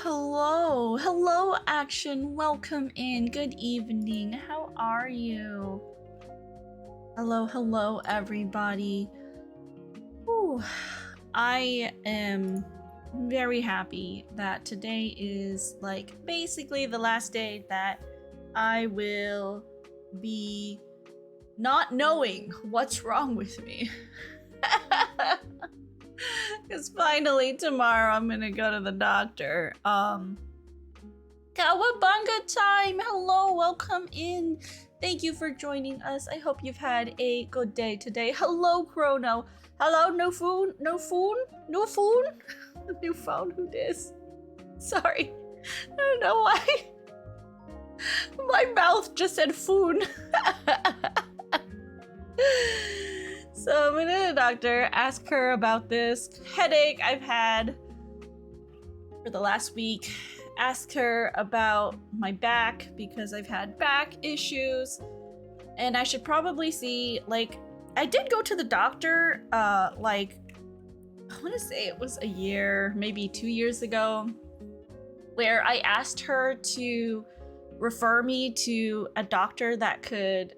Hello, Action. Welcome in. Good evening. How are you? Hello, everybody. Whew. I am very happy that today is like basically the last day that I will be not knowing what's wrong with me. Because finally tomorrow I'm gonna go to the doctor. Kawabanga time! Hello, welcome in. Thank you for joining us. I hope you've had a good day today. Hello, Chrono. Hello, no phone? No phone? No phone? New phone? Who dis? Sorry. I don't know why. My mouth just said foon. So I'm gonna go to the doctor, ask her about this headache I've had for the last week, ask her about my back because I've had back issues, and I should probably see, like, I did go to the doctor, like, I wanna say it was a year, maybe 2 years ago, where I asked her to refer me to a doctor that could,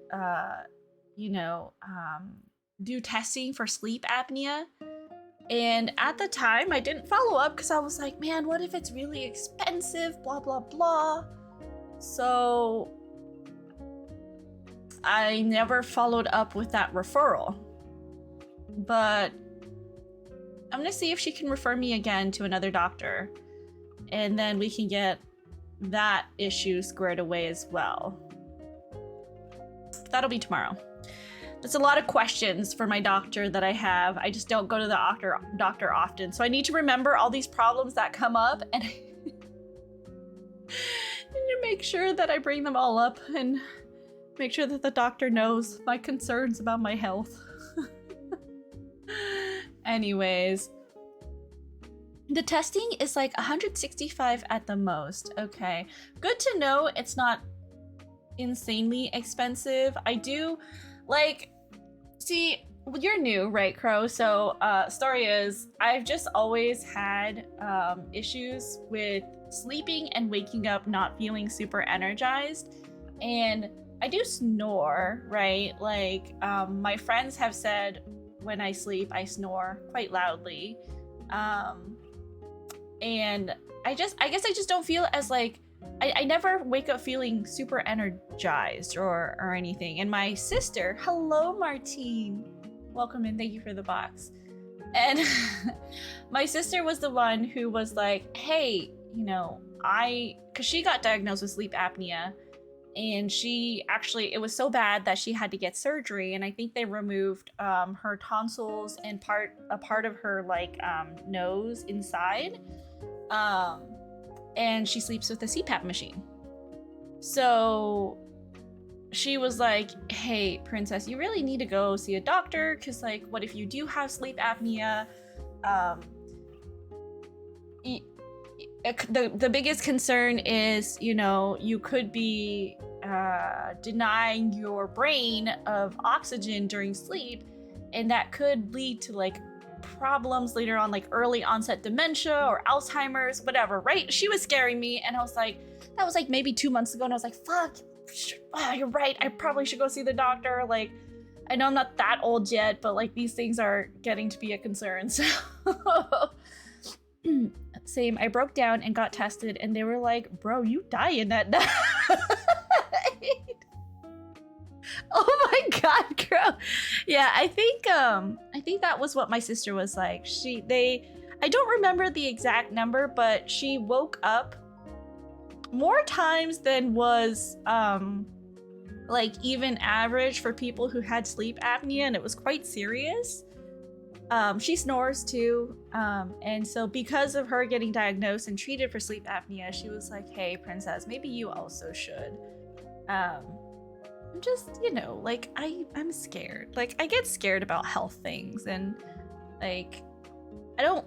do testing for sleep apnea. And at the time, I didn't follow up because I was like, man, what if it's really expensive? Blah, blah, blah. So I never followed up with that referral. But I'm going to see if she can refer me again to another doctor. And then we can get that issue squared away as well. That'll be tomorrow. There's a lot of questions for my doctor that I have. I just don't go to the doctor often. So I need to remember all these problems that come up and I need to make sure that I bring them all up and make sure that the doctor knows my concerns about my health. Anyways, the testing is like 165 at the most. Okay, good to know it's not insanely expensive. I do see, you're new, right, Crow? So, story is, I've just always had issues with sleeping and waking up not feeling super energized. And I do snore, right? Like, my friends have said when I sleep, I snore quite loudly. And I guess I just don't feel as like, I never wake up feeling super energized or anything. And my sister, hello, Martine. Welcome in, thank you for the box. And my sister was the one who was like, hey, because she got diagnosed with sleep apnea. And it was so bad that she had to get surgery. And I think they removed her tonsils and a part of her nose inside. And she sleeps with a CPAP machine. So she was like, hey, princess, you really need to go see a doctor, because like, what if you do have sleep apnea? The biggest concern is, you could be denying your brain of oxygen during sleep, and that could lead to like problems later on, like early onset dementia or Alzheimer's, whatever, right? She was scaring me, and I was like, that was like maybe 2 months ago, and I was like, fuck, you're right, I probably should go see the doctor. Like, I know I'm not that old yet, but like these things are getting to be a concern. So same, I broke down and got tested, and they were like, bro, you dying that night. Oh my god, girl. Yeah, I think that was what my sister was like. I don't remember the exact number, but she woke up more times than was like even average for people who had sleep apnea, and it was quite serious. She snores too, and so because of her getting diagnosed and treated for sleep apnea, she was like, hey, princess, maybe you also should. I'm just, like, I'm scared. Like, I get scared about health things, and like, I don't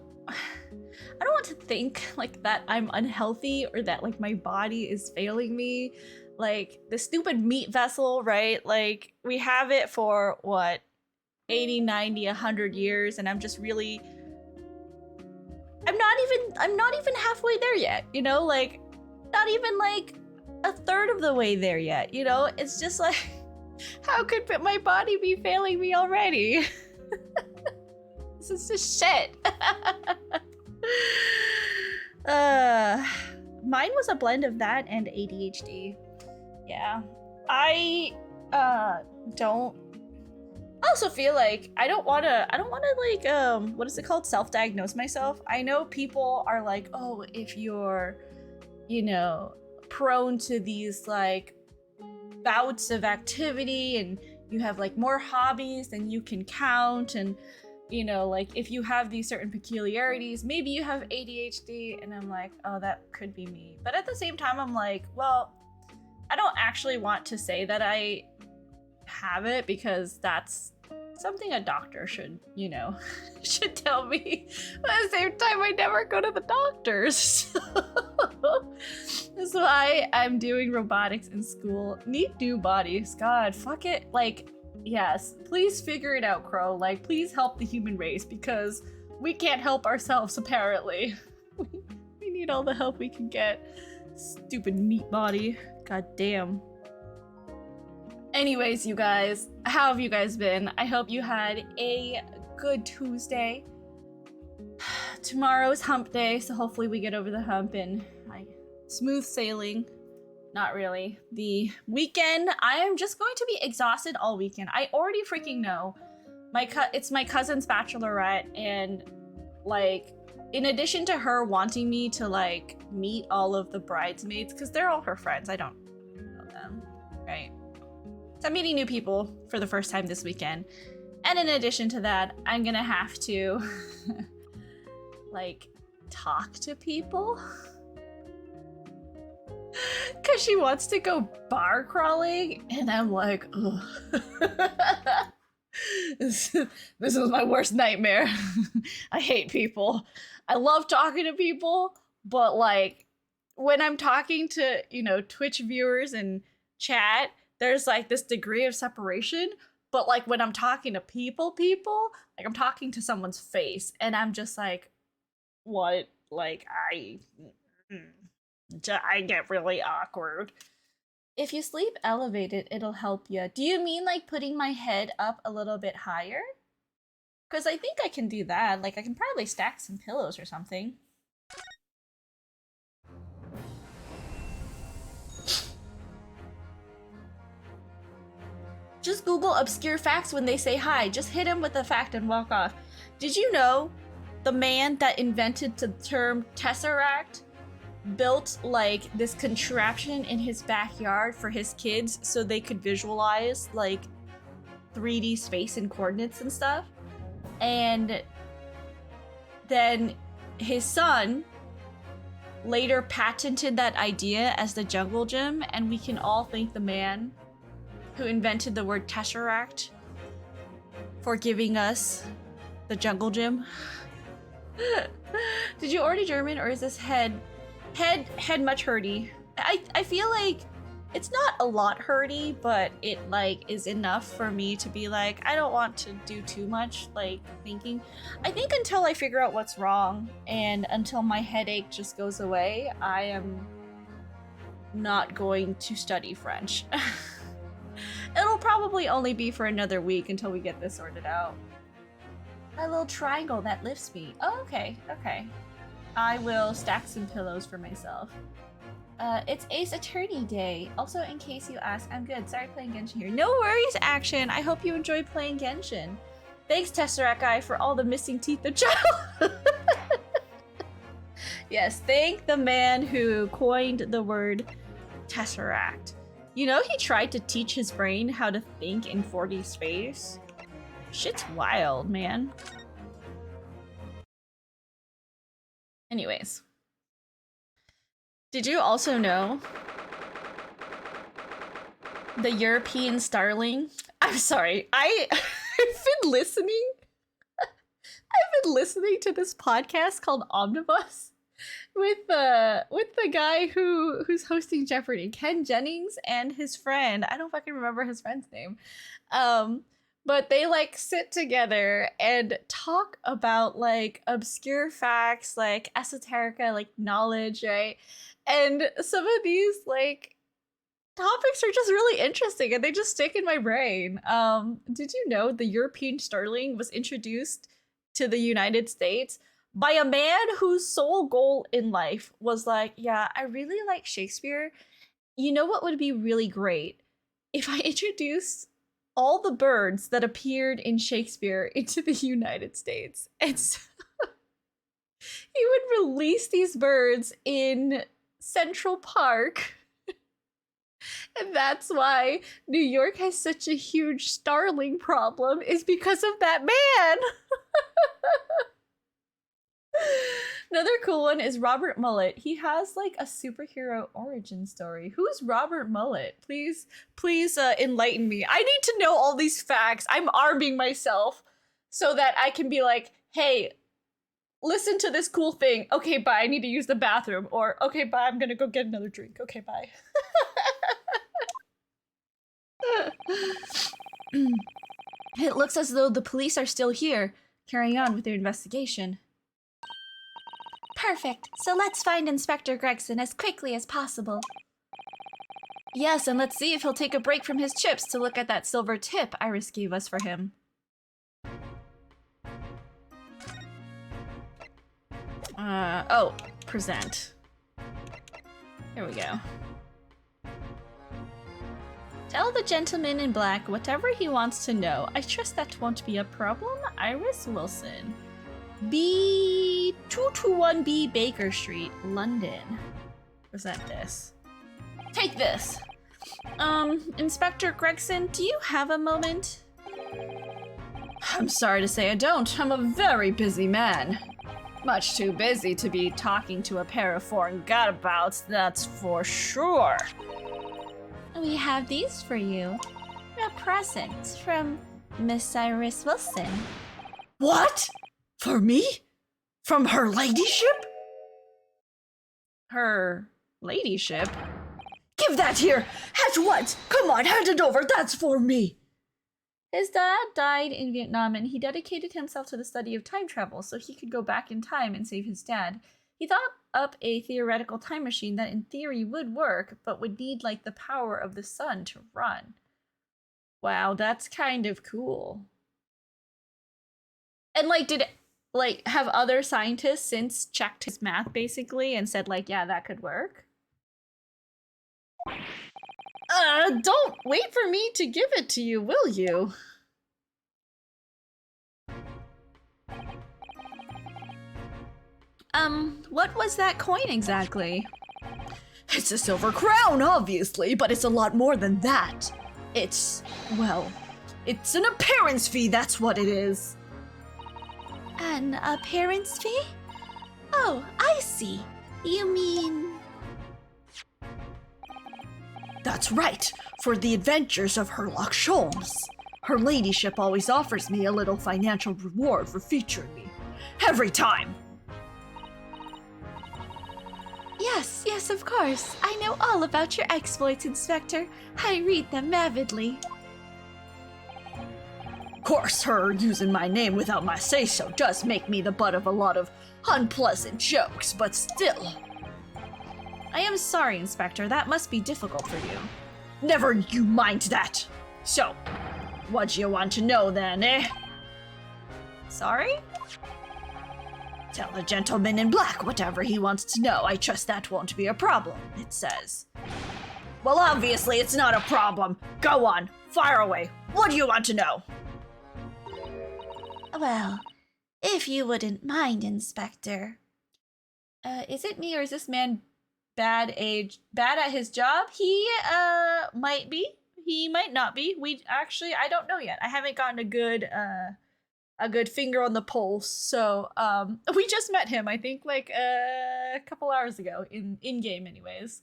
want to think like that I'm unhealthy or that like my body is failing me. Like, the stupid meat vessel, right? Like, we have it for what, 80, 90, 100 years, and I'm I'm not even halfway there yet, you know, like not even like a third of the way there yet, you know? It's just like, how could my body be failing me already? This is just shit. Mine was a blend of that and ADHD. Yeah. I don't also feel like I don't want to like what is it called, self-diagnose myself. I know people are like, oh, if you're, you know, prone to these like bouts of activity and you have like more hobbies than you can count, and you know, like if you have these certain peculiarities, maybe you have ADHD. And I'm like, oh, that could be me. But at the same time, I'm like, well, I don't actually want to say that I have it, because that's something a doctor should, you know, should tell me. But at the same time, I never go to the doctors. That's why I'm doing robotics in school. Need new bodies. God, fuck it. Like, yes, please figure it out, Crow. Like, please help the human race, because we can't help ourselves, apparently. We need all the help we can get. Stupid meat body. God damn. Anyways, you guys, how have you guys been? I hope you had a good Tuesday. Tomorrow's hump day, so hopefully we get over the hump and smooth sailing. Not really. The weekend, I am just going to be exhausted all weekend. I already freaking know. It's my cousin's bachelorette, and like, in addition to her wanting me to like meet all of the bridesmaids, because they're all her friends, I don't know them, right? So I'm meeting new people for the first time this weekend. And in addition to that, I'm gonna have to like talk to people. Cause she wants to go bar crawling, and I'm like, ugh. This is my worst nightmare. I hate people. I love talking to people, but like when I'm talking to, you know, Twitch viewers and chat, there's like this degree of separation. But like when I'm talking to people, like I'm talking to someone's face, and I'm just like, what? Like I get really awkward. If you sleep elevated, it'll help you. Do you mean like putting my head up a little bit higher? Because I think I can do that. Like I can probably stack some pillows or something. Just Google obscure facts when they say hi. Just hit him with a fact and walk off. Did you know the man that invented the term Tesseract built like this contraption in his backyard for his kids so they could visualize like 3D space and coordinates and stuff? And then his son later patented that idea as the jungle gym, and we can all thank the man who invented the word Tesseract for giving us the jungle gym. Did you already German, or is this head much hurty? I feel like it's not a lot hurty, but it like is enough for me to be like, I don't want to do too much like thinking. I think until I figure out what's wrong and until my headache just goes away, I am not going to study French. It'll probably only be for another week until we get this sorted out. My little triangle that lifts me. Oh, okay. I will stack some pillows for myself. It's Ace Attorney Day. Also, in case you ask, I'm good. Sorry playing Genshin here. No worries, Action. I hope you enjoyed playing Genshin. Thanks, Tesseract Guy, for all the missing teeth of childhood. Yes, thank the man who coined the word Tesseract. You know, he tried to teach his brain how to think in 4D space. Shit's wild, man. Anyways. Did you also know the European starling? I'm sorry, I've been listening. I've been listening to this podcast called Omnibus with the guy who's hosting Jeopardy, Ken Jennings, and his friend. I don't fucking remember his friend's name. But they like sit together and talk about like obscure facts, like esoterica, like knowledge, right? And some of these like topics are just really interesting and they just stick in my brain. Did you know the European sterling was introduced to the United States by a man whose sole goal in life was like, yeah, I really like Shakespeare. You know what would be really great? If I introduced all the birds that appeared in Shakespeare into the United States. And so he would release these birds in Central Park. And that's why New York has such a huge starling problem, is because of that man. Another cool one is Robert Mullet. He has like a superhero origin story. Who's Robert Mullet? Please enlighten me. I need to know all these facts. I'm arming myself so that I can be like, hey, listen to this cool thing. Okay, bye. I need to use the bathroom. Or, okay, bye. I'm gonna go get another drink. Okay, bye. It looks as though the police are still here, carrying on with their investigation. Perfect. So let's find Inspector Gregson as quickly as possible. Yes, and let's see if he'll take a break from his chips to look at that silver tip Iris gave us for him. Oh, present. Here we go. Tell the gentleman in black whatever he wants to know. I trust that won't be a problem. Iris Wilson. B221B Baker Street, London. Present this. Take this. Inspector Gregson, do you have a moment? I'm sorry to say I don't. I'm a very busy man. Much too busy to be talking to a pair of foreign gadabouts, that's for sure. We have these for you. A present from Miss Iris Wilson. What? For me? From her ladyship? Her ladyship? Give that here! At once! Come on, hand it over! That's for me! His dad died in Vietnam and he dedicated himself to the study of time travel so he could go back in time and save his dad. He thought up a theoretical time machine that in theory would work, but would need like the power of the sun to run. Wow, that's kind of cool. And like, did like have other scientists since checked his math basically and said like, yeah, that could work? Don't wait for me to give it to you, will you? What was that coin exactly? It's a silver crown, obviously, but it's a lot more than that. It's, well, it's an appearance fee, that's what it is. An appearance fee? Oh, I see. You mean... That's right, for the adventures of Herlock Sholmes. Her ladyship always offers me a little financial reward for featuring me. Every time! Yes, of course. I know all about your exploits, Inspector. I read them avidly. Of course, her using my name without my say-so does make me the butt of a lot of unpleasant jokes, but still. I am sorry, Inspector. That must be difficult for you. Never you mind that. So, what do you want to know then, eh? Sorry? Tell the gentleman in black whatever he wants to know. I trust that won't be a problem, it says. Well, obviously it's not a problem. Go on, fire away. What do you want to know? Well, if you wouldn't mind, Inspector. Is it me or is this man bad at his job? He might be. He might not be. I don't know yet. I haven't gotten a good finger on the pulse. So we just met him, I think like a couple hours ago in game anyways.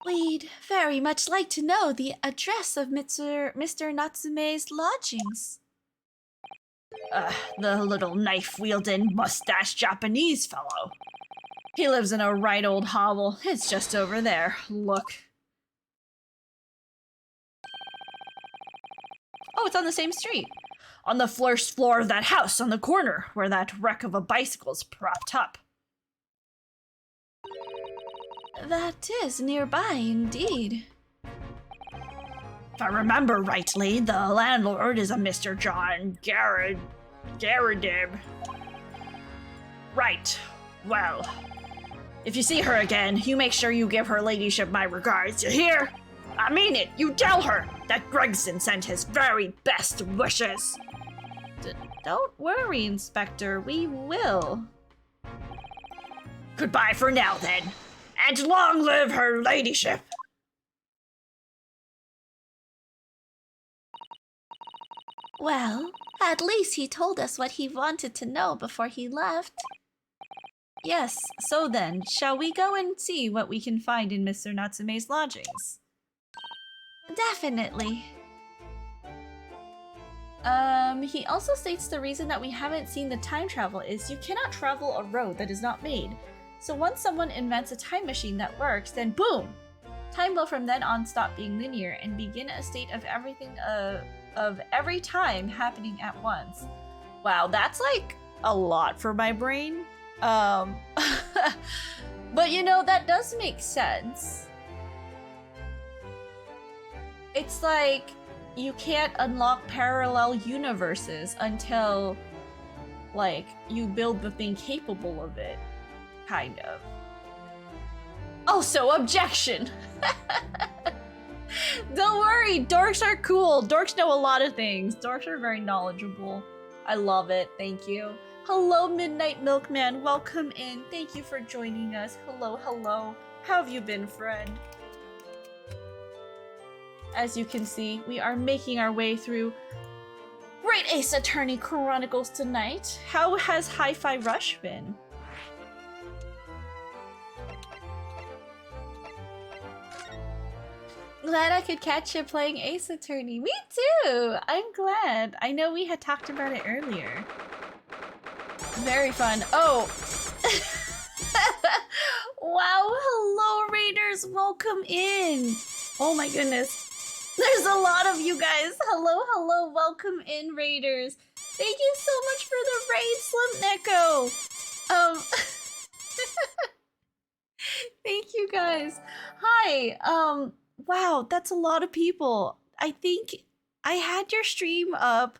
We'd very much like to know the address of Mr. Natsume's lodgings. The little knife-wielding, mustache Japanese fellow. He lives in a right old hovel. It's just over there. Look. Oh, it's on the same street. On the first floor of that house on the corner where that wreck of a bicycle's propped up. That is nearby indeed. If I remember rightly, the landlord is a Mr. John Garadib. Right. Well, if you see her again, you make sure you give her ladyship my regards, you hear? I mean it, you tell her that Gregson sent his very best wishes. Don't worry, Inspector, we will. Goodbye for now, then. And long live her ladyship! Well, at least he told us what he wanted to know before he left. Yes, so then, shall we go and see what we can find in Mr. Natsume's lodgings? Definitely. He also states the reason that we haven't seen the time travel is you cannot travel a road that is not made. So once someone invents a time machine that works, then boom! Time will from then on stop being linear and begin a state of everything of every time happening at once. Wow, that's like a lot for my brain. But you know, that does make sense. It's like you can't unlock parallel universes until like you build the thing capable of it, kind of. Also, objection. Don't worry, dorks are cool. Dorks know a lot of things. Dorks are very knowledgeable. I love it. Thank you. Hello, Midnight Milkman. Welcome in. Thank you for joining us. Hello, hello. How have you been, friend? As you can see, we are making our way through Great Ace Attorney Chronicles tonight. How has Hi-Fi Rush been? Glad I could catch you playing Ace Attorney. Me too! I'm glad. I know we had talked about it earlier. Very fun. Oh! Wow, hello Raiders, welcome in! Oh my goodness. There's a lot of you guys. Hello, hello, welcome in Raiders. Thank you so much for the raid, Slump Neko! Thank you guys. Hi, wow, that's a lot of people. I think I had your stream up.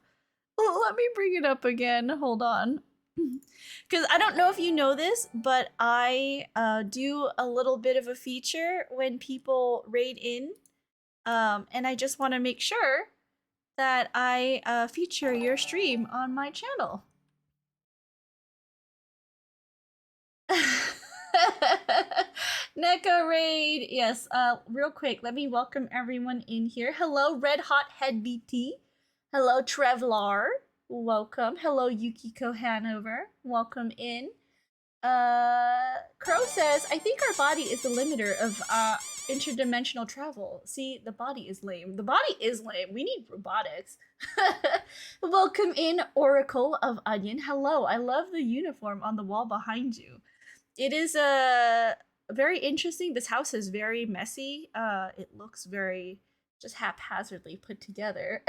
Let me bring it up again. Hold on. Because I don't know if you know this, but I do a little bit of a feature when people raid in. And I just want to make sure that I feature your stream on my channel. Neko raid, yes. Real quick, let me welcome everyone in here. Hello, Red Hot Head BT. Hello, Trevlar. Welcome. Hello, Yukiko Hanover. Welcome in. Crow says, I think our body is the limiter of interdimensional travel. See, the body is lame. The body is lame. We need robotics. Welcome in, Oracle of Onion. Hello, I love the uniform on the wall behind you. It is very interesting. This house is very messy. It looks very just haphazardly put together.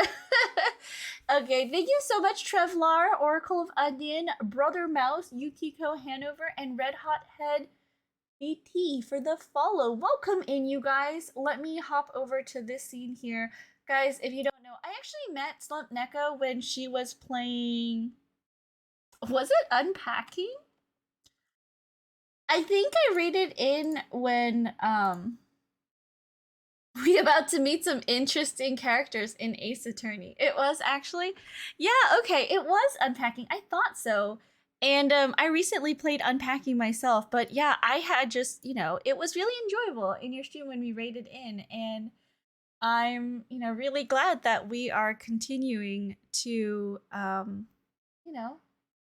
Okay, thank you so much, Trevlar, Oracle of Onion, Brother Mouse, Yukiko Hanover, and Red Hot Head BT for the follow. Welcome in, you guys. Let me hop over to this scene here. Guys, if you don't know, I actually met Slump Neko when she was playing... Was it Unpacking? I think I rated in when, we about to meet some interesting characters in Ace Attorney. It was actually, yeah, okay, it was Unpacking. I thought so. And I recently played Unpacking myself, but yeah, I had just, you know, it was really enjoyable in your stream when we raided in, and I'm, you know, really glad that we are continuing to, you know,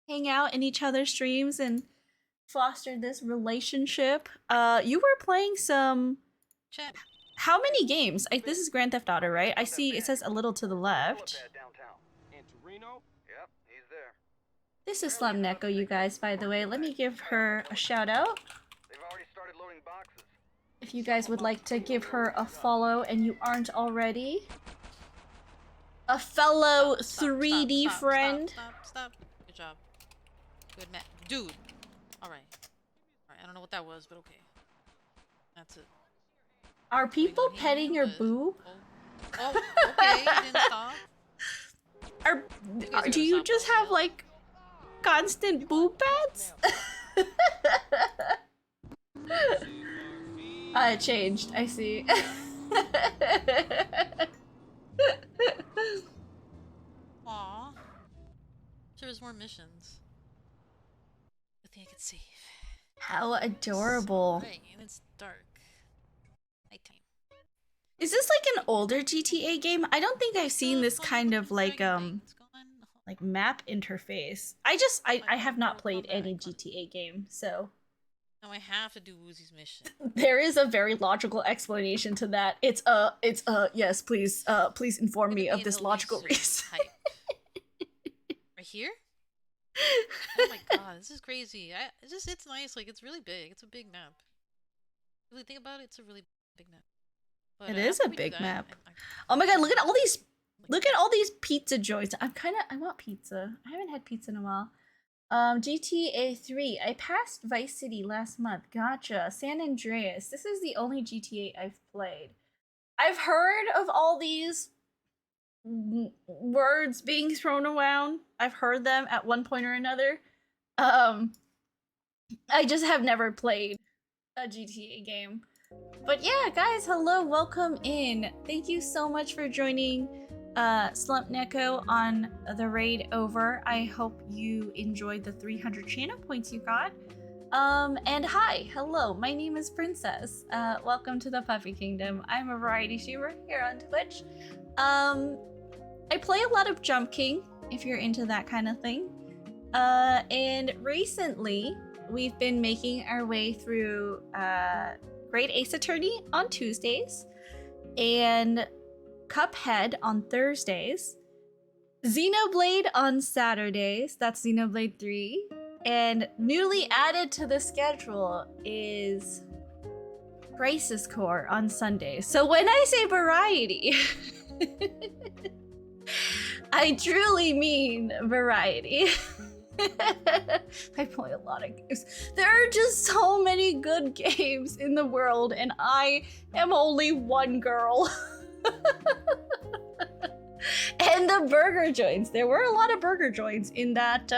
hang out in each other's streams and foster this relationship. You were playing some... Check. How many games? This is Grand Theft Auto, right? I see it says a little to the left. This is Slum Neko, you guys, by the way. Let me give her a shout out. If you guys would like to give her a follow and you aren't already. A fellow Stop, 3D friend. Stop. Good job. Good man. Dude. Alright. Alright, I don't know what that was, but okay. That's it. Are people petting your boob? Oh, okay, you didn't stop. Do you just have like constant boob pads? It changed. I see. Aww. Sure, there's more missions. I think I could save. How adorable. Right, and it's dark. Nighttime. Is this like an older GTA game? I don't think I've seen this kind of like map interface. I have not played any GTA game, so now I have to do Woozy's mission. there is a very logical explanation to that. It's yes, please inform me of this logical reason. Right here? Oh my god, this is crazy. It's nice, like it's really big. It's a big map. Really think about it, it's a really big map. But, it is a big map. Oh my god, look at all these pizza joints. I want pizza. I haven't had pizza in a while. GTA 3. I passed Vice City last month. Gotcha. San Andreas. This is the only GTA I've played. I've heard of all these words being thrown around. I've heard them at one point or another. I just have never played a GTA game. But yeah, guys, hello, welcome in. Thank you so much for joining Slump Neko on the raid over. I hope you enjoyed the 300 channel points you got. And hi, hello, my name is Princess. Welcome to the Puffy Kingdom. I'm a variety streamer here on Twitch. I play a lot of Jump King, if you're into that kind of thing. And recently, we've been making our way through Great Ace Attorney on Tuesdays, and Cuphead on Thursdays, Xenoblade on Saturdays, that's Xenoblade 3, and newly added to the schedule is Crisis Core on Sundays. So when I say variety, I truly mean variety. I play a lot of games. There are just so many good games in the world, and I am only one girl. And the burger joints. There were a lot of burger joints in that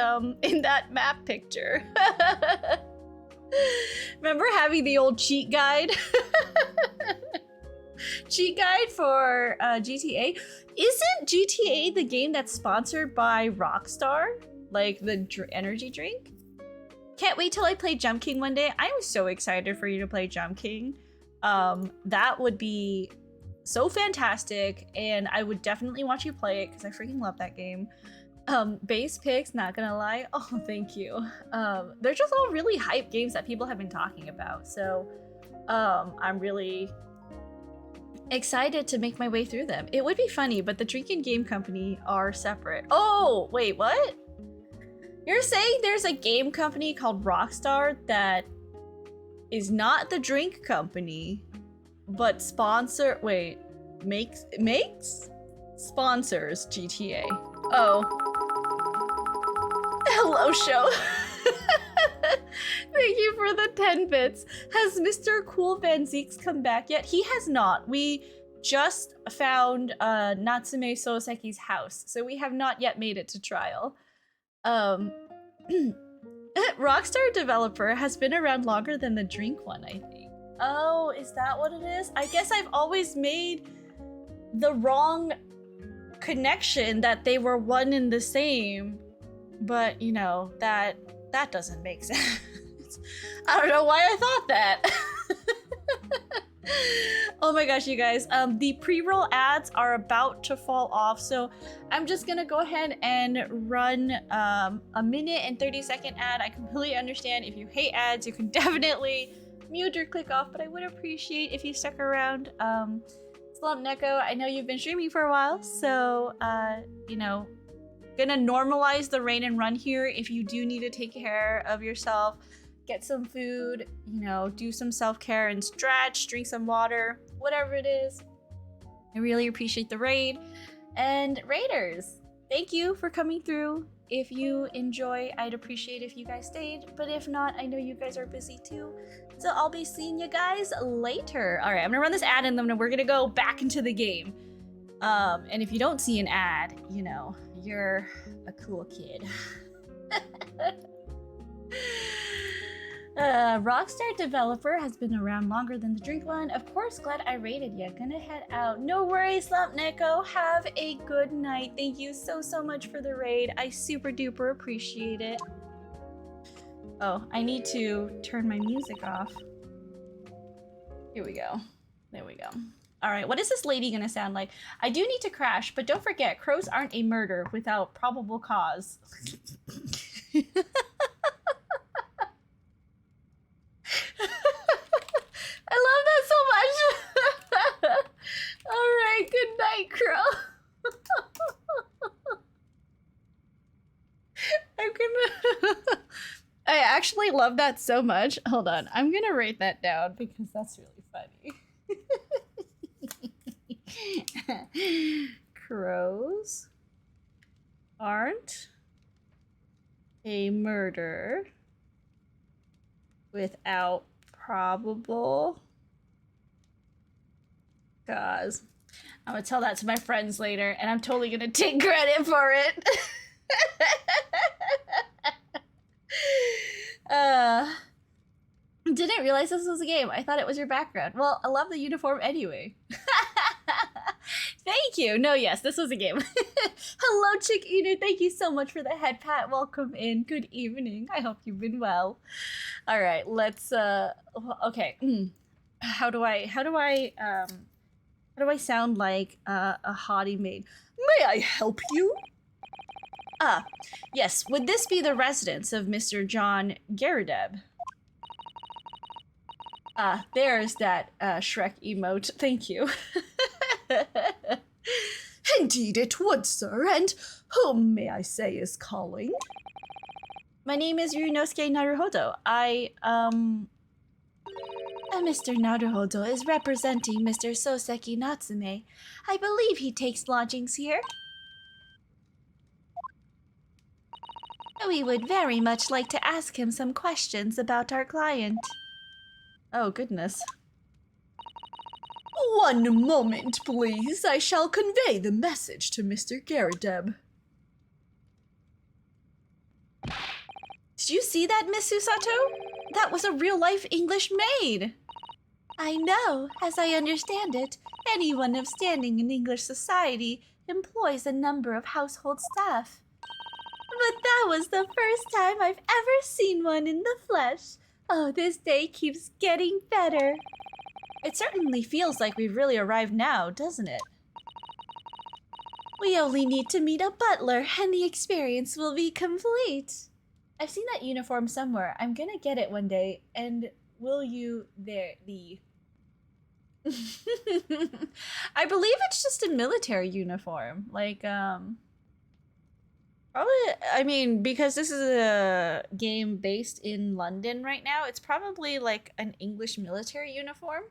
map picture. Remember having the old cheat guide? Cheat guide for GTA. Isn't GTA the game that's sponsored by Rockstar? Like the energy drink? Can't wait till I play Jump King one day. I'm so excited for you to play Jump King. That would be so fantastic, and I would definitely watch you play it because I freaking love that game. Base picks, not gonna lie. Oh, thank you. They're just all really hype games that people have been talking about. So, I'm really excited to make my way through them. It would be funny, but the drink and game company are separate. Oh, wait, what? You're saying there's a game company called Rockstar that is not the drink company, but makes sponsors GTA. Oh. Hello, show. Thank you for the 10 bits. Has Mr. Cool Van Zeeks come back yet? He has not. We just found Natsume Souseki's house, so we have not yet made it to trial. Rockstar developer has been around longer than the drink one, I think. Oh, is that what it is? I guess I've always made the wrong connection that they were one and the same, but you know, that doesn't make sense. I don't know why I thought that. Oh my gosh, you guys, the pre-roll ads are about to fall off, so I'm just gonna go ahead and run a minute and 30-second ad. I completely understand if you hate ads, you can definitely mute or click off, but I would appreciate if you stuck around. Slump Neko, I know you've been streaming for a while, so you know, gonna normalize the rain and run here. If you do need to take care of yourself, get some food, you know, do some self-care and stretch, drink some water, whatever it is. I really appreciate the raid. And Raiders, thank you for coming through. If you enjoy, I'd appreciate if you guys stayed. But if not, I know you guys are busy too. So I'll be seeing you guys later. All right, I'm gonna run this ad and then we're gonna go back into the game. And if you don't see an ad, you know, you're a cool kid. Rockstar developer has been around longer than the drink one. Of course, glad I rated you. Gonna head out. No worries, Slump Neko. Have a good night. Thank you so much for the raid. I super duper appreciate it. Oh, I need to turn my music off. Here we go. There we go. All right, what is this lady gonna sound like? I do need to crash, but don't forget, crows aren't a murder without probable cause. I love that so much. All right, good night, Crow. I actually love that so much. Hold on, I'm gonna write that down because that's really funny. Crows aren't a murder without probable cause. I'm gonna tell that to my friends later, and I'm totally gonna take credit for it. Didn't realize this was a game. I thought it was your background. Well, I love the uniform anyway. Thank you. No, yes, this was a game. Hello, Chick Eater. Thank you so much for the head pat. Welcome in. Good evening. I hope you've been well. All right, let's okay. How do I sound like a haughty maid? May I help you? Ah, yes. Would this be the residence of Mr. John Garadeb? Ah, there's that Shrek emote. Thank you. Indeed it would, sir. And whom, may I say, is calling? My name is Ryunosuke Naruhodo. Mr. Naruhodo is representing Mr. Souseki Natsume. I believe he takes lodgings here. We would very much like to ask him some questions about our client. Oh, goodness. One moment, please. I shall convey the message to Mr. Garadeb. Did you see that, Miss Susato? That was a real-life English maid. I know. As I understand it, anyone of standing in English society employs a number of household staff. But that was the first time I've ever seen one in the flesh. Oh, this day keeps getting better. It certainly feels like we've really arrived now, doesn't it? We only need to meet a butler and the experience will be complete. I've seen that uniform somewhere. I'm gonna get it one day, and will you there the... I believe it's just a military uniform. Like, probably, I mean, because this is a game based in London right now, it's probably like an English military uniform.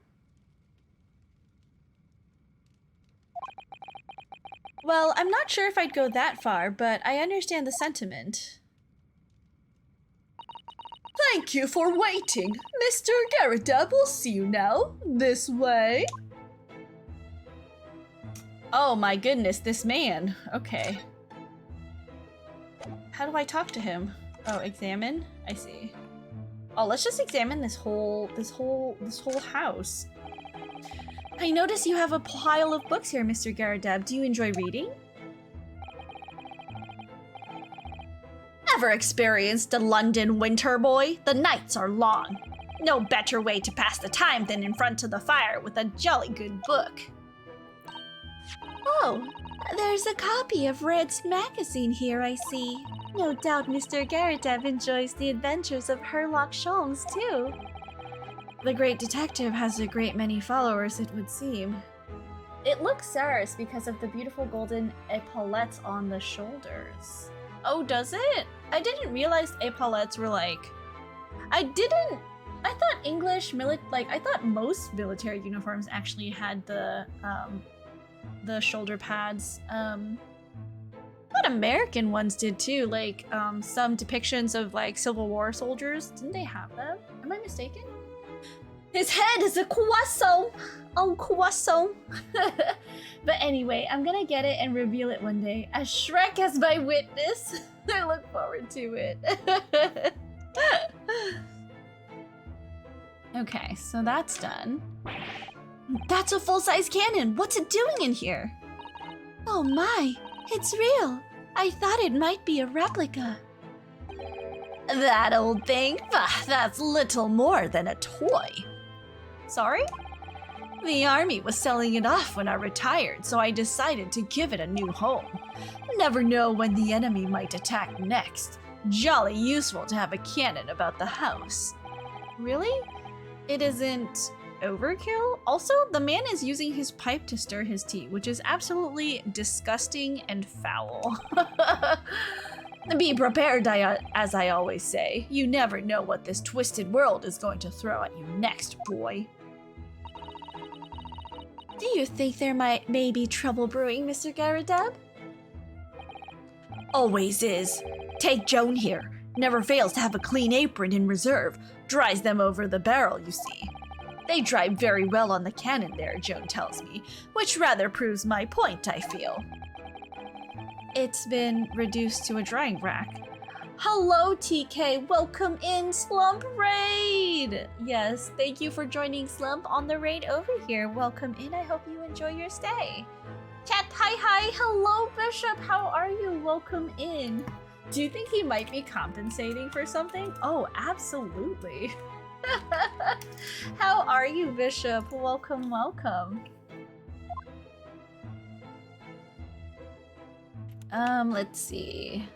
Well, I'm not sure if I'd go that far, but I understand the sentiment. Thank you for waiting. Mr. Garadeb will see you now. This way. Oh my goodness, this man. Okay. How do I talk to him? Oh, examine? I see. Oh, let's just examine this whole house. I notice you have a pile of books here, Mr. Garadeb. Do you enjoy reading? Ever experienced a London winter, boy? The nights are long. No better way to pass the time than in front of the fire with a jolly good book. Oh, there's a copy of Red's magazine here, I see. No doubt Mr. Garadeb enjoys the adventures of Sherlock Holmes, too. The great detective has a great many followers, it would seem. It looks serious because of the beautiful golden epaulettes on the shoulders. Oh, does it? I didn't realize epaulettes were like... I thought I thought most military uniforms actually had the the shoulder pads. But American ones did too, like some depictions of like Civil War soldiers. Didn't they have them? Am I mistaken? His head is a croissant! Oh, croissant! But anyway, I'm gonna get it and reveal it one day. As Shrek as my witness. I look forward to it. Okay, so that's done. That's a full-size cannon! What's it doing in here? Oh my! It's real! I thought it might be a replica. That old thing? That's little more than a toy. Sorry? The army was selling it off when I retired, so I decided to give it a new home. Never know when the enemy might attack next. Jolly useful to have a cannon about the house. Really? It isn't overkill? Also, the man is using his pipe to stir his tea, which is absolutely disgusting and foul. Be prepared, as I always say. You never know what this twisted world is going to throw at you next, boy. Do you think there may be trouble brewing, Mr. Garadeb? Always is. Take Joan here. Never fails to have a clean apron in reserve. Dries them over the barrel, you see. They dry very well on the cannon there, Joan tells me, which rather proves my point, I feel. It's been reduced to a drying rack. Hello, TK. Welcome in, Slump Raid! Yes, thank you for joining Slump on the raid over here. Welcome in. I hope you enjoy your stay. Chat, hi. Hello, Bishop. How are you? Welcome in. Do you think he might be compensating for something? Oh, absolutely. How are you, Bishop? Welcome. Let's see.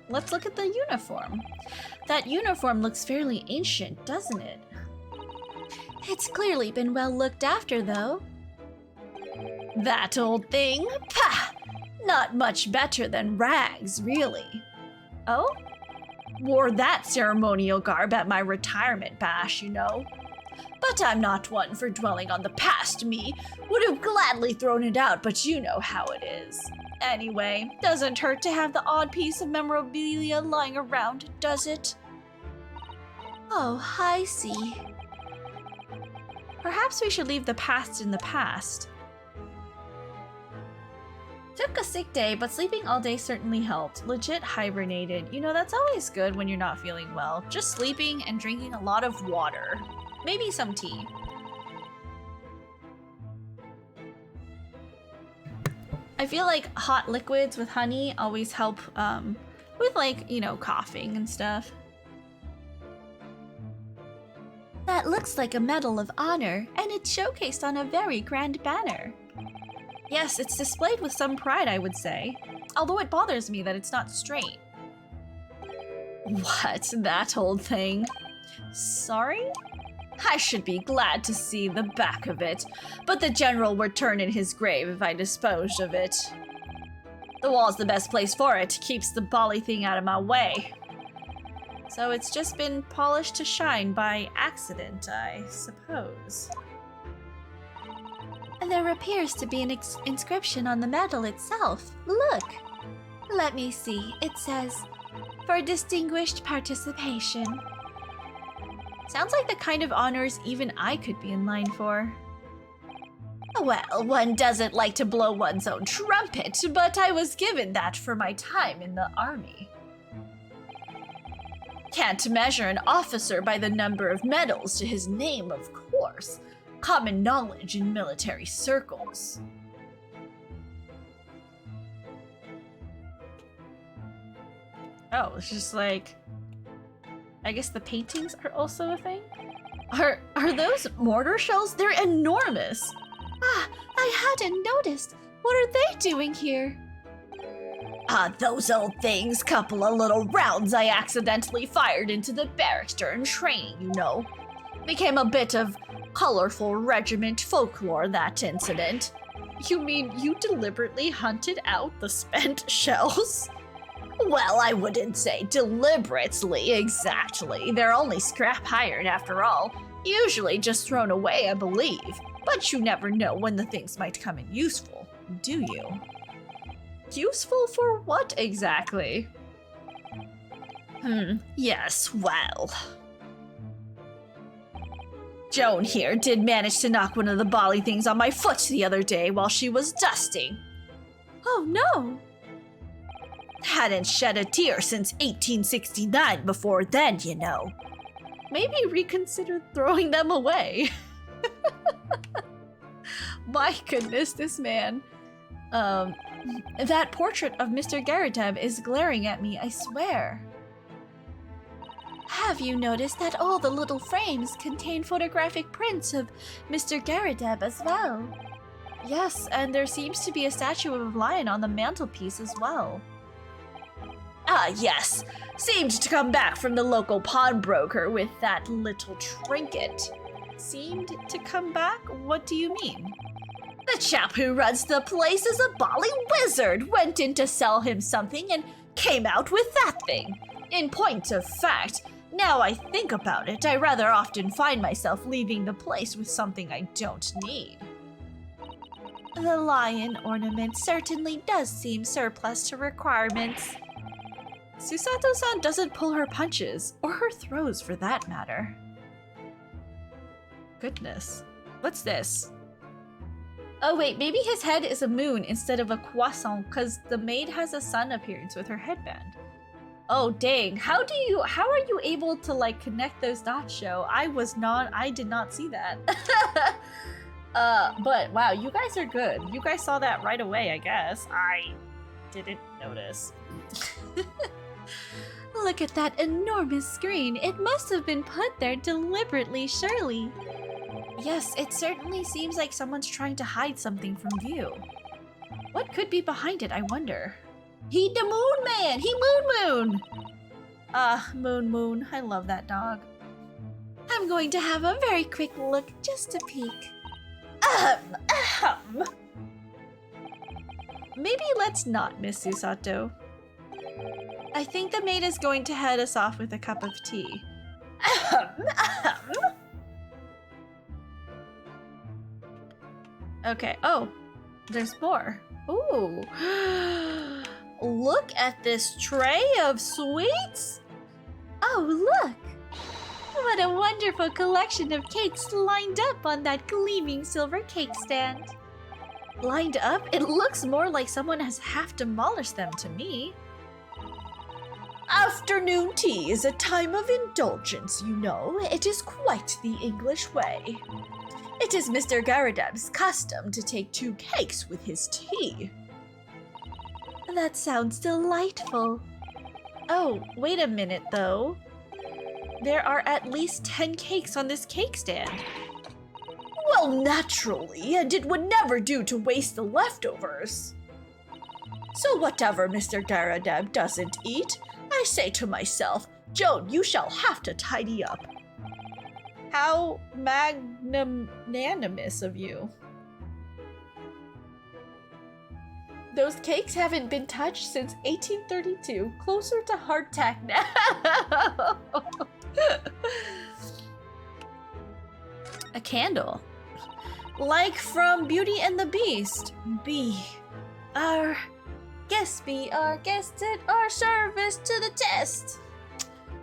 Let's look at the uniform. That uniform looks fairly ancient, doesn't it? It's clearly been well looked after, though. That old thing? Pah! Not much better than rags, really. Oh? Wore that ceremonial garb at my retirement bash, you know. But I'm not one for dwelling on the past, me. Would have gladly thrown it out, but you know how it is. Anyway, doesn't hurt to have the odd piece of memorabilia lying around, does it? Oh, I see. Perhaps we should leave the past in the past. Took a sick day, but sleeping all day certainly helped. Legit hibernated. You know, that's always good when you're not feeling well. Just sleeping and drinking a lot of water. Maybe some tea. I feel like hot liquids with honey always help with, like, you know, coughing and stuff. That looks like a Medal of Honor, and it's showcased on a very grand banner. Yes, it's displayed with some pride, I would say. Although it bothers me that it's not straight. What? That old thing? Sorry? I should be glad to see the back of it, but the general would turn in his grave if I disposed of it. The wall's the best place for it, keeps the bally thing out of my way. So it's just been polished to shine by accident, I suppose. There appears to be an inscription on the medal itself. Look! Let me see. It says, "For distinguished participation." Sounds like the kind of honors even I could be in line for. Well, one doesn't like to blow one's own trumpet, but I was given that for my time in the army. Can't measure an officer by the number of medals to his name, of course. Common knowledge in military circles. Oh, it's just like... I guess the paintings are also a thing? Are those mortar shells? They're enormous! Ah, I hadn't noticed. What are they doing here? Those old things. Couple of little rounds I accidentally fired into the barracks during training, you know. Became a bit of colorful regiment folklore, that incident. You mean you deliberately hunted out the spent shells? Well, I wouldn't say deliberately, exactly. They're only scrap hired after all. Usually just thrown away, I believe. But you never know when the things might come in useful. do you? Useful for what exactly? Yes, well. Joan here did manage to knock one of the bally things on my foot the other day while she was dusting. Oh no! Hadn't shed a tear since 1869 before then, you know. Maybe reconsider throwing them away. My goodness, this man. That portrait of Mr. Garadeb is glaring at me, I swear. Have you noticed that all the little frames contain photographic prints of Mr. Garadeb as well? Yes, and there seems to be a statue of a lion on the mantelpiece as well. Ah, yes. Seemed to come back from the local pawnbroker with that little trinket. Seemed to come back? What do you mean? The chap who runs the place is a bally wizard. Went in to sell him something and came out with that thing. In point of fact, now I think about it, I rather often find myself leaving the place with something I don't need. The lion ornament certainly does seem surplus to requirements. Susato-san doesn't pull her punches, or her throws for that matter. Goodness. What's this? Oh wait, maybe his head is a moon instead of a croissant, because the maid has a sun appearance with her headband. Oh dang, how are you able to like connect those dots, Show? I did not see that. But wow, you guys are good. You guys saw that right away, I guess. I didn't notice. Look at that enormous screen. It must have been put there deliberately, surely. Yes, it certainly seems like someone's trying to hide something from view. What could be behind it, I wonder? He the moon man! He moon! Ah, moon. I love that dog. I'm going to have a very quick look just to peek. Maybe let's not, Miss Susato. I think the maid is going to head us off with a cup of tea. Okay, oh, there's more. Ooh. Look at this tray of sweets! Oh, look! What a wonderful collection of cakes lined up on that gleaming silver cake stand. Lined up? It looks more like someone has half demolished them to me. Afternoon tea is a time of indulgence, you know. It is quite the English way. It is Mr. Garadeb's custom to take 2 cakes with his tea. That sounds delightful. Oh, wait a minute, though. There are at least 10 cakes on this cake stand. Well, naturally, and it would never do to waste the leftovers. So whatever Mr. Garadeb doesn't eat, I say to myself, Joan, you shall have to tidy up. How magnanimous of you. Those cakes haven't been touched since 1832. Closer to hardtack now. A candle. Like from Beauty and the Beast. Our guest at our service to the test.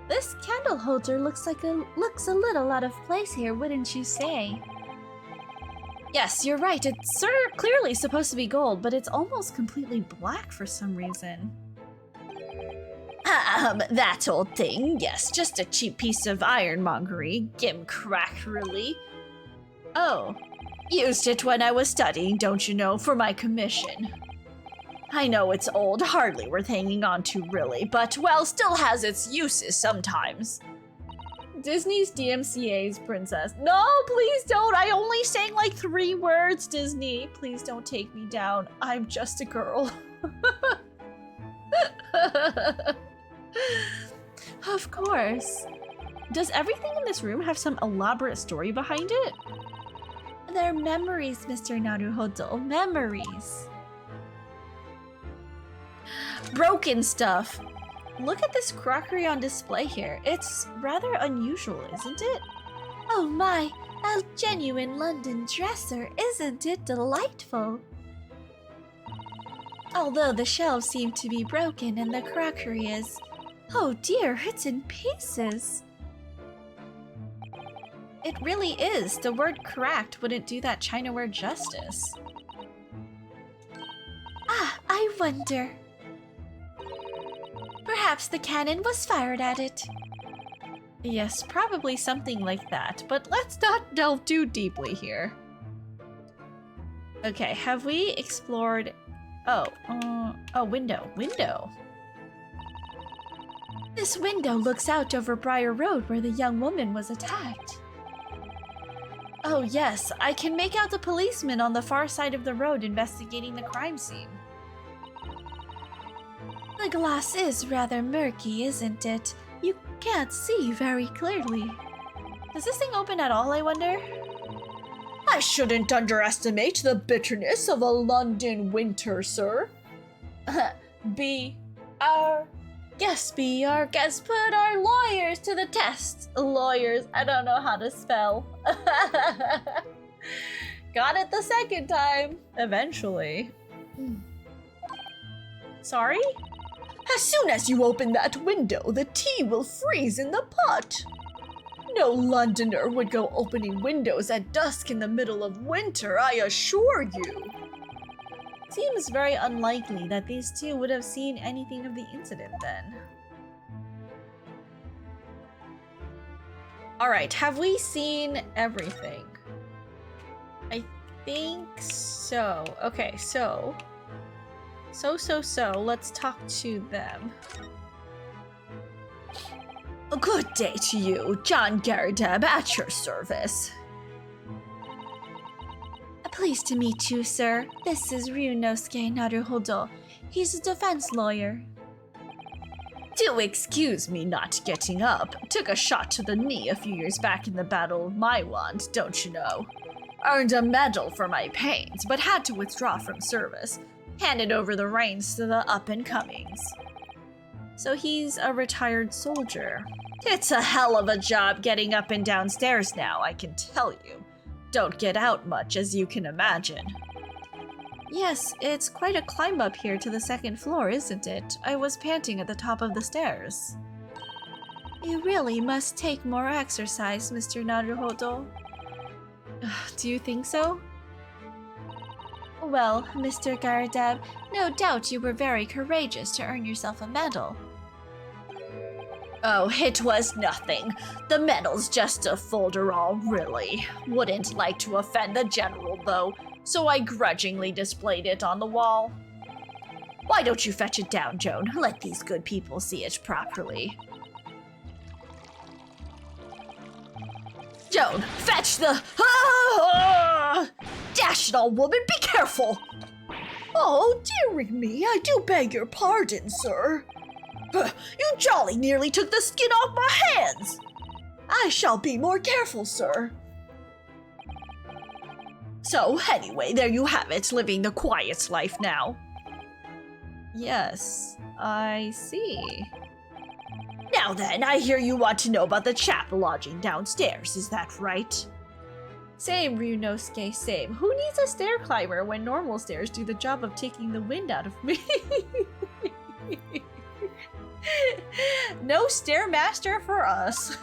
This candle holder looks a little out of place here, wouldn't you say? Yes, you're right. It's clearly supposed to be gold, but it's almost completely black for some reason. That old thing. Yes, just a cheap piece of ironmongery. Gimcrackery. Oh, used it when I was studying, don't you know, for my commission. I know it's old, hardly worth hanging on to really, but, well, still has its uses sometimes. Disney's DMCA's princess. No, please don't. I only sang like 3 words, Disney. Please don't take me down. I'm just a girl. Of course. Does everything in this room have some elaborate story behind it? They're memories, Mr. Naruhodo. Memories. Broken stuff. Look at this crockery on display here. It's rather unusual, isn't it? Oh my, a genuine London dresser. Isn't it delightful? Although the shelves seem to be broken and the crockery is... Oh dear, it's in pieces. It really is. The word cracked wouldn't do that chinaware justice. Ah, I wonder. Perhaps the cannon was fired at it. Yes, probably something like that, but let's not delve too deeply here. Okay, have we explored... Oh, window. This window looks out over Briar Road where the young woman was attacked. Oh yes, I can make out the policeman on the far side of the road investigating the crime scene. The glass is rather murky, isn't it? You can't see very clearly. Does this thing open at all, I wonder? I shouldn't underestimate the bitterness of a London winter, sir. Be our guest, put our lawyers to the test. Lawyers, I don't know how to spell. Got it the second time, eventually. Sorry? As soon as you open that window, the tea will freeze in the pot. No Londoner would go opening windows at dusk in the middle of winter, I assure you. Seems very unlikely that these two would have seen anything of the incident then. Alright, have we seen everything? I think so. Okay, so, let's talk to them. Good day to you, John Garadeb at your service. Pleased to meet you, sir. This is Ryunosuke Naruhodo. He's a defense lawyer. Do excuse me not getting up. Took a shot to the knee a few years back in the Battle of Maiwand, don't you know? Earned a medal for my pains, but had to withdraw from service. Handed over the reins to the up-and-comings. So he's a retired soldier. It's a hell of a job getting up and downstairs now, I can tell you. Don't get out much, as you can imagine. Yes, it's quite a climb up here to the second floor, isn't it? I was panting at the top of the stairs. You really must take more exercise, Mr. Naruhodo. Do you think so? Well, Mr. Garadeb, no doubt you were very courageous to earn yourself a medal. Oh, it was nothing. The medal's just a folderol, really. Wouldn't like to offend the general, though, so I grudgingly displayed it on the wall. Why don't you fetch it down, Joan? Let these good people see it properly. Joan, fetch the... Ah! Dash it all, woman, be careful! Oh, dearie me, I do beg your pardon, sir. You jolly nearly took the skin off my hands! I shall be more careful, sir. So, anyway, there you have it, living the quiet life now. Yes, I see. Now then, I hear you want to know about the chap lodging downstairs, is that right? Same, Ryunosuke, same. Who needs a stair climber when normal stairs do the job of taking the wind out of me? No stairmaster for us.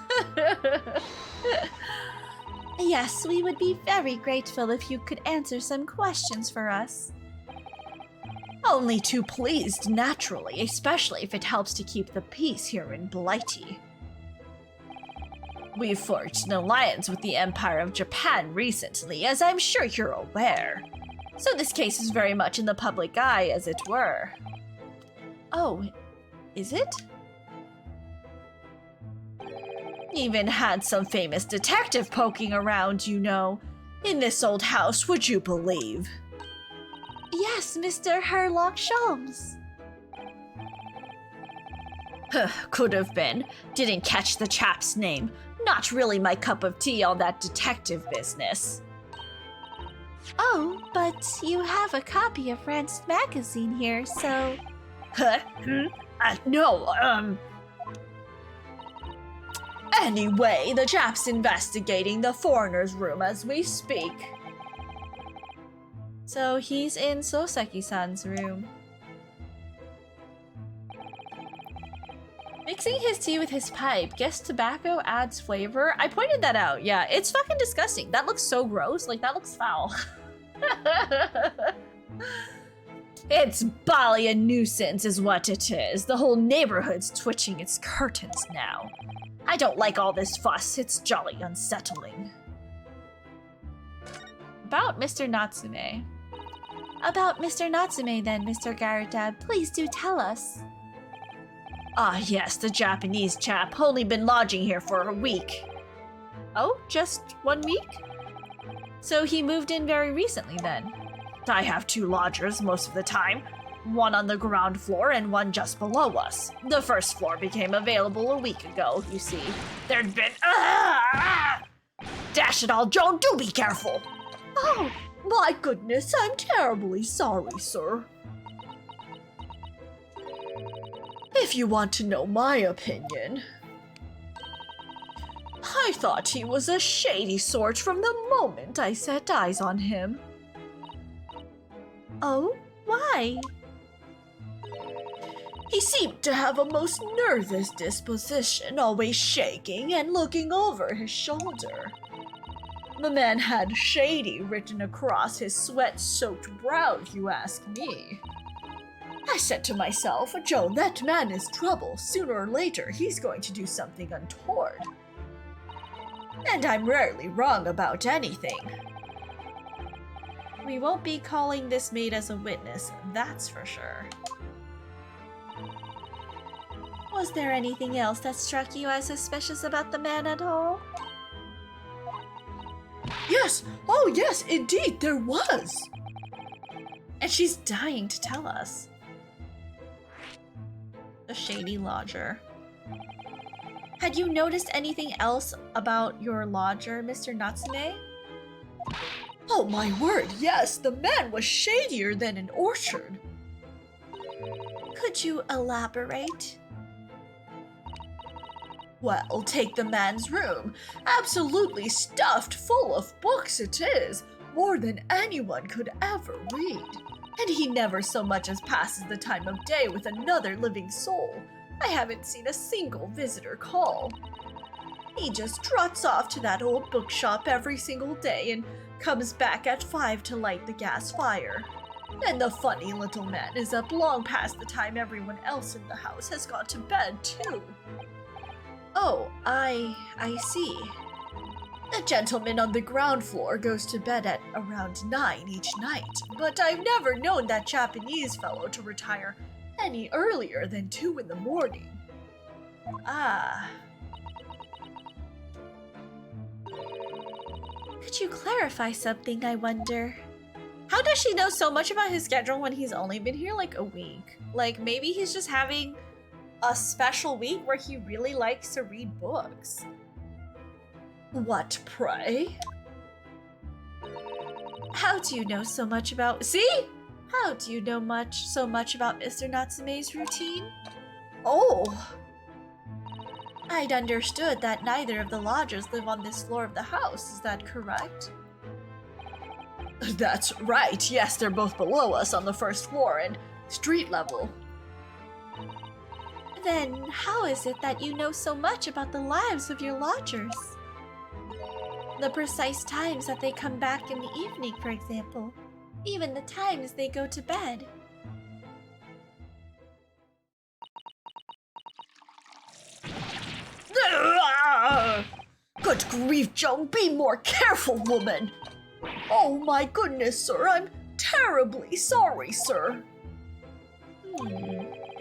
Yes, we would be very grateful if you could answer some questions for us. Only too pleased, naturally, especially if it helps to keep the peace here in Blighty. We've forged an alliance with the Empire of Japan recently, as I'm sure you're aware. So this case is very much in the public eye, as it were. Oh, is it? Even had some famous detective poking around, you know. In this old house, would you believe? Yes, Mr. Herlock Sholmes. Could have been. Didn't catch the chap's name. Not really my cup of tea on that detective business. Oh, but you have a copy of Rand's magazine here, so... No. Anyway, the chap's investigating the foreigner's room as we speak. So he's in Souseki-san's room. Mixing his tea with his pipe. Guess tobacco adds flavor. I pointed that out. Yeah, it's fucking disgusting. That looks so gross. Like, that looks foul. It's bally a nuisance is what it is. The whole neighborhood's twitching its curtains now. I don't like all this fuss. It's jolly unsettling. About Mr. Natsume. About Mr. Natsume then, Mr. Garadab. Please do tell us. Ah, yes, the Japanese chap. Only been lodging here for a week. Oh, just 1 week? So he moved in very recently then? I have 2 lodgers most of the time. One on the ground floor and one just below us. The first floor became available a week ago, you see. There'd been... Dash it all, Joan, do be careful! Oh, my goodness, I'm terribly sorry, sir. If you want to know my opinion, I thought he was a shady sort from the moment I set eyes on him. Oh, why? He seemed to have a most nervous disposition, always shaking and looking over his shoulder. The man had shady written across his sweat-soaked brow, if you ask me. I said to myself, Joan, that man is trouble. Sooner or later, he's going to do something untoward. And I'm rarely wrong about anything. We won't be calling this maid as a witness, that's for sure. Was there anything else that struck you as suspicious about the man at all? Yes! Oh yes, indeed, there was! And she's dying to tell us. The shady lodger. Had you noticed anything else about your lodger, Mr. Natsume? Oh my word, yes, the man was shadier than an orchard. Could you elaborate? Well, take the man's room. Absolutely stuffed full of books it is, more than anyone could ever read. And he never so much as passes the time of day with another living soul. I haven't seen a single visitor call. He just trots off to that old bookshop every single day and comes back at 5 to light the gas fire. And the funny little man is up long past the time everyone else in the house has gone to bed, too. Oh, I see. The gentleman on the ground floor goes to bed at around 9 each night, but I've never known that Japanese fellow to retire any earlier than 2 in the morning. Ah. Could you clarify something, I wonder? How does she know so much about his schedule when he's only been here like a week? Like, maybe he's just having a special week where he really likes to read books. What, pray? How do you know so much about— See? How do you know so much about Mr. Natsume's routine? Oh. I'd understood that neither of the lodgers live on this floor of the house. Is that correct? That's right. Yes, they're both below us on the first floor and street level. Then how is it that you know so much about the lives of your lodgers? The precise times that they come back in the evening, for example. Even the times they go to bed. Good grief, Joan, be more careful, woman! Oh my goodness, sir, I'm terribly sorry, sir.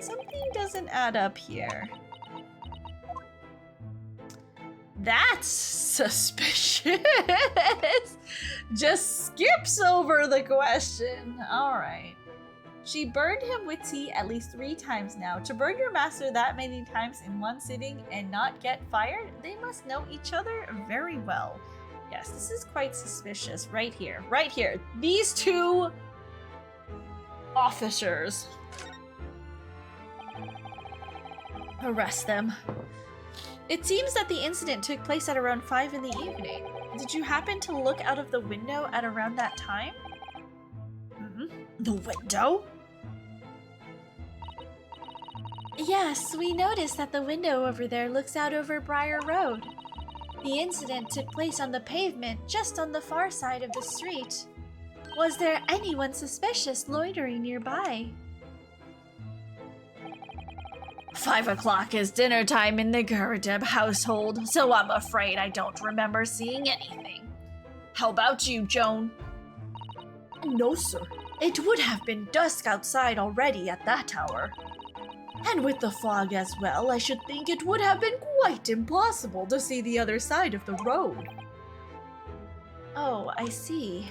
Something doesn't add up here. That's suspicious. Just skips over the question. All right. She burned him with tea at least 3 times now. To burn your master that many times in one sitting and not get fired, they must know each other very well. Yes, this is quite suspicious. Right here. Right here. These 2 officers. Arrest them. It seems that the incident took place at around 5 in the evening. Did you happen to look out of the window at around that time? The window? Yes, we noticed that the window over there looks out over Briar Road. The incident took place on the pavement just on the far side of the street. Was there anyone suspicious loitering nearby? 5 o'clock is dinner time in the Guradeb household, so I'm afraid I don't remember seeing anything. How about you, Joan? No, sir. It would have been dusk outside already at that hour. And with the fog as well, I should think it would have been quite impossible to see the other side of the road. Oh, I see.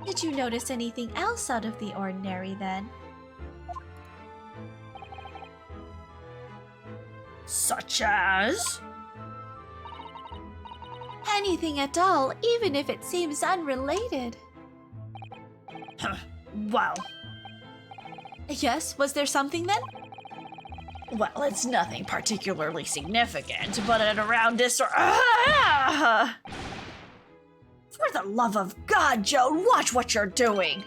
Did you notice anything else out of the ordinary then? Such as? Anything at all, even if it seems unrelated. Wow. Yes, was there something then? Well, it's nothing particularly significant, but at around this or... For the love of God, Joan, watch what you're doing!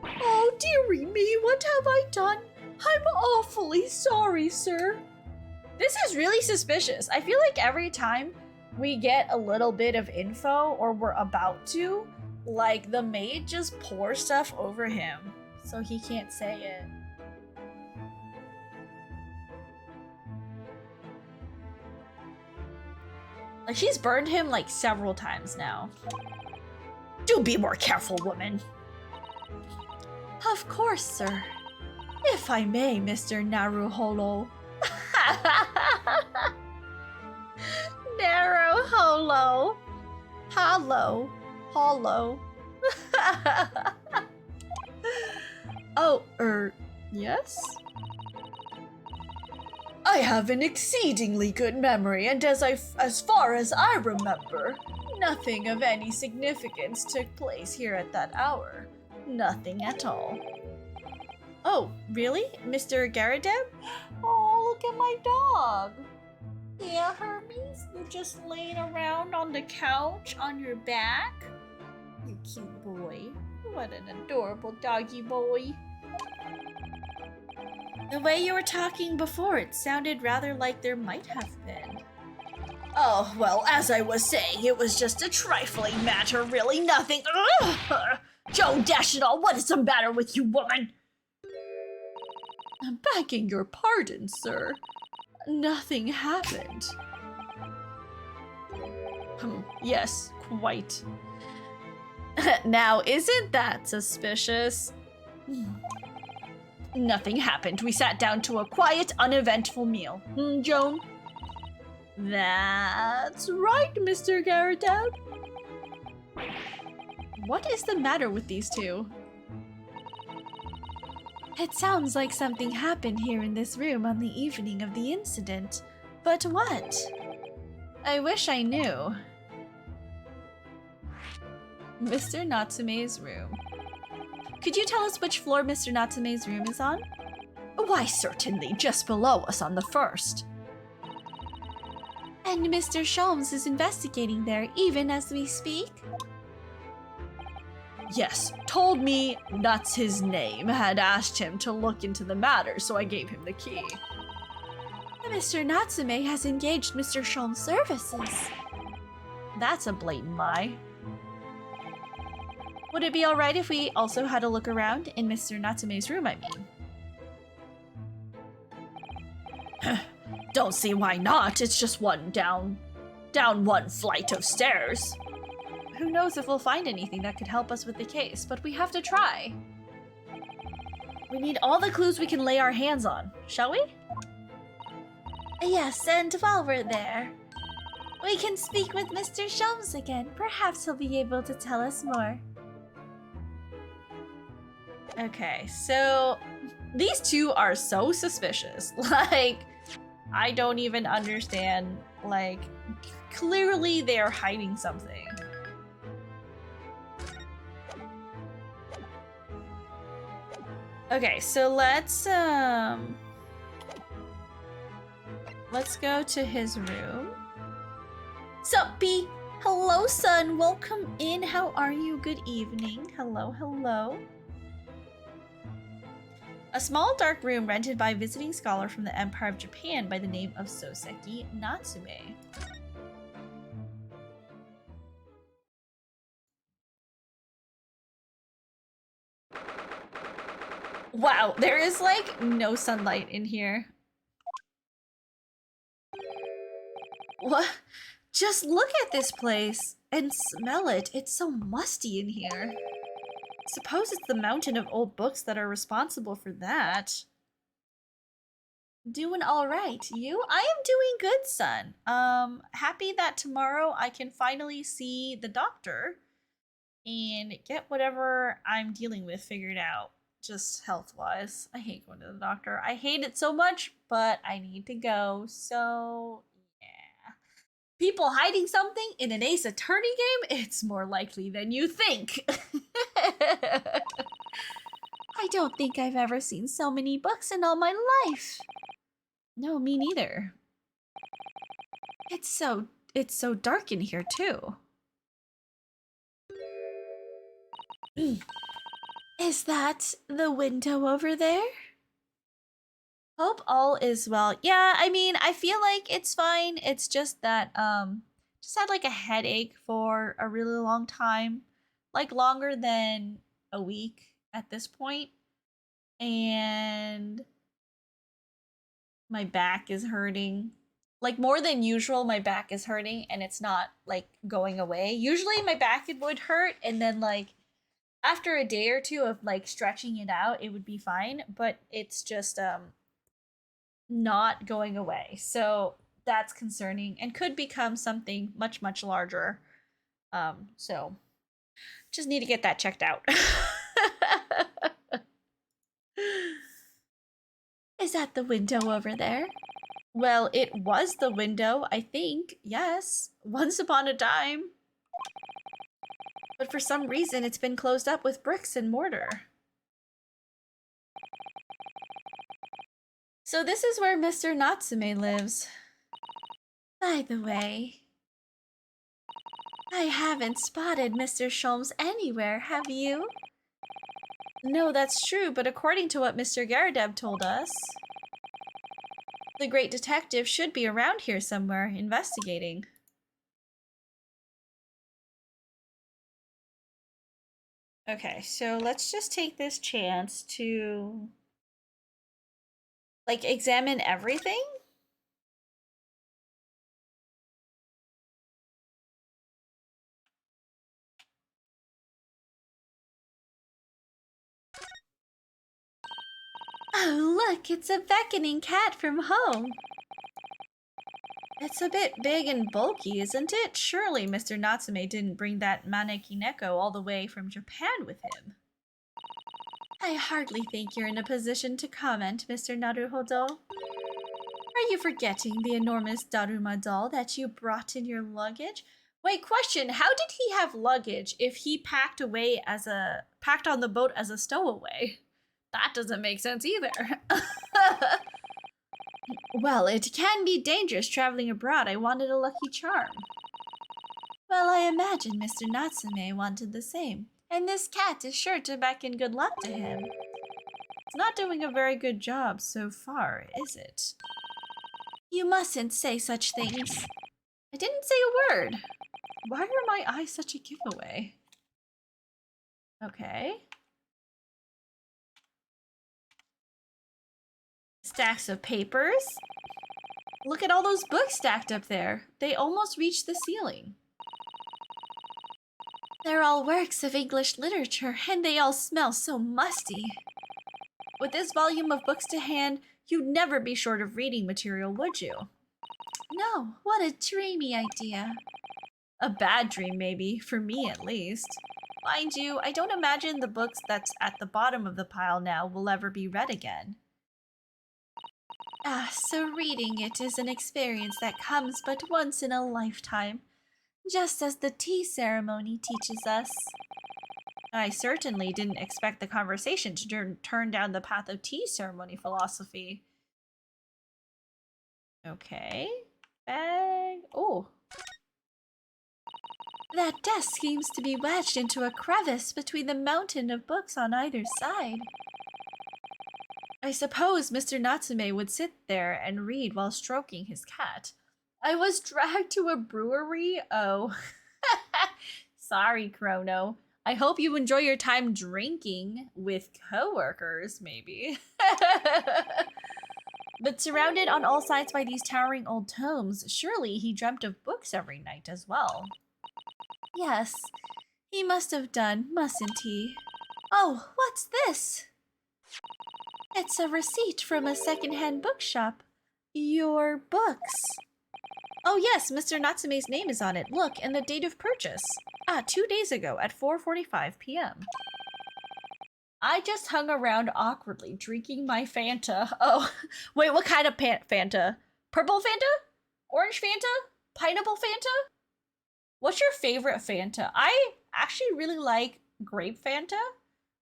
Oh, dearie me, what have I done? I'm awfully sorry, sir. This is really suspicious. I feel like every time we get a little bit of info, or we're about to, like, the maid just pours stuff over him, so he can't say it. Like, she's burned him, like, several times now. Do be more careful, woman. Of course, sir. If I may, Mr. Naruholo. Naruholo. Hollow. Hollow. Oh, yes? I have an exceedingly good memory, and as far as I remember, nothing of any significance took place here at that hour. Nothing at all. Oh, really? Mr. Garadeb? Oh, look at my dog. Yeah, Hermes? You're just laying around on the couch on your back? You cute boy. What an adorable doggy boy. The way you were talking before, it sounded rather like there might have been. Oh, well, as I was saying, it was just a trifling matter, really nothing. Ugh! Joe, dash it all, what is the matter with you, woman? I'm begging your pardon, sir. Nothing happened. Yes, quite. Now, isn't that suspicious? Nothing happened. We sat down to a quiet, uneventful meal. Joan? That's right, Mr. Garadeb. What is the matter with these two? It sounds like something happened here in this room on the evening of the incident. But what? I wish I knew. Mr. Natsume's room. Could you tell us which floor Mr. Natsume's room is on? Why, certainly, just below us on the first. And Mr. Sholmes is investigating there even as we speak? Yes, told me that's his name, had asked him to look into the matter, so I gave him the key. Mr. Natsume has engaged Mr. Sholmes' services. That's a blatant lie. Would it be alright if we also had a look around in Mr. Natsume's room, I mean? Don't see why not, it's just one down one flight of stairs. Who knows if we'll find anything that could help us with the case, but we have to try. We need all the clues we can lay our hands on, shall we? Yes, and while we're there, we can speak with Mr. Sholmes again. Perhaps he'll be able to tell us more. Okay, so these two are so suspicious. Like, I don't even understand. Like, clearly they're hiding something. Okay, so let's go to his room. Sup, B? Hello, son. Welcome in. How are you? Good evening. Hello, hello. A small dark room rented by a visiting scholar from the Empire of Japan by the name of Souseki Natsume. Wow, there is like no sunlight in here. What? Just look at this place and smell it. It's so musty in here. Suppose it's the mountain of old books that are responsible for that. Doing all right. You? I am doing good, son. Happy that tomorrow I can finally see the doctor and get whatever I'm dealing with figured out, just health-wise. I hate going to the doctor. I hate it so much, but I need to go. So, yeah. People hiding something in an Ace Attorney game? It's more likely than you think. I don't think I've ever seen so many books in all my life. No, me neither. It's so dark in here too. Is that the window over there? Hope all is well. Yeah, I mean, I feel like it's fine. It's just that just had like a headache for a really long time. Like longer than a week at this point. And my back is hurting. Like more than usual, my back is hurting and it's not like going away. Usually my back would hurt and then like after a day or two of like stretching it out, it would be fine, but it's just not going away. So that's concerning and could become something much larger. So just need to get that checked out. Is that the window over there? Well, it was the window, I think. Yes, once upon a time. But for some reason, it's been closed up with bricks and mortar. So this is where Mr. Natsume lives. By the way, I haven't spotted Mr. Sholmes anywhere, have you? No, that's true, but according to what Mr. Garadeb told us, the great detective should be around here somewhere, investigating. Okay, so let's just take this chance to, like, examine everything? Oh, look, it's a beckoning cat from home. It's a bit big and bulky, isn't it? Surely Mr. Natsume didn't bring that Manekineko all the way from Japan with him. I hardly think you're in a position to comment, Mr. Naruhodo. Are you forgetting the enormous Daruma doll that you brought in your luggage? Wait, question, how did he have luggage if he packed on the boat as a stowaway? That doesn't make sense either. Well, it can be dangerous traveling abroad. I wanted a lucky charm. Well, I imagine Mr. Natsume wanted the same. And this cat is sure to beckon good luck to him. It's not doing a very good job so far, is it? You mustn't say such things. I didn't say a word. Why are my eyes such a giveaway? Okay. Stacks of papers. Look at all those books stacked up there. They almost reach the ceiling. They're all works of English literature, and they all smell so musty. With this volume of books to hand, you'd never be short of reading material, would you? No, what a dreamy idea. A bad dream, maybe, for me at least. Mind you, I don't imagine the books that's at the bottom of the pile now will ever be read again. Ah, so reading it is an experience that comes but once in a lifetime, just as the tea ceremony teaches us. I certainly didn't expect the conversation to turn down the path of tea ceremony philosophy. Okay. Bag. Oh. That desk seems to be wedged into a crevice between the mountain of books on either side. I suppose Mr. Natsume would sit there and read while stroking his cat. I was dragged to a brewery? Oh. Sorry, Chrono. I hope you enjoy your time drinking with coworkers, maybe. But surrounded on all sides by these towering old tomes, surely he dreamt of books every night as well. Yes, he must have done, mustn't he? Oh, what's this? It's a receipt from a second-hand bookshop. Your books. Oh yes, Mr. Natsume's name is on it. Look, and the date of purchase. 2 days ago at 4:45 p.m. I just hung around awkwardly, drinking my Fanta. Oh, wait, what kind of Fanta? Purple Fanta? Orange Fanta? Pineapple Fanta? What's your favorite Fanta? I actually really like grape Fanta.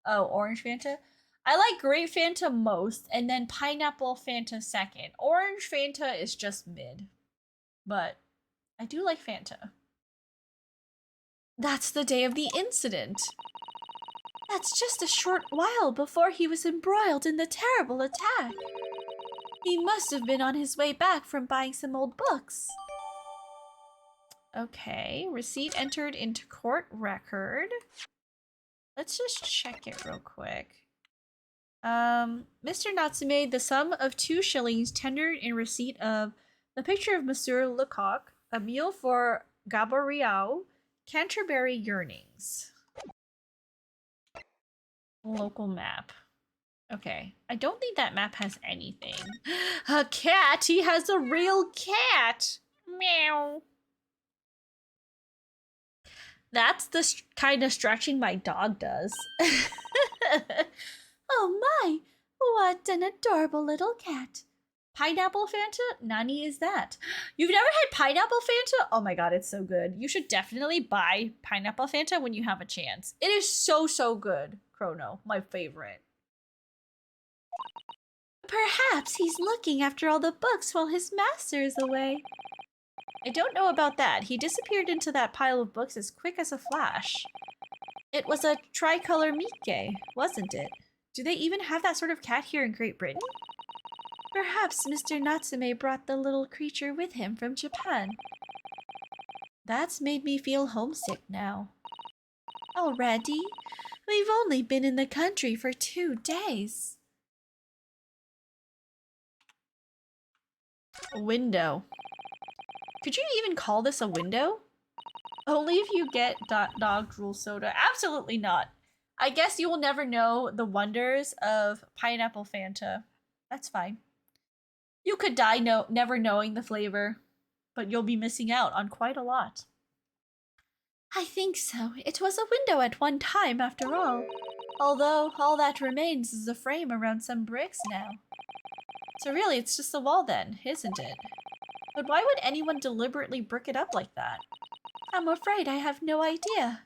Oh, orange Fanta. I like grape Fanta most, and then pineapple Fanta second. Orange Fanta is just mid. But I do like Fanta. That's the day of the incident. That's just a short while before he was embroiled in the terrible attack. He must have been on his way back from buying some old books. Okay, receipt entered into court record. Let's just check it real quick. Mr. Natsume, the sum of 2 shillings tendered in receipt of the picture of Monsieur Lecoq, a meal for Gabriel, Canterbury Yearnings. Local map. Okay, I don't think that map has anything. A cat! He has a real cat! Meow. That's the kind of stretching my dog does. Oh my! What an adorable little cat. Pineapple Fanta? Nani is that? You've never had pineapple Fanta? Oh my god, it's so good. You should definitely buy pineapple Fanta when you have a chance. It is so, so good. Chrono, my favorite. Perhaps he's looking after all the books while his master is away. I don't know about that. He disappeared into that pile of books as quick as a flash. It was a tricolor Mikke, wasn't it? Do they even have that sort of cat here in Great Britain? Perhaps Mr. Natsume brought the little creature with him from Japan. That's made me feel homesick now. Already? We've only been in the country for 2 days. A window. Could you even call this a window? Only if you get dog drool soda. Absolutely not. I guess you will never know the wonders of pineapple Fanta. That's fine. You could die never knowing the flavor, but you'll be missing out on quite a lot. I think so. It was a window at one time, after all. Although all that remains is a frame around some bricks now. So really, it's just a wall then, isn't it? But why would anyone deliberately brick it up like that? I'm afraid I have no idea.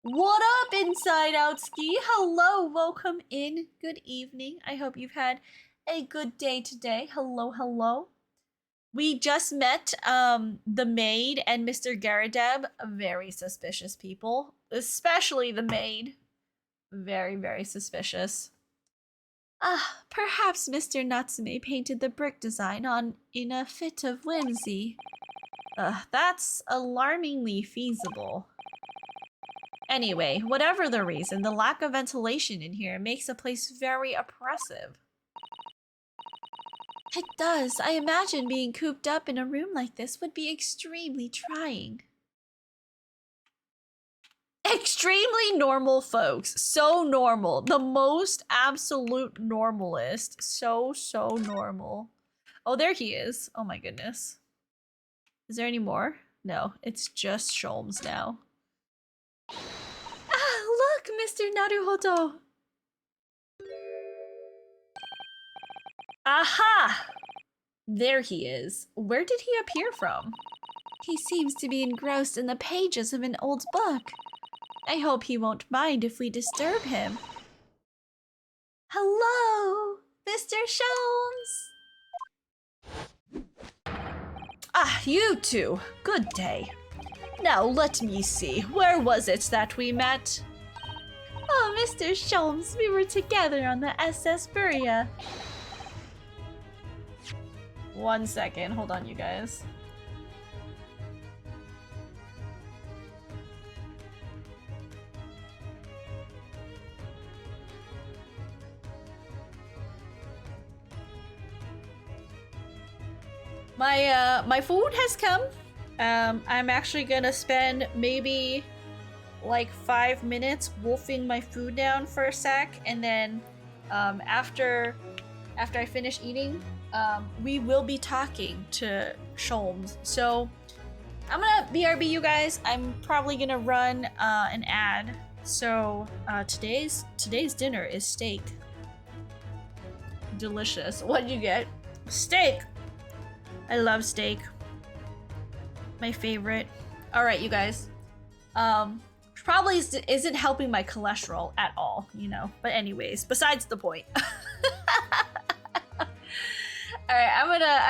What up, Inside Outski? Hello, welcome in. Good evening. I hope you've had a good day today. Hello, hello. We just met the maid and Mr. Garadeb. Very suspicious people. Especially the maid. Very, very suspicious. Perhaps Mr. Natsume painted the brick design in a fit of whimsy. That's alarmingly feasible. Anyway, whatever the reason, the lack of ventilation in here makes the place very oppressive. It does. I imagine being cooped up in a room like this would be extremely trying. Extremely normal folks. So normal. The most absolute normalist. So normal. Oh, there he is. Oh my goodness. Is there any more? No, it's just Sholmes now. Look, Mr. Naruhodo. Aha! There he is. Where did he appear from? He seems to be engrossed in the pages of an old book. I hope he won't mind if we disturb him. Hello, Mr. Sholmes. You two. Good day. Now let me see. Where was it that we met? Oh, Mr. Sholmes. We were together on the SS Furia. 1 second. Hold on, you guys. My food has come. I'm actually gonna spend maybe like 5 minutes wolfing my food down for a sec, and then after I finish eating, we will be talking to Sholmes. So I'm gonna BRB you guys. I'm probably gonna run an ad. So today's dinner is steak. Delicious. What'd you get? Steak. I love steak. My favorite. All right, you guys. Probably isn't helping my cholesterol at all, you know. But anyways, besides the point. All right, I'm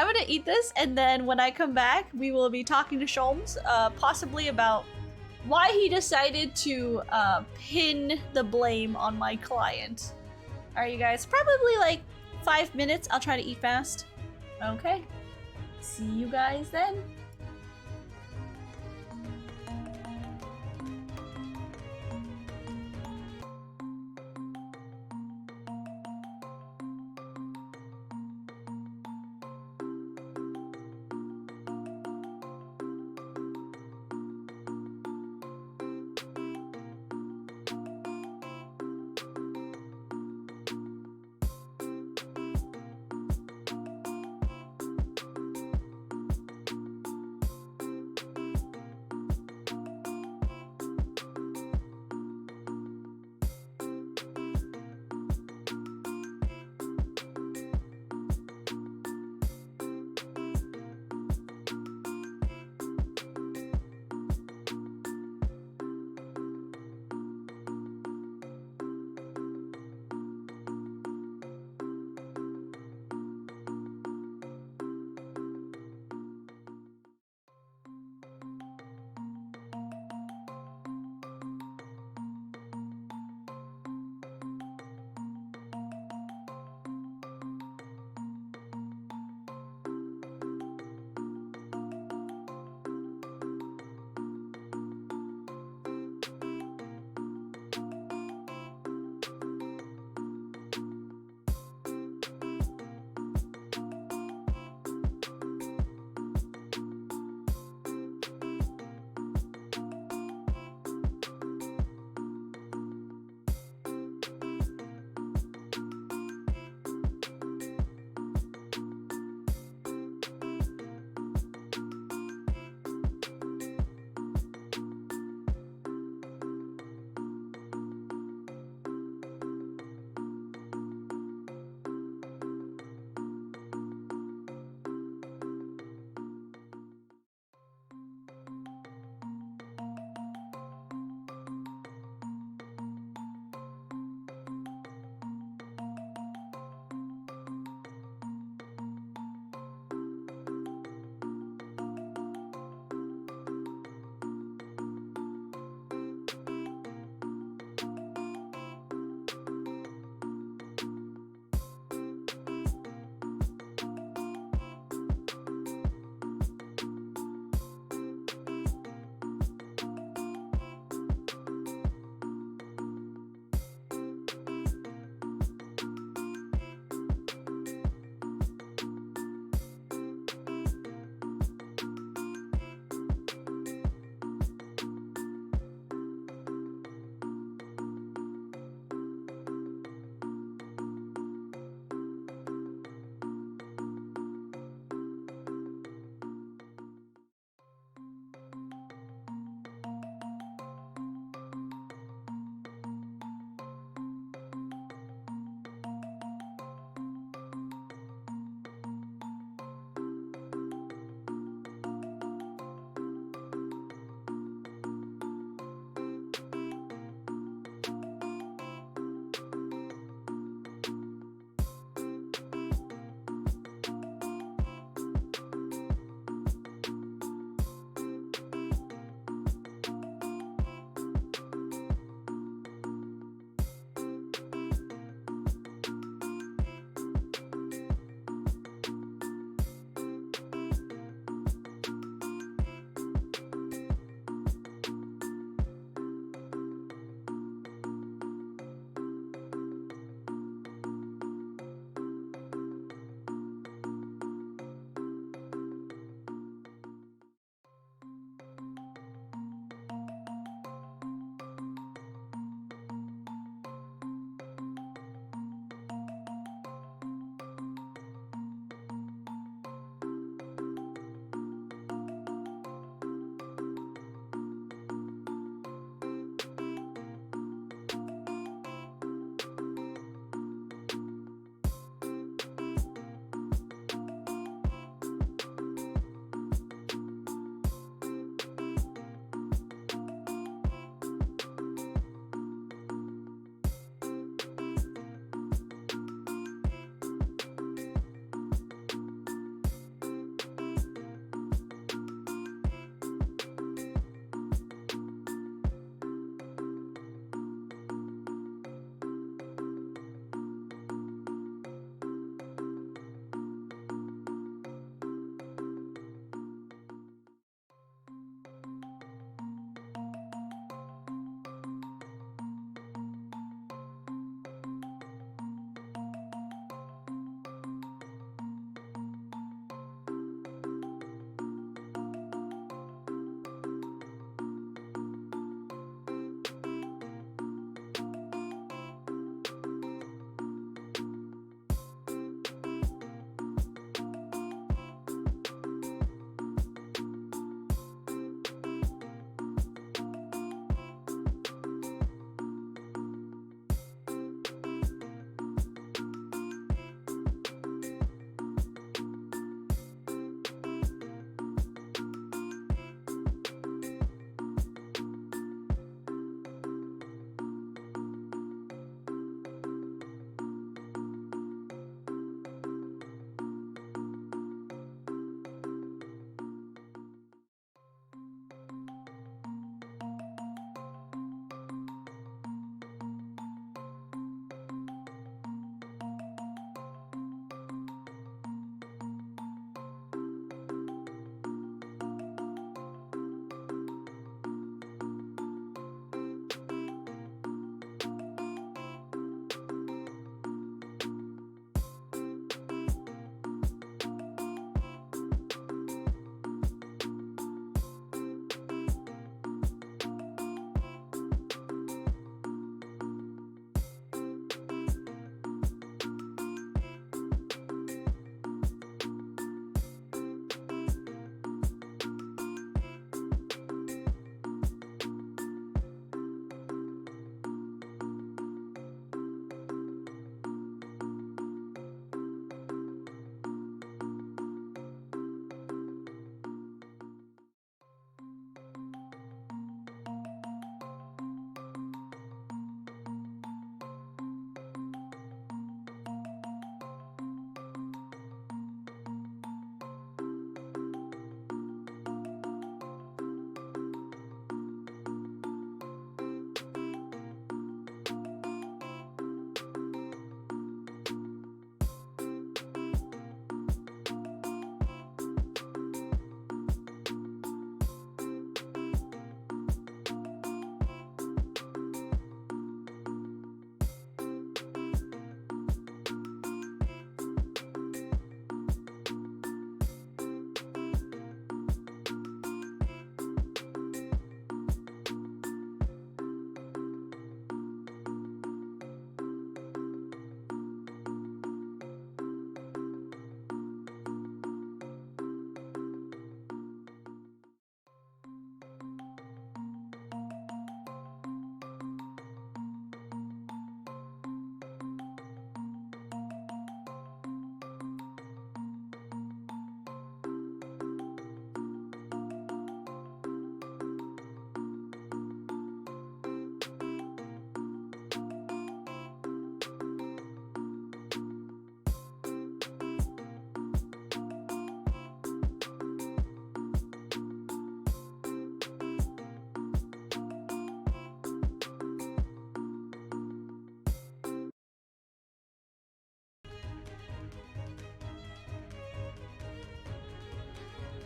gonna eat this, and then when I come back, we will be talking to Sholmes, possibly about why he decided to pin the blame on my client. All right, you guys. Probably like 5 minutes. I'll try to eat fast. Okay. See you guys then.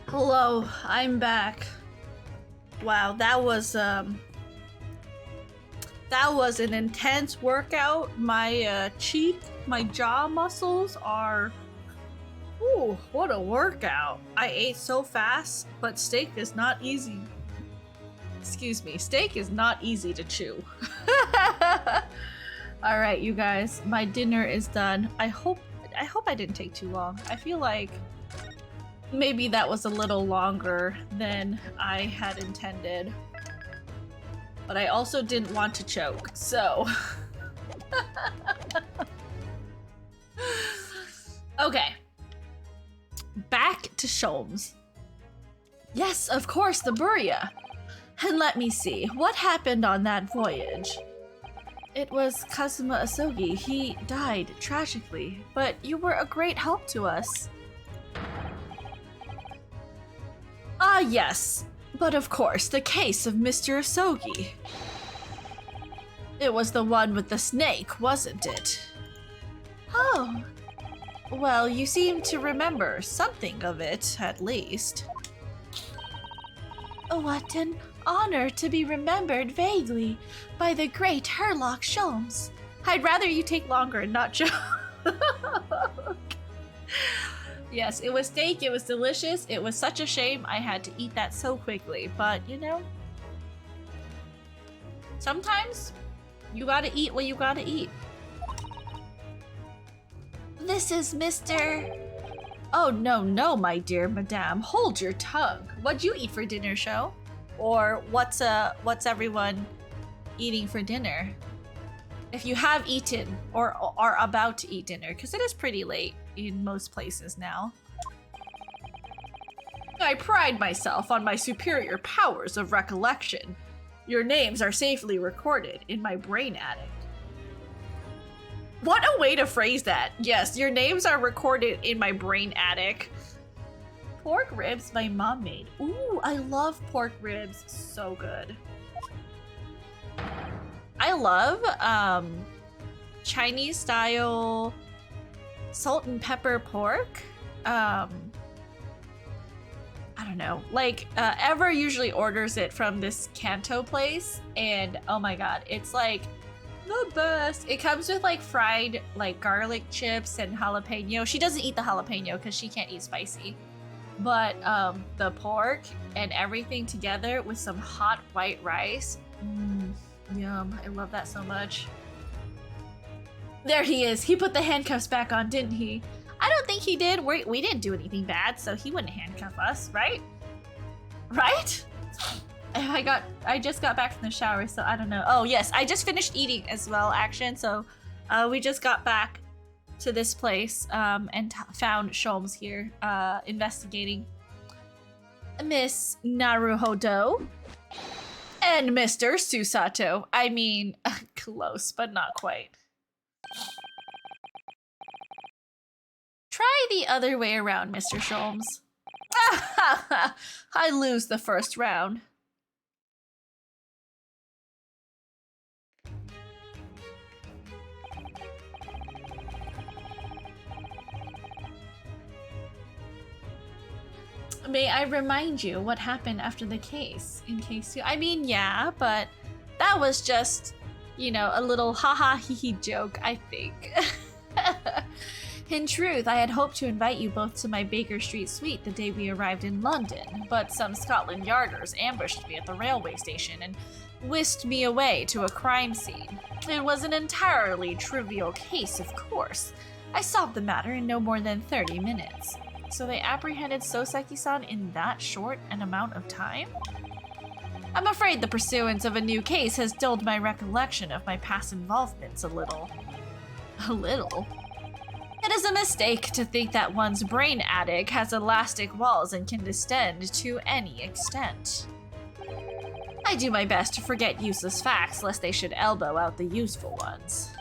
Hello, I'm back. Wow, that was an intense workout. My cheek, my jaw muscles are. Ooh, what a workout! I ate so fast, but steak is not easy. Excuse me, steak is not easy to chew. All right, you guys, my dinner is done. I hope I didn't take too long. I feel like maybe that was a little longer than I had intended. But I also didn't want to choke, so. Okay. Back to Sholmes. Yes, of course, the Buria. And let me see, what happened on that voyage? It was Kazuma Asogi. He died tragically, but you were a great help to us. Ah, yes. But of course, the case of Mr. Asogi. It was the one with the snake, wasn't it? Oh. Well, you seem to remember something of it, at least. What an honor to be remembered vaguely by the great Herlock Sholmes. I'd rather you take longer and not joke. Yes, it was steak, it was delicious, it was such a shame I had to eat that so quickly, but you know, sometimes you gotta eat what you gotta eat. This is Mr. Oh no, my dear madame, hold your tongue. What'd you eat for dinner, Show? Or what's everyone eating for dinner? If you have eaten or are about to eat dinner, because it is pretty late in most places now. I pride myself on my superior powers of recollection. Your names are safely recorded in my brain attic. What a way to phrase that. Yes, your names are recorded in my brain attic. Pork ribs my mom made. Ooh, I love pork ribs. So good. I love Chinese style salt and pepper pork. I don't know. Like, Ever usually orders it from this Kanto place, and oh my god, it's like the best. It comes with like fried like garlic chips and jalapeno. She doesn't eat the jalapeno because she can't eat spicy. But the pork and everything together with some hot white rice. Yum, I love that so much. There he is. He put the handcuffs back on, didn't he? I don't think he did. We didn't do anything bad, so he wouldn't handcuff us, right? Right? I just got back from the shower, so I don't know. Oh yes, I just finished eating as well, Action. So we just got back to this place and found Sholmes here investigating Miss Naruhodo and Mr. Susato. I mean, close, but not quite. Try the other way around, Mr. Sholmes. I lose the first round. May I remind you what happened after the case, in case you... I mean, yeah, but that was just, you know, a little haha hee joke, I think. In truth, I had hoped to invite you both to my Baker Street suite the day we arrived in London, but some Scotland Yarders ambushed me at the railway station and whisked me away to a crime scene. It was an entirely trivial case, of course. I solved the matter in no more than 30 minutes. So they apprehended Souseki-san in that short an amount of time? I'm afraid the pursuance of a new case has dulled my recollection of my past involvements a little. A little? It is a mistake to think that one's brain attic has elastic walls and can distend to any extent. I do my best to forget useless facts lest they should elbow out the useful ones.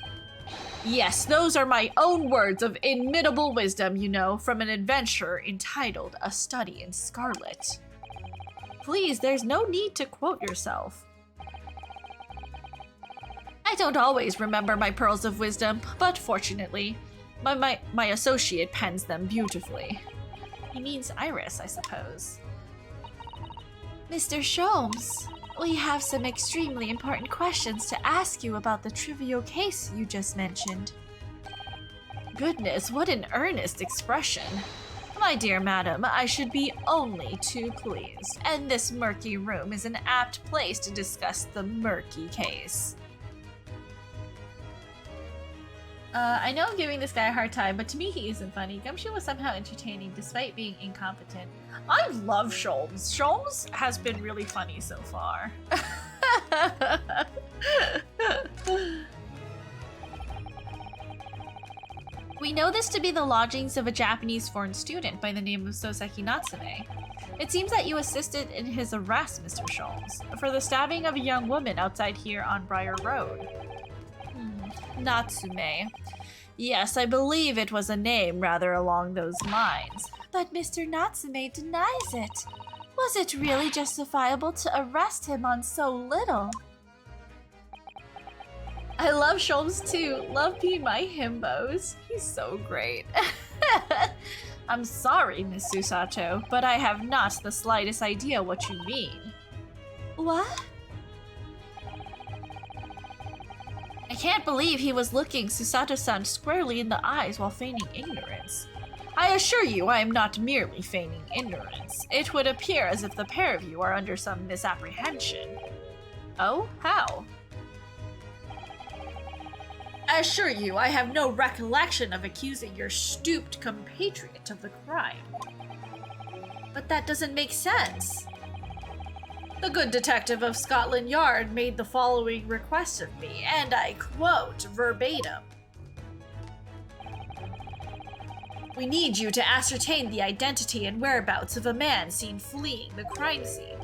Yes, those are my own words of inimitable wisdom, you know, from an adventure entitled A Study in Scarlet. Please, there's no need to quote yourself. I don't always remember my pearls of wisdom, but fortunately, my associate pens them beautifully. He means Iris, I suppose. Mr. Sholmes, we have some extremely important questions to ask you about the trivial case you just mentioned. Goodness, what an earnest expression. My dear madam, I should be only too pleased, and this murky room is an apt place to discuss the murky case. I know I'm giving this guy a hard time, but to me he isn't funny. Gumshoe was somehow entertaining despite being incompetent. I love Sholmes. Sholmes has been really funny so far. We know this to be the lodgings of a Japanese foreign student by the name of Souseki Natsume. It seems that you assisted in his arrest, Mr. Sholmes, for the stabbing of a young woman outside here on Briar Road. Natsume. Yes, I believe it was a name rather along those lines. But Mr. Natsume denies it. Was it really justifiable to arrest him on so little? I love Sholmes too. Love being my himbos. He's so great. I'm sorry, Miss Susato, but I have not the slightest idea what you mean. What? I can't believe he was looking Susato-san squarely in the eyes while feigning ignorance. I assure you I am not merely feigning ignorance. It would appear as if the pair of you are under some misapprehension. Oh? How? I assure you I have no recollection of accusing your stooped compatriot of the crime. But that doesn't make sense. The good detective of Scotland Yard made the following request of me, and I quote verbatim. We need you to ascertain the identity and whereabouts of a man seen fleeing the crime scene.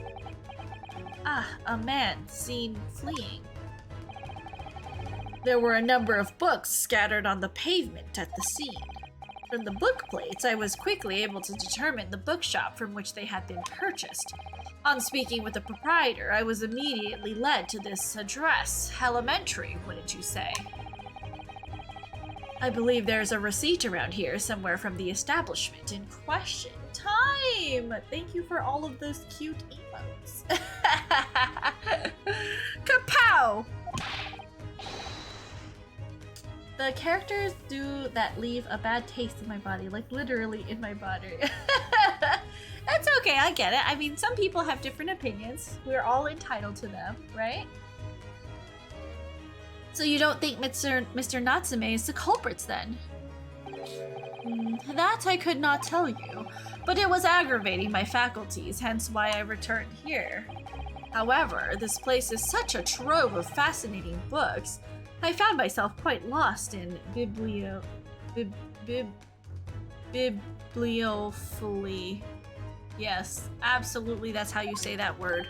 Ah, a man seen fleeing. There were a number of books scattered on the pavement at the scene. From the book plates, I was quickly able to determine the bookshop from which they had been purchased. On speaking with the proprietor, I was immediately led to this address. Elementary, wouldn't you say? I believe there's a receipt around here somewhere from the establishment in question. Time! Thank you for all of those cute emotes. Kapow! The characters do that leave a bad taste in my body, like literally in my body. That's okay, I get it. I mean, some people have different opinions. We're all entitled to them, right? So you don't think Mr. Natsume is the culprits then? That I could not tell you, but it was aggravating my faculties, hence why I returned here. However, this place is such a trove of fascinating books, I found myself quite lost in bibliophilia. Yes, absolutely, that's how you say that word.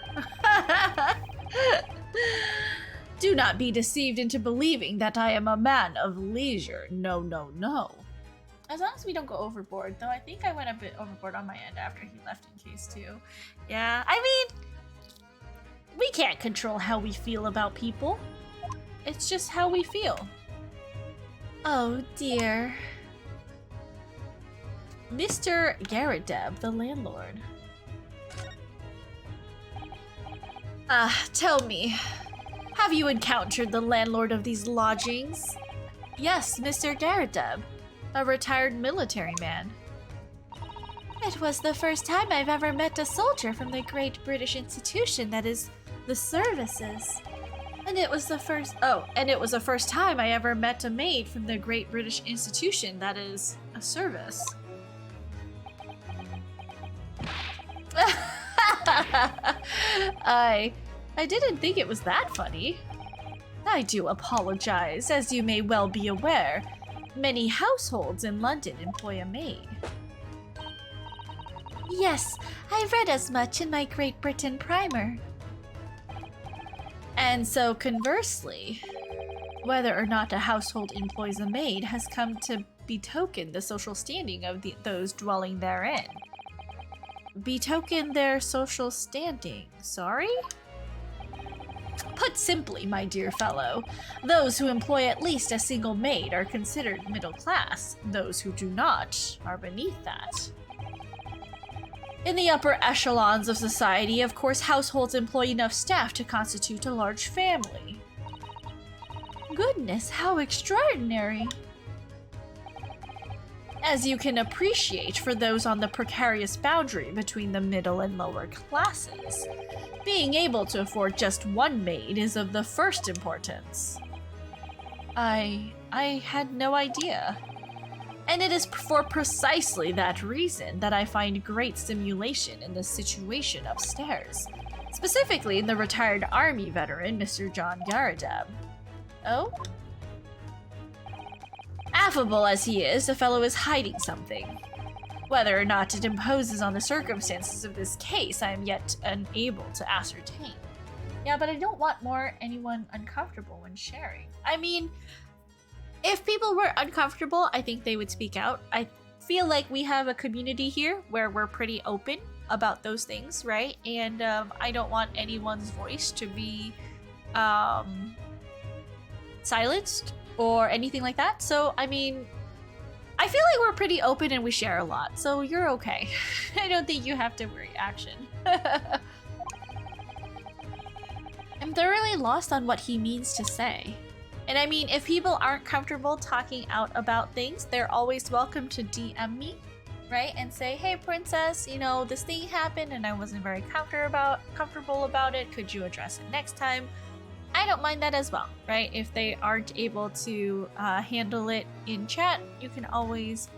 Do not be deceived into believing that I am a man of leisure. No, no, no. As long as we don't go overboard, though I think I went a bit overboard on my end after he left in case 2. Yeah, I mean, we can't control how we feel about people. It's just how we feel. Oh dear. Mr. Garadeb, the landlord. Tell me, have you encountered the landlord of these lodgings? Yes, Mr. Garadeb, a retired military man. It was the first time I've ever met a soldier from the great British institution that is the services. And it was the first time I ever met a maid from the great British institution that is a service. I didn't think it was that funny. I do apologize. As you may well be aware, many households in London employ a maid. Yes, I read as much in my Great Britain primer. And so conversely, whether or not a household employs a maid has come to betoken the social standing of those dwelling therein. Betoken their social standing, sorry? Put simply, my dear fellow, those who employ at least a single maid are considered middle class. Those who do not are beneath that. In the upper echelons of society, of course, households employ enough staff to constitute a large family. Goodness, how extraordinary! As you can appreciate, for those on the precarious boundary between the middle and lower classes, being able to afford just one maid is of the first importance. I had no idea. And it is for precisely that reason that I find great stimulation in the situation upstairs, specifically in the retired army veteran, Mr. John Garadab. Oh? Affable as he is, the fellow is hiding something. Whether or not it imposes on the circumstances of this case, I am yet unable to ascertain. Yeah, but I don't want anyone uncomfortable when sharing. I mean, if people were uncomfortable, I think they would speak out. I feel like we have a community here where we're pretty open about those things, right? And I don't want anyone's voice to be silenced or anything like that. So, I mean, I feel like we're pretty open and we share a lot, so you're okay. I don't think you have to worry, action. I'm thoroughly lost on what he means to say. And I mean, if people aren't comfortable talking out about things, they're always welcome to DM me, right? And say, hey, princess, you know, this thing happened and I wasn't very comfortable about it. Could you address it next time? I don't mind that as well, right? If they aren't able to handle it in chat, you can always,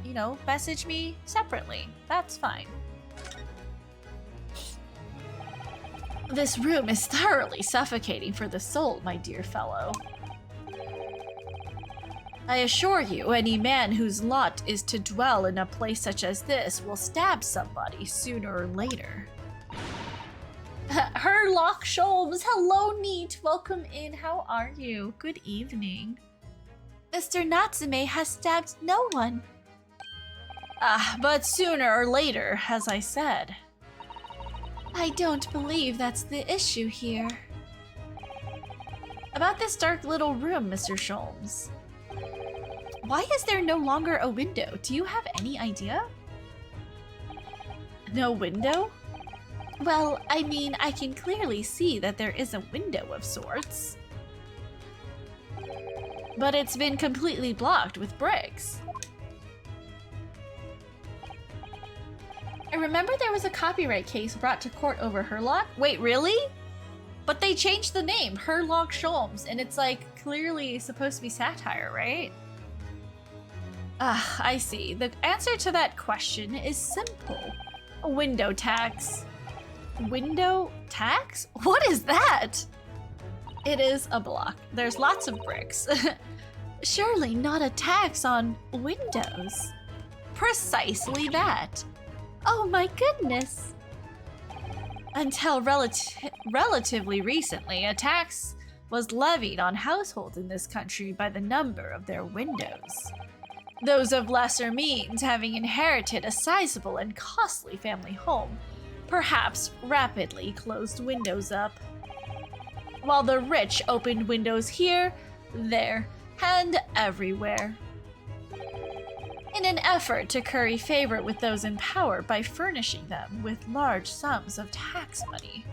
you know, message me separately. That's fine. This room is thoroughly suffocating for the soul, my dear fellow. I assure you, any man whose lot is to dwell in a place such as this will stab somebody sooner or later. Herlock Sholmes, hello Neat, welcome in, how are you? Good evening. Mr. Natsume has stabbed no one. But sooner or later, as I said. I don't believe that's the issue here. About this dark little room, Mr. Sholmes. Why is there no longer a window? Do you have any idea? No window? Well, I mean, I can clearly see that there is a window of sorts. But it's been completely blocked with bricks. I remember there was a copyright case brought to court over Herlock. Wait, really? But they changed the name, Herlock Sholmes, and it's like clearly supposed to be satire, right? I see. The answer to that question is simple. A window tax. Window tax? What is that? It is a block. There's lots of bricks. Surely not a tax on windows. Precisely that. Oh my goodness. Until relatively recently, a tax was levied on households in this country by the number of their windows. Those of lesser means, having inherited a sizable and costly family home, perhaps rapidly closed windows up, while the rich opened windows here, there, and everywhere, in an effort to curry favor with those in power by furnishing them with large sums of tax money.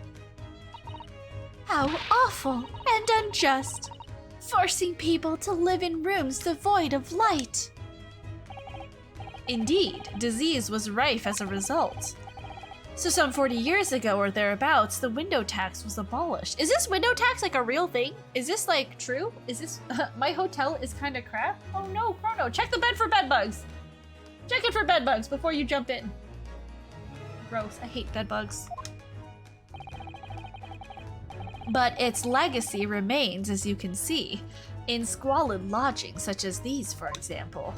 How awful and unjust, forcing people to live in rooms devoid of light. Indeed, disease was rife as a result. So some 40 years ago or thereabouts, the window tax was abolished. Is this window tax like a real thing? Is this like true? Is this, my hotel is kind of crap? Oh no, Chrono, check the bed for bed bugs. Check it for bed bugs before you jump in. Gross, I hate bed bugs. But its legacy remains, as you can see, in squalid lodgings such as these, for example.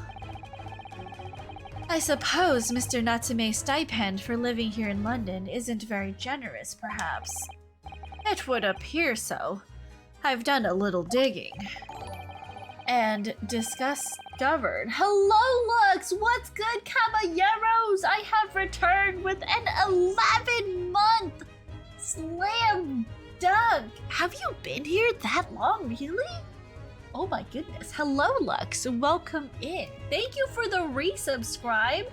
I suppose Mr. Natsume's stipend for living here in London isn't very generous, perhaps. It would appear so. I've done a little digging. And discovered. Hello, Lux! What's good, caballeros? I have returned with an 11-month slam dunk. Have you been here that long, really? Oh my goodness. Hello, Lux. Welcome in. Thank you for the resubscribe.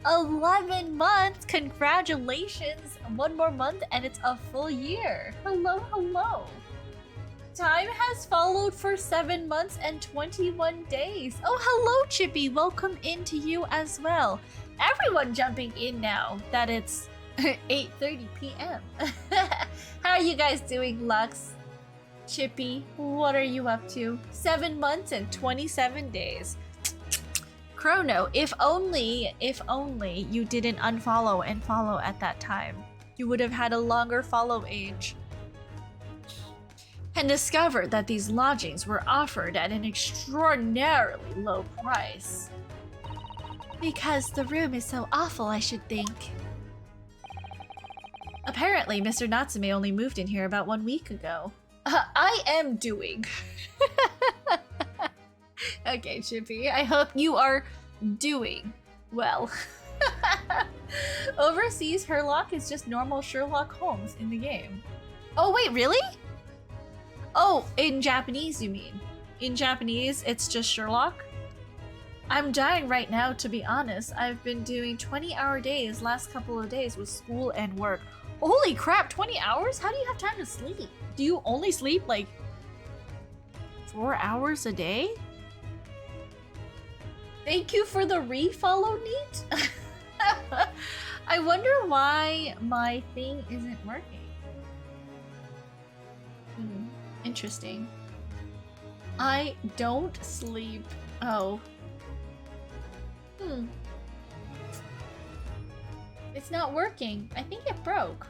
11 months! Congratulations! One more month and it's a full year. Hello, hello. Time has followed for 7 months and 21 days. Oh, hello, Chippy. Welcome into you as well. Everyone jumping in now that it's 8:30 p.m. How are you guys doing, Lux? Chippy, what are you up to? 7 months and 27 days. Chrono, if only you didn't unfollow and follow at that time. You would have had a longer follow age. And discovered that these lodgings were offered at an extraordinarily low price. Because the room is so awful, I should think. Apparently, Mr. Natsume only moved in here about 1 week ago. I am doing. Okay, Chippy, I hope you are doing well. Overseas, Herlock is just normal Sherlock Holmes in the game. Oh, wait, really? Oh, in Japanese, you mean? In Japanese, it's just Sherlock? I'm dying right now, to be honest. I've been doing 20-hour days last couple of days with school and work. Holy crap, 20 hours? How do you have time to sleep? Do you only sleep like 4 hours a day? Thank you for the refollow, Neat. I wonder why my thing isn't working. Interesting. I don't sleep. Oh. It's not working. I think it broke.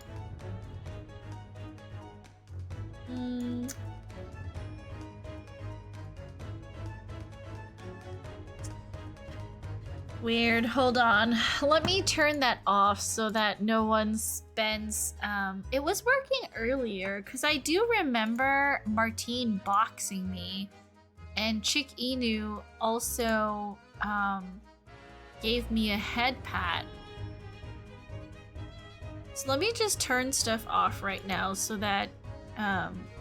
Weird. Hold on. Let me turn that off so that no one spends... It was working earlier, because I do remember Martine boxing me, and Chick Inu also gave me a head pat. So let me just turn stuff off right now so that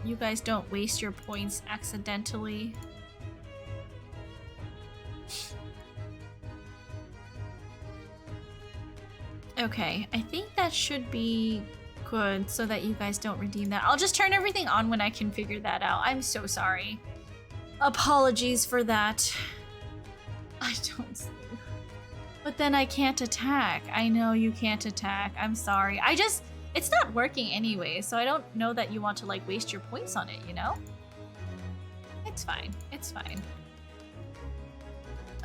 you guys don't waste your points accidentally. Okay, I think that should be good so that you guys don't redeem that. I'll just turn everything on when I can figure that out. I'm so sorry. Apologies for that. I don't sleep. But then I can't attack. I know you can't attack. I'm sorry. It's not working anyway, so I don't know that you want to like waste your points on it, you know? It's fine. It's fine.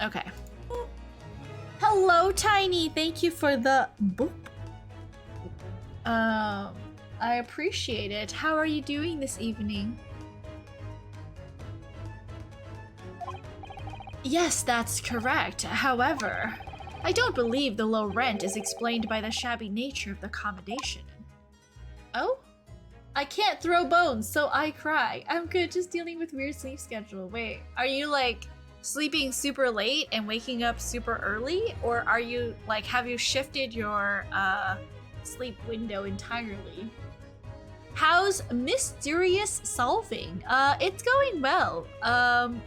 Okay. Hello, Tiny. Thank you for the boop. I appreciate it. How are you doing this evening? Yes, that's correct. However, I don't believe the low rent is explained by the shabby nature of the accommodation. Oh? I can't throw bones, so I cry. I'm good, just dealing with weird sleep schedule. Wait, are you like sleeping super late and waking up super early? Or are you like, have you shifted your sleep window entirely? How's mysterious solving? It's going well.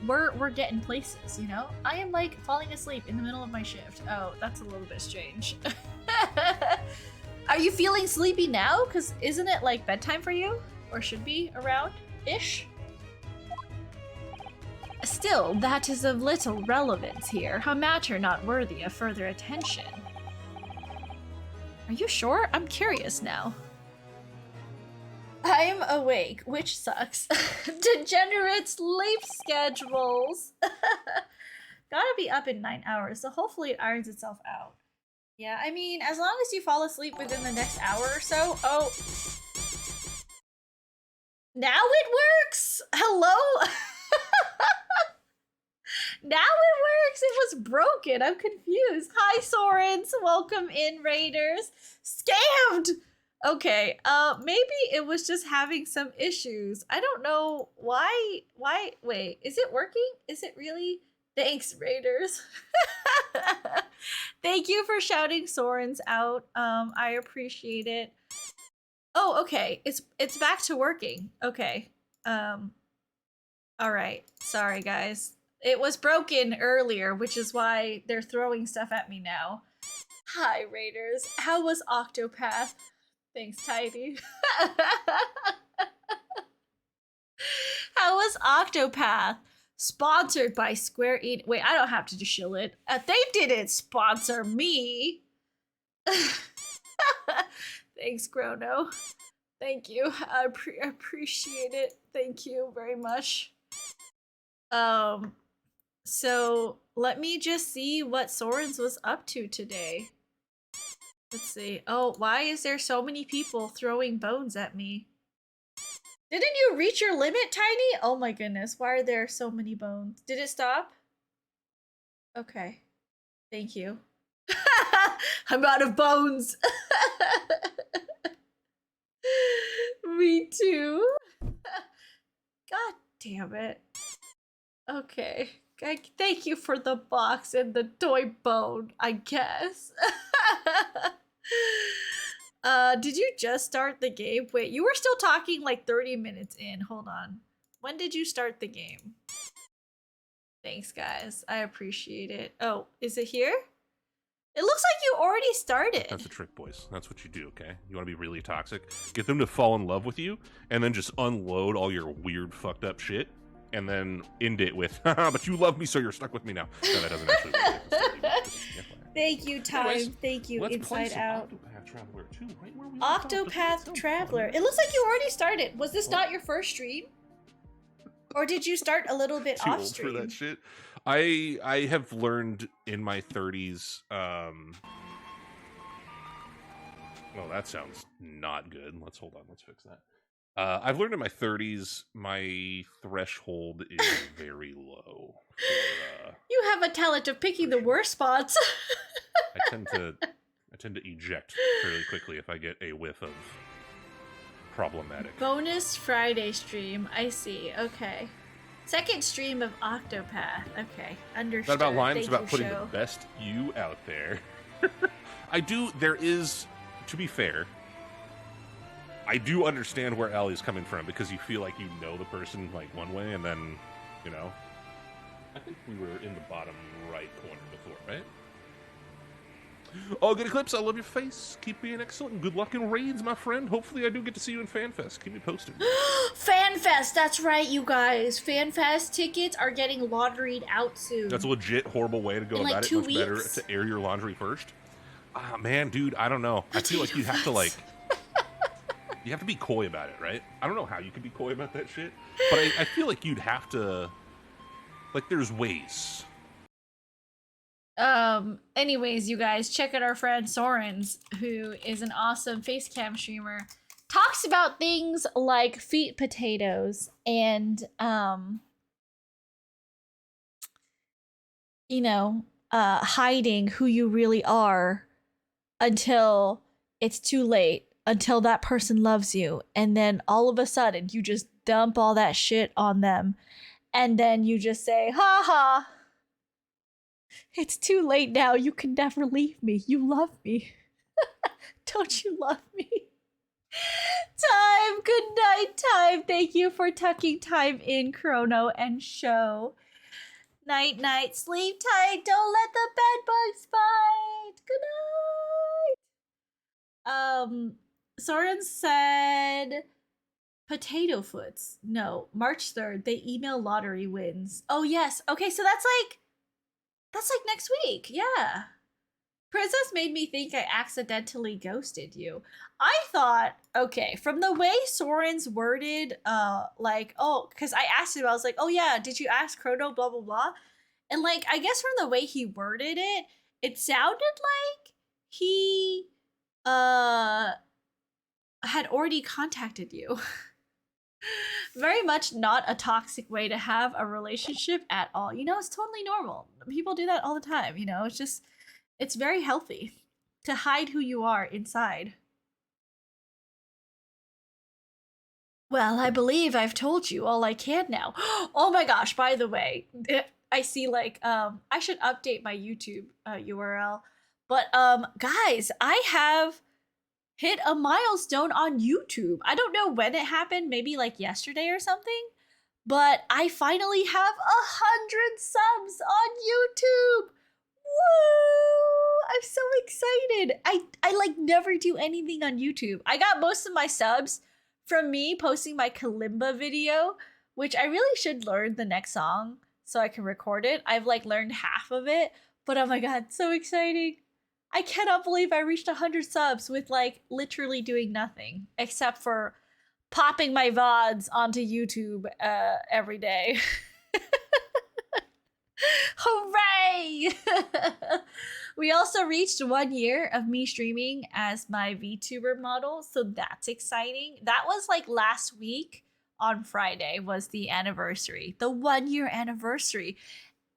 We're getting places, you know? I am like falling asleep in the middle of my shift. Oh, that's a little bit strange. Are you feeling sleepy now? Cause isn't it like bedtime for you? Or should be around-ish? Still, that is of little relevance here, a matter not worthy of further attention. Are you sure? I'm curious now. I'm awake, which sucks. Degenerate sleep schedules. Gotta be up in 9 hours, so hopefully it irons itself out. Yeah, I mean, as long as you fall asleep within the next hour or so. Oh. Now it works? Hello? Now it works! It was broken! I'm confused. Hi, Sorens! Welcome in, Raiders! Scammed! Okay, maybe it was just having some issues. I don't know why, wait, is it working? Is it really? Thanks, Raiders. Thank you for shouting Sorens out. I appreciate it. Oh, okay, it's back to working. Okay, all right, sorry guys. It was broken earlier, which is why they're throwing stuff at me now. Hi, Raiders. How was Octopath? Thanks, Tidy. How was Octopath? Sponsored by Square Enix. Wait, I don't have to shill it. They didn't sponsor me. Thanks, Chrono. Thank you. I appreciate it. Thank you very much. So let me just see what Sorens was up to today. Let's see. Oh, why is there so many people throwing bones at me? Didn't you reach your limit, Tiny? Oh my goodness, why are there so many bones? Did it stop? Okay. Thank you. I'm out of bones. Me too. God damn it. Okay. Thank you for the box and the toy bone, I guess. Did you just start the game? Wait, you were still talking like 30 minutes in. Hold on. When did you start the game? Thanks, guys. I appreciate it. Oh, is it here? It looks like you already started. That's the trick, boys. That's what you do, okay? You want to be really toxic? Get them to fall in love with you, and then just unload all your weird, fucked up shit, and then end it with, haha, but you love me, so you're stuck with me now. No, that doesn't actually work. Thank you, Time. Anyways, thank you, Inside Out. Octopath Traveler 2, right where we Octopath Traveler. It looks like you already started. Was this not your first stream? Or did you start a little bit Too off old stream? for that shit. I have learned in my 30s. Oh, that sounds not good. Let's hold on. Let's fix that. I've learned in my 30s my threshold is very low. You have a talent of picking the worst spots. I tend to eject fairly quickly if I get a whiff of problematic. Bonus Friday stream. I see. Okay. Second stream of Octopath. Okay. Understood. Not about lines, Thank about you, putting show. the best you out there. There is, to be fair, I do understand where Allie's coming from, because you feel like you know the person like one way, and then, you know. I think we were in the bottom right corner before, right? Oh, good Eclipse, I love your face. Keep being excellent, and good luck in raids, my friend. Hopefully I do get to see you in FanFest. Keep me posted. FanFest, that's right, you guys. FanFest tickets are getting lotteried out soon. That's a legit horrible way to go In, about like, it. 2 Much better weeks? to air your laundry first. Ah, man, dude, I don't know. I feel like you have to, like... You have to be coy about it, right? I don't know how you could be coy about that shit, but I feel like you'd have to... Like, there's ways. Anyways, you guys, check out our friend Sorens, who is an awesome facecam streamer. Talks about things like feet potatoes and, hiding who you really are until it's too late, until that person loves you, and then all of a sudden you just dump all that shit on them, and then you just say, ha ha, it's too late now, you can never leave me, you love me. Don't you love me? Time, good night, Time. Thank you for tucking time in, Chrono and Show. Night, night, sleep tight, don't let the bed bugs bite. Good night. Soren said potato foots. No, March 3rd, they email lottery wins. Oh yes, okay, so that's like next week, yeah. Princess made me think I accidentally ghosted you. I thought, okay, from the way Soren's worded, because I asked him, I was like, oh yeah, did you ask Chrono, blah, blah, blah? And like, I guess from the way he worded it, it sounded like he, had already contacted you. Very much not a toxic way to have a relationship at all. You know, it's totally normal. People do that all the time, you know, it's very healthy to hide who you are inside. Well, I believe I've told you all I can now. Oh my gosh, by the way, I see I should update my YouTube URL. But guys, I have hit a milestone on YouTube. I don't know when it happened, maybe like yesterday or something, but I finally have 100 subs on YouTube. Woo! I'm so excited. I like never do anything on YouTube. I got most of my subs from me posting my kalimba video, which I really should learn the next song so I can record it. I've like learned half of it, but oh my god, so exciting. I cannot believe I reached 100 subs with like literally doing nothing except for popping my VODs onto YouTube every day. Hooray! We also reached 1 year of me streaming as my VTuber model, so that's exciting. That was like last week on Friday was the anniversary, the 1 year anniversary.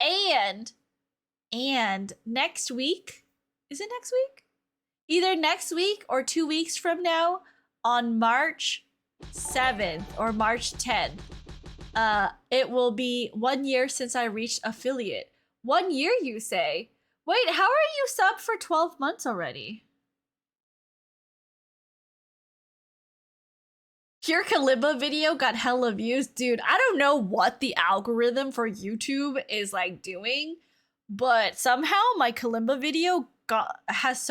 And next week, is it next week? Either next week or 2 weeks from now on March 7th or March 10th. It will be 1 year since I reached affiliate. 1 year, you say? Wait, how are you subbed for 12 months already? Your Kalimba video got hella views. Dude, I don't know what the algorithm for YouTube is like doing, but somehow my Kalimba video has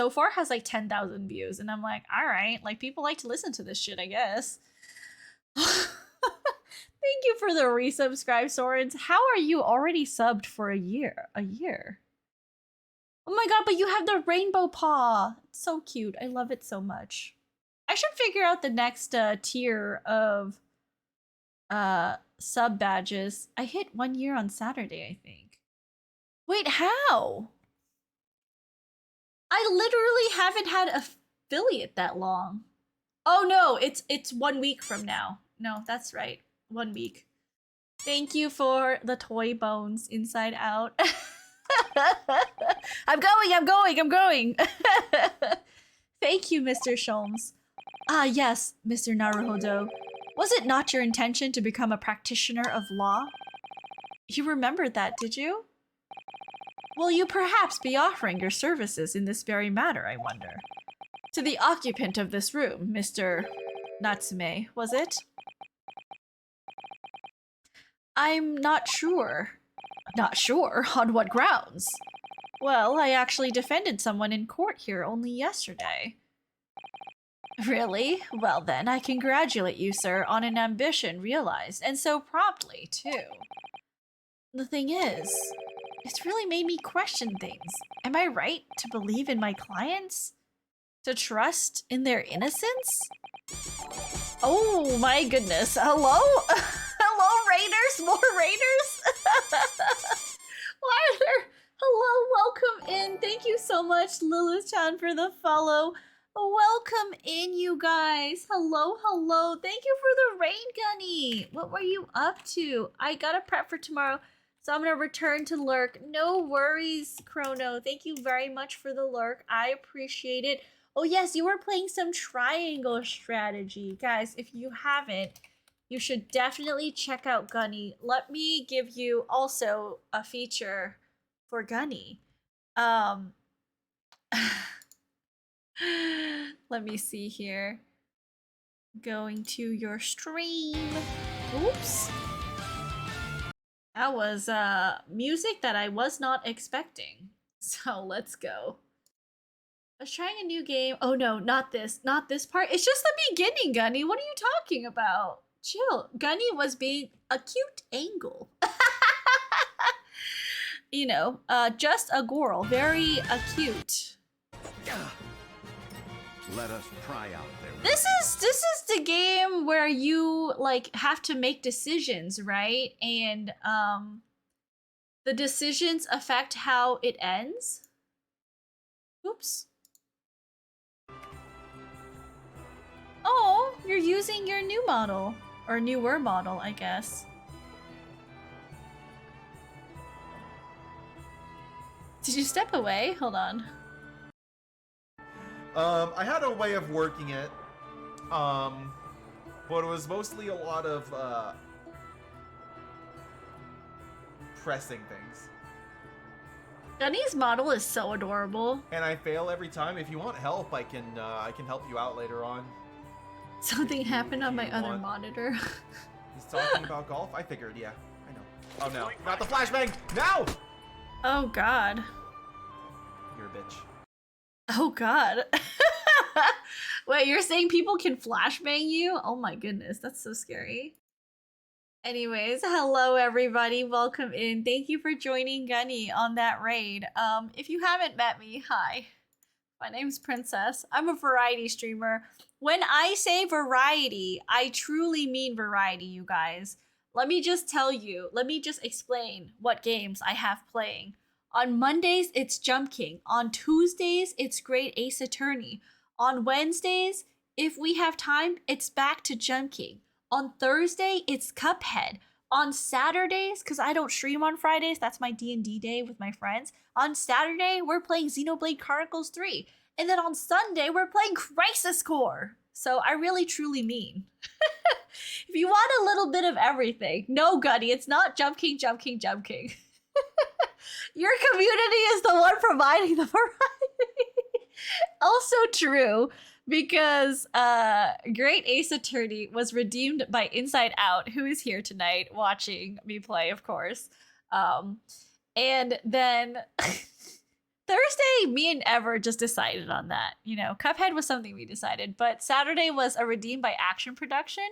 like 10,000 views, and I'm like, all right, like people like to listen to this shit, I guess. Thank you for the resubscribe, Sorens. How are you already subbed for a year? A year? Oh my god, but you have the rainbow paw. It's so cute. I love it so much. I should figure out the next tier of sub badges. I hit 1 year on Saturday, I think. Wait, how? I literally haven't had affiliate that long. Oh no, it's 1 week from now. No, that's right. 1 week. Thank you for the toy bones inside out. I'm going. Thank you, Mr. Sholmes. Ah, yes, Mr. Naruhodo. Was it not your intention to become a practitioner of law? You remembered that, did you? Will you perhaps be offering your services in this very matter, I wonder? To the occupant of this room, Mr. Natsume, was it? I'm not sure. Not sure? On what grounds? Well, I actually defended someone in court here only yesterday. Really? Well then, I congratulate you, sir, on an ambition realized, and so promptly, too. The thing is, it's really made me question things. Am I right to believe in my clients? To trust in their innocence? Oh my goodness. Hello? Hello, raiders? More raiders? Why are there... Hello, welcome in. Thank you so much, Lilith-chan, for the follow. Welcome in, you guys. Hello, hello. Thank you for the raid, Gunny. What were you up to? I gotta prep for tomorrow, so I'm gonna return to lurk. No worries, Chrono. Thank you very much for the lurk. I appreciate it. Oh yes, you were playing some triangle strategy. Guys, if you haven't, you should definitely check out Gunny. Let me give you also a feature for Gunny. Let me see here. Going to your stream. Oops. That was music that I was not expecting. So let's go. I was trying a new game. Oh no, not this. Not this part. It's just the beginning, Gunny. What are you talking about? Chill. Gunny was being a cute angle. You know, just a girl. Very acute. Let us try out there. This is the game where you like have to make decisions, right? And the decisions affect how it ends. Oops. Oh, you're using your new model. Or newer model, I guess. Did you step away? Hold on. I had a way of working it, but it was mostly a lot of pressing things. Gunny's model is so adorable. And I fail every time. If you want help, I can help you out later on. Something happened on my other want. monitor. He's talking about golf? I figured, yeah. I know. Oh no, not the flashbang! No! Oh god. You're a bitch. Oh god. Wait, you're saying people can flashbang you? Oh my goodness, that's so scary. Anyways, hello everybody, welcome in. Thank you for joining Gunny on that raid. If you haven't met me, hi. My name's Princess. I'm a variety streamer. When I say variety, I truly mean variety, you guys. Let me just explain what games I have playing. On Mondays, it's Jump King. On Tuesdays, it's Great Ace Attorney. On Wednesdays, if we have time, it's back to Jump King. On Thursday, it's Cuphead. On Saturdays, because I don't stream on Fridays, that's my D&D day with my friends. On Saturday, we're playing Xenoblade Chronicles 3. And then on Sunday, we're playing Crisis Core. So I really truly mean. If you want a little bit of everything, no, Gunny, it's not Jump King, Jump King, Jump King. Your community is the one providing the variety. Also true, because Great Ace Attorney was redeemed by Inside Out, who is here tonight watching me play, of course. And then Thursday, me and Ever just decided on that. You know, Cuphead was something we decided, but Saturday was a redeemed by Action production.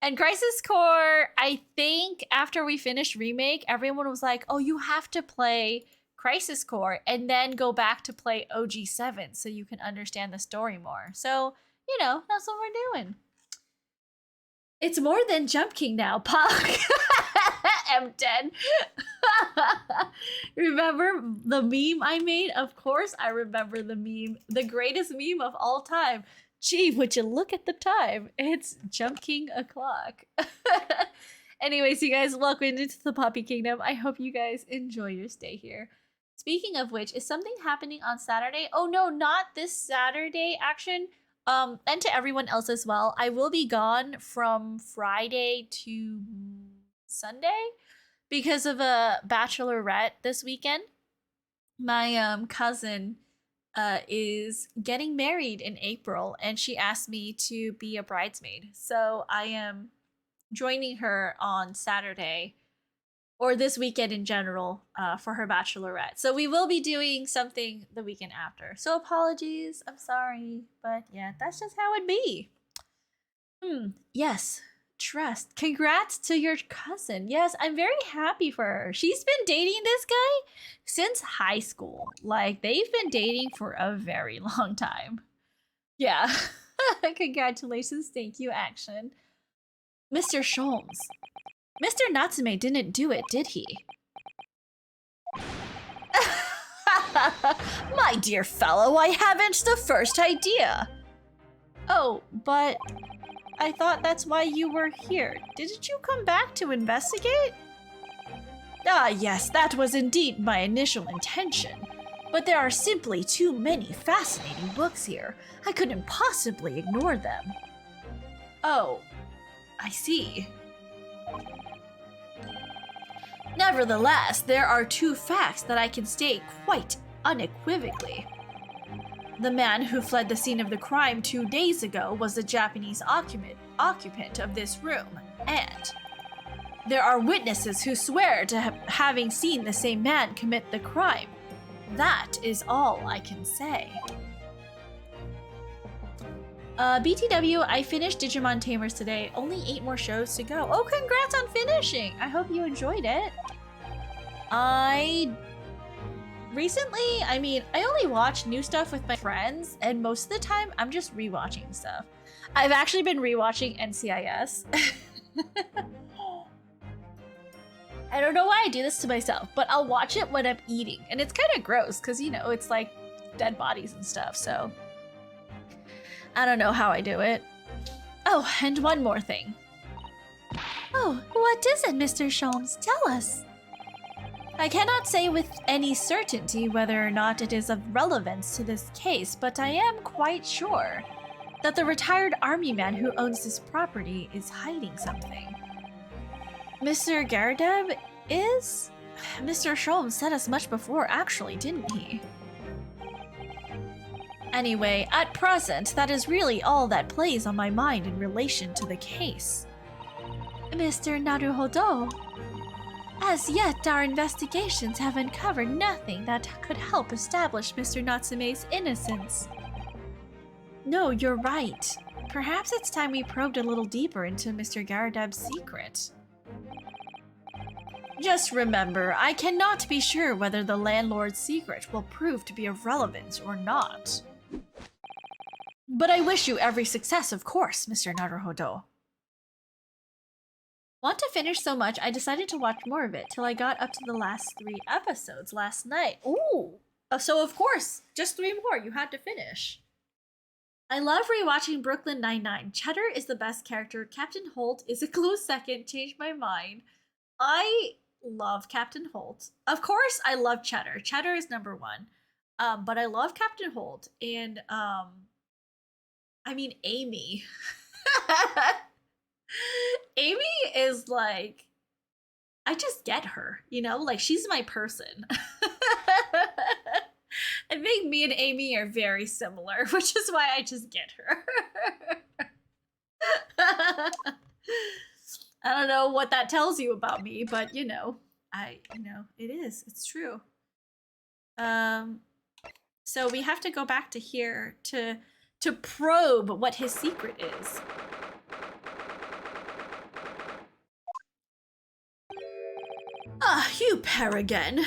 And Crisis Core, I think after we finished Remake, everyone was like, oh, you have to play Crisis Core and then go back to play OG7 so you can understand the story more. So, you know, that's what we're doing. It's more than Jump King now, Puck. M10. Remember the meme I made? Of course I remember the meme. The greatest meme of all time. Gee, would you look at the time? It's Jump King o'clock. Anyways, you guys, welcome into the Poppy Kingdom. I hope you guys enjoy your stay here. Speaking of which, is something happening on Saturday? Oh no, not this Saturday, Action. And to everyone else as well. I will be gone from Friday to Sunday because of a bachelorette this weekend. My cousin is getting married in April, and she asked me to be a bridesmaid. So I am joining her on Saturday, or this weekend in general, for her bachelorette. So we will be doing something the weekend after. So apologies, I'm sorry, but yeah, that's just how it be. Yes, trust. Congrats to your cousin. Yes, I'm very happy for her. She's been dating this guy since high school. Like, they've been dating for a very long time. Yeah. Congratulations. Thank you, Action. Mr. Sholmes. Mr. Natsume didn't do it, did he? My dear fellow, I haven't the first idea. Oh, but I thought that's why you were here. Didn't you come back to investigate? Ah, yes, that was indeed my initial intention. But there are simply too many fascinating books here. I couldn't possibly ignore them. Oh, I see. Nevertheless, there are two facts that I can state quite unequivocally. The man who fled the scene of the crime 2 days ago was the Japanese occupant of this room, and there are witnesses who swear to having seen the same man commit the crime. That is all I can say. BTW, I finished Digimon Tamers today. Only 8 more shows to go. Oh, congrats on finishing! I hope you enjoyed it. I only watch new stuff with my friends, and most of the time, I'm just rewatching stuff. I've actually been rewatching NCIS. I don't know why I do this to myself, but I'll watch it when I'm eating, and it's kind of gross, because, you know, it's like dead bodies and stuff, so I don't know how I do it. Oh, and one more thing. Oh, what is it, Mr. Sholmes? Tell us. I cannot say with any certainty whether or not it is of relevance to this case, but I am quite sure that the retired army man who owns this property is hiding something. Mr. Garadeb is? Mr. Sholmes said as much before, actually, didn't he? Anyway, at present, that is really all that plays on my mind in relation to the case. Mr. Naruhodo. As yet, our investigations have uncovered nothing that could help establish Mr. Natsume's innocence. No, you're right. Perhaps it's time we probed a little deeper into Mr. Garadeb's secret. Just remember, I cannot be sure whether the landlord's secret will prove to be of relevance or not. But I wish you every success, of course, Mr. Naruhodo. Want to finish so much, I decided to watch more of it till I got up to the last 3 episodes last night. Ooh! So of course, just 3 more you had to finish. I love rewatching Brooklyn Nine-Nine. Cheddar is the best character. Captain Holt is a close second. Changed my mind. I love Captain Holt. Of course, I love Cheddar. Cheddar is number 1. But I love Captain Holt. And, I mean, Amy. Amy is like, I just get her, you know? Like, she's my person. I think me and Amy are very similar, which is why I just get her. I don't know what that tells you about me, but it is. It's true. So we have to go back to here to probe what his secret is. Ah, you pair again.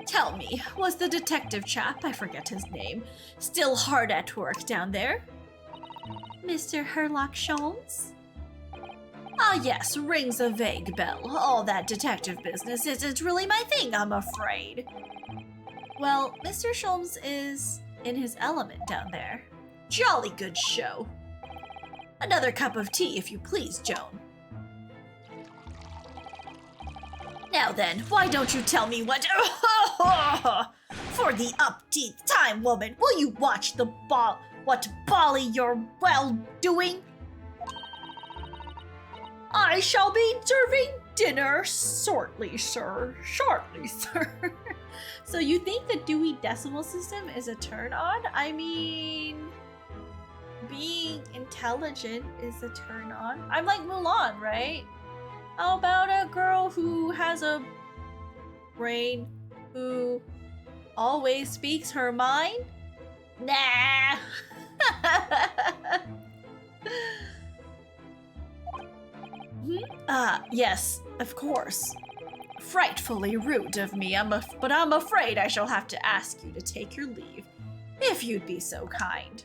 Tell me, was the detective chap, I forget his name, still hard at work down there? Mr. Herlock Sholmes? Ah yes, rings a vague bell. All that detective business isn't really my thing, I'm afraid. Well, Mr. Sholmes is in his element down there. Jolly good show. Another cup of tea, if you please, Joan. Now then, why don't you tell me what... For the upteeth time, woman, will you watch the what folly you're, doing? I shall be serving dinner shortly, sir. Shortly, sir. So you think the Dewey Decimal System is a turn-on? I mean... being intelligent is a turn-on. I'm like Mulan, right? How about a girl who has a brain who always speaks her mind? Nah. Yes, of course. Frightfully rude of me, but I'm afraid I shall have to ask you to take your leave, if you'd be so kind.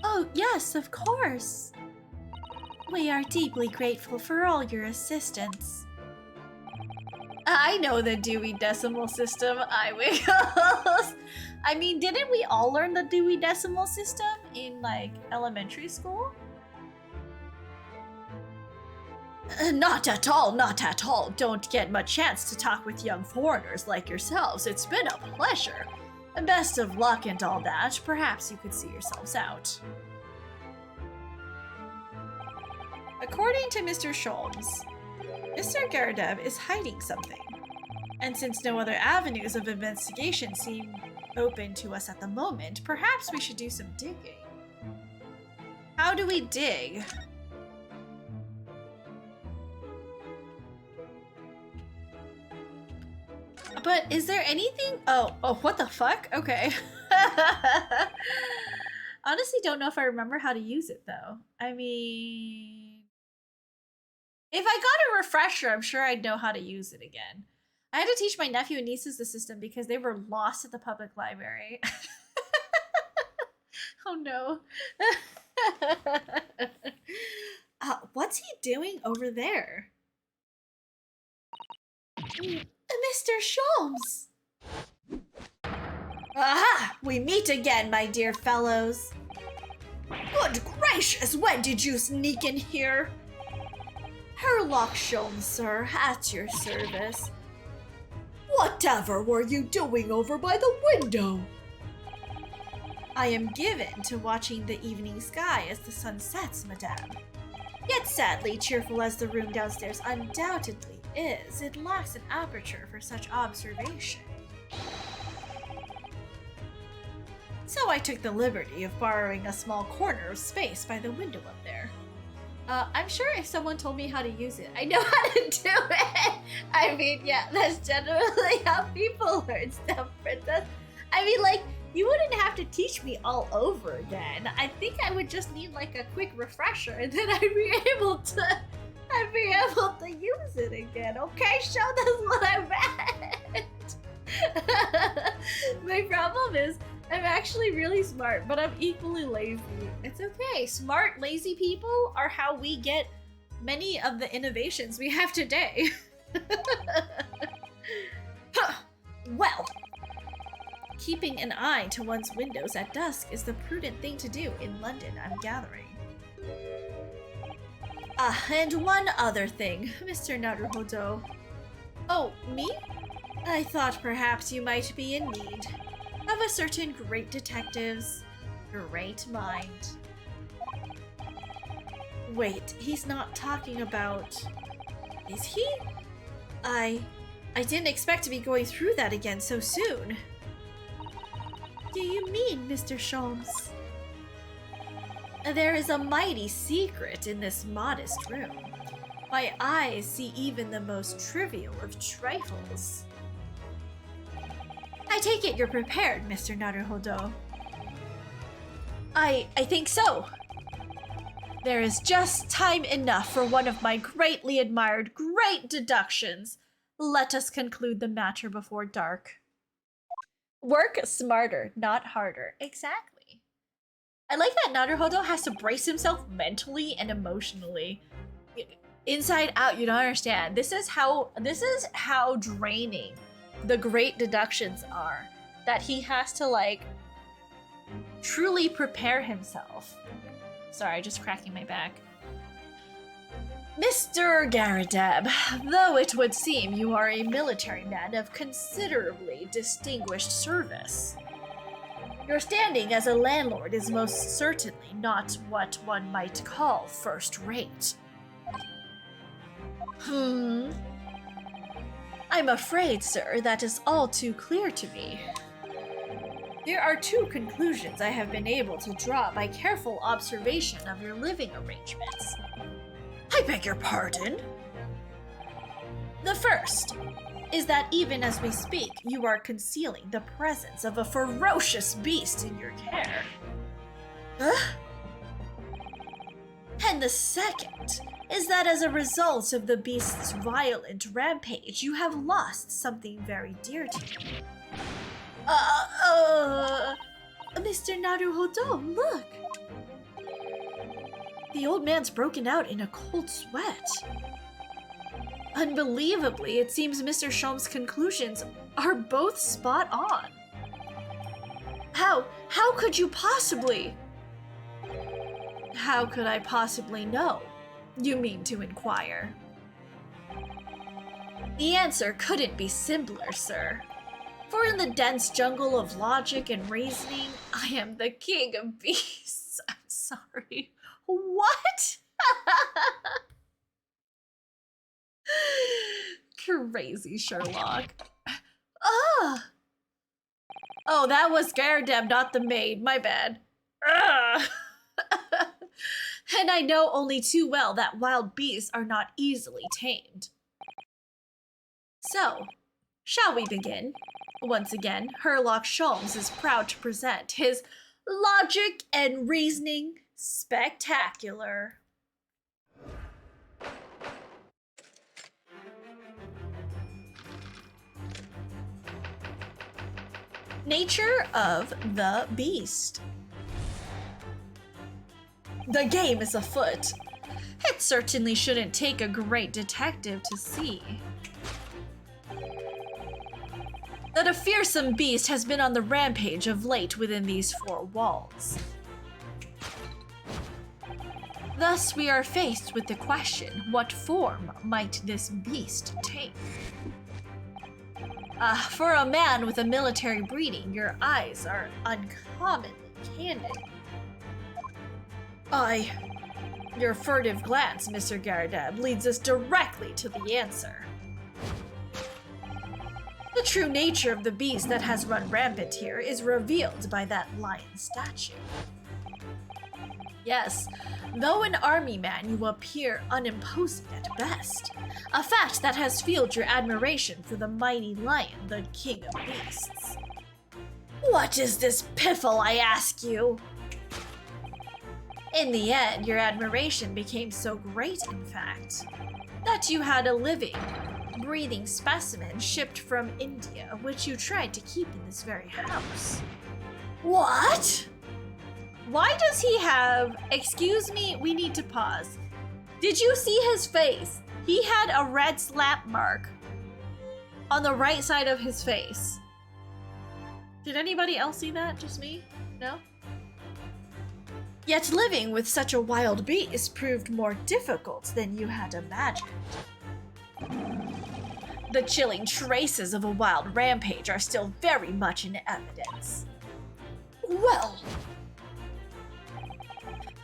Oh, yes, of course. We are deeply grateful for all your assistance. I know the Dewey Decimal System, I wiggles. I mean, didn't we all learn the Dewey Decimal System in, like, elementary school? Not at all, not at all. Don't get much chance to talk with young foreigners like yourselves. It's been a pleasure. And best of luck and all that. Perhaps you could see yourselves out. According to Mr. Sholmes, Mr. Garadeb is hiding something. And since no other avenues of investigation seem open to us at the moment, perhaps we should do some digging. How do we dig? But is there anything? Oh, what the fuck? Okay. Honestly, don't know if I remember how to use it though. I mean... if I got a refresher, I'm sure I'd know how to use it again. I had to teach my nephew and nieces the system because they were lost at the public library. Oh no. What's he doing over there? Mr. Sholmes! Aha! We meet again, my dear fellows. Good gracious, when did you sneak in here? Herlock Sholmes, sir, at your service. Whatever were you doing over by the window? I am given to watching the evening sky as the sun sets, madame. Yet sadly, cheerful as the room downstairs undoubtedly is, it lacks an aperture for such observation. So I took the liberty of borrowing a small corner of space by the window up there. I'm sure if someone told me how to use it, I know how to do it. I mean, yeah, that's generally how people learn stuff, Princess. I mean, like, you wouldn't have to teach me all over again. I think I would just need like a quick refresher, and then I'd be able to use it again. Okay, show that's what I meant. My problem is I'm actually really smart, but I'm equally lazy. It's okay. Smart, lazy people are how we get many of the innovations we have today. Huh. Well, keeping an eye to one's windows at dusk is the prudent thing to do in London, I'm gathering. And one other thing, Mr. Naruhodo. Oh, me? I thought perhaps you might be in need of a certain great detective's great mind. Wait, he's not talking about... Is he? I didn't expect to be going through that again so soon. Do you mean, Mr. Sholmes? There is a mighty secret in this modest room. My eyes see even the most trivial of trifles. I take it you're prepared, Mr. Naruhodo. I think so. There is just time enough for one of my greatly admired great deductions. Let us conclude the matter before dark. Work smarter, not harder. Exactly. I like that Naruhodo has to brace himself mentally and emotionally. Inside out, you don't understand. This is how draining the great deductions are. That he has to, like, truly prepare himself. Sorry, just cracking my back. Mr. Garadeb, though it would seem you are a military man of considerably distinguished service, your standing as a landlord is most certainly not what one might call first-rate. I'm afraid, sir, that is all too clear to me. There are two conclusions I have been able to draw by careful observation of your living arrangements. I beg your pardon? The first is that even as we speak, you are concealing the presence of a ferocious beast in your care. And the second is that as a result of the beast's violent rampage, you have lost something very dear to you. Mr. Naruhodo, look! The old man's broken out in a cold sweat. Unbelievably, it seems Mr. Sholmes' conclusions are both spot on. How could you possibly? How could I possibly know? You mean to inquire. The answer couldn't be simpler, sir. For in the dense jungle of logic and reasoning, I am the king of beasts. I'm sorry. What? Crazy Sherlock. Oh, that was Garadeb, not the maid. My bad. And I know only too well that wild beasts are not easily tamed. So, shall we begin? Once again, Herlock Sholmes is proud to present his logic and reasoning spectacular. Nature of the beast. The game is afoot. It certainly shouldn't take a great detective to see that a fearsome beast has been on the rampage of late within these four walls. Thus, we are faced with the question, what form might this beast take? For a man with a military breeding, your eyes are uncommonly candid. Your furtive glance, Mr. Garadeb, leads us directly to the answer. The true nature of the beast that has run rampant here is revealed by that lion statue. Yes, Though an army man, you appear unimposing at best. A fact that has fueled your admiration for the mighty lion, the king of beasts. What is this piffle, I ask you? In the end, your admiration became so great, in fact, that you had a living, breathing specimen shipped from India, which you tried to keep in this very house. What? Why does he have... Excuse me, we need to pause. Did you see his face? He had a red slap mark on the right side of his face. Did anybody else see that? Just me? No? Yet living with such a wild beast proved more difficult than you had imagined. The chilling traces of a wild rampage are still very much in evidence. Well...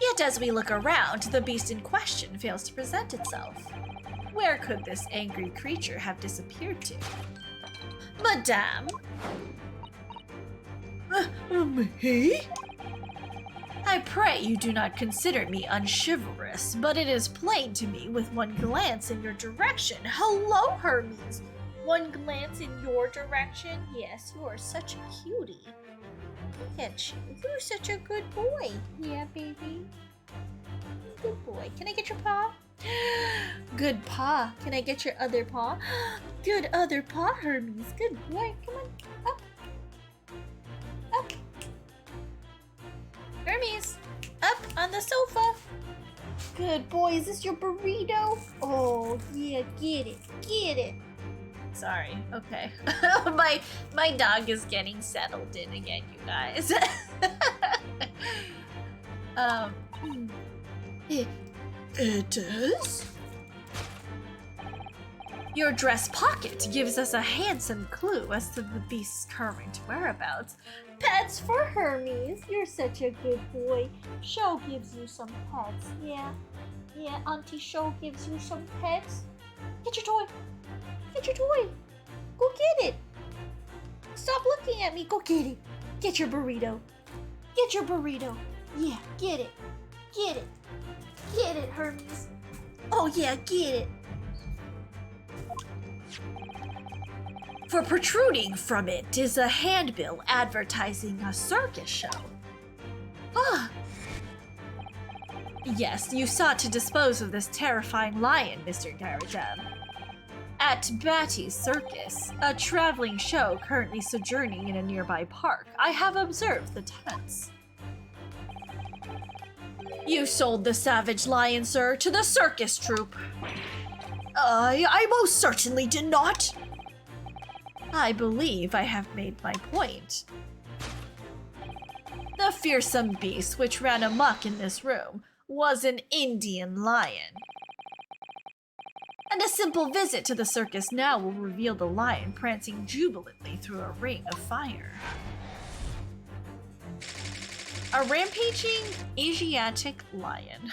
Yet as we look around, the beast in question fails to present itself. Where could this angry creature have disappeared to? Madame? Me? I pray you do not consider me unchivalrous, but it is plain to me with one glance in your direction. Hello, Hermes! One glance in your direction? Yes, you are such a cutie. Look at you. You're such a good boy. Yeah, baby. Good boy. Can I get your paw? Good paw. Can I get your other paw? Good other paw, Hermes. Good boy. Come on. Up. Up. Hermes. Up on the sofa. Good boy. Is this your burrito? Oh, yeah. Get it. Get it. Sorry. Okay. my dog is getting settled in again, you guys. It does? Your dress pocket gives us a handsome clue as to the beast's current whereabouts. Pets for Hermes. You're such a good boy. Show gives you some pets. Yeah. Yeah, Auntie Show gives you some pets. Get your toy. Get your toy. Go get it. Stop looking at me. Go get it. Get your burrito. Get your burrito. Yeah, get it. Get it. Get it, Hermes. Oh yeah, get it. For protruding from it is a handbill advertising a circus show. Ah. Yes, you sought to dispose of this terrifying lion, Mr. Garadab. At Batty's Circus, a traveling show currently sojourning in a nearby park, I have observed the tents. You sold the savage lion, sir, to the circus troupe. I most certainly did not. I believe I have made my point. The fearsome beast which ran amok in this room was an Indian lion. And a simple visit to the circus now will reveal the lion prancing jubilantly through a ring of fire. A rampaging Asiatic lion.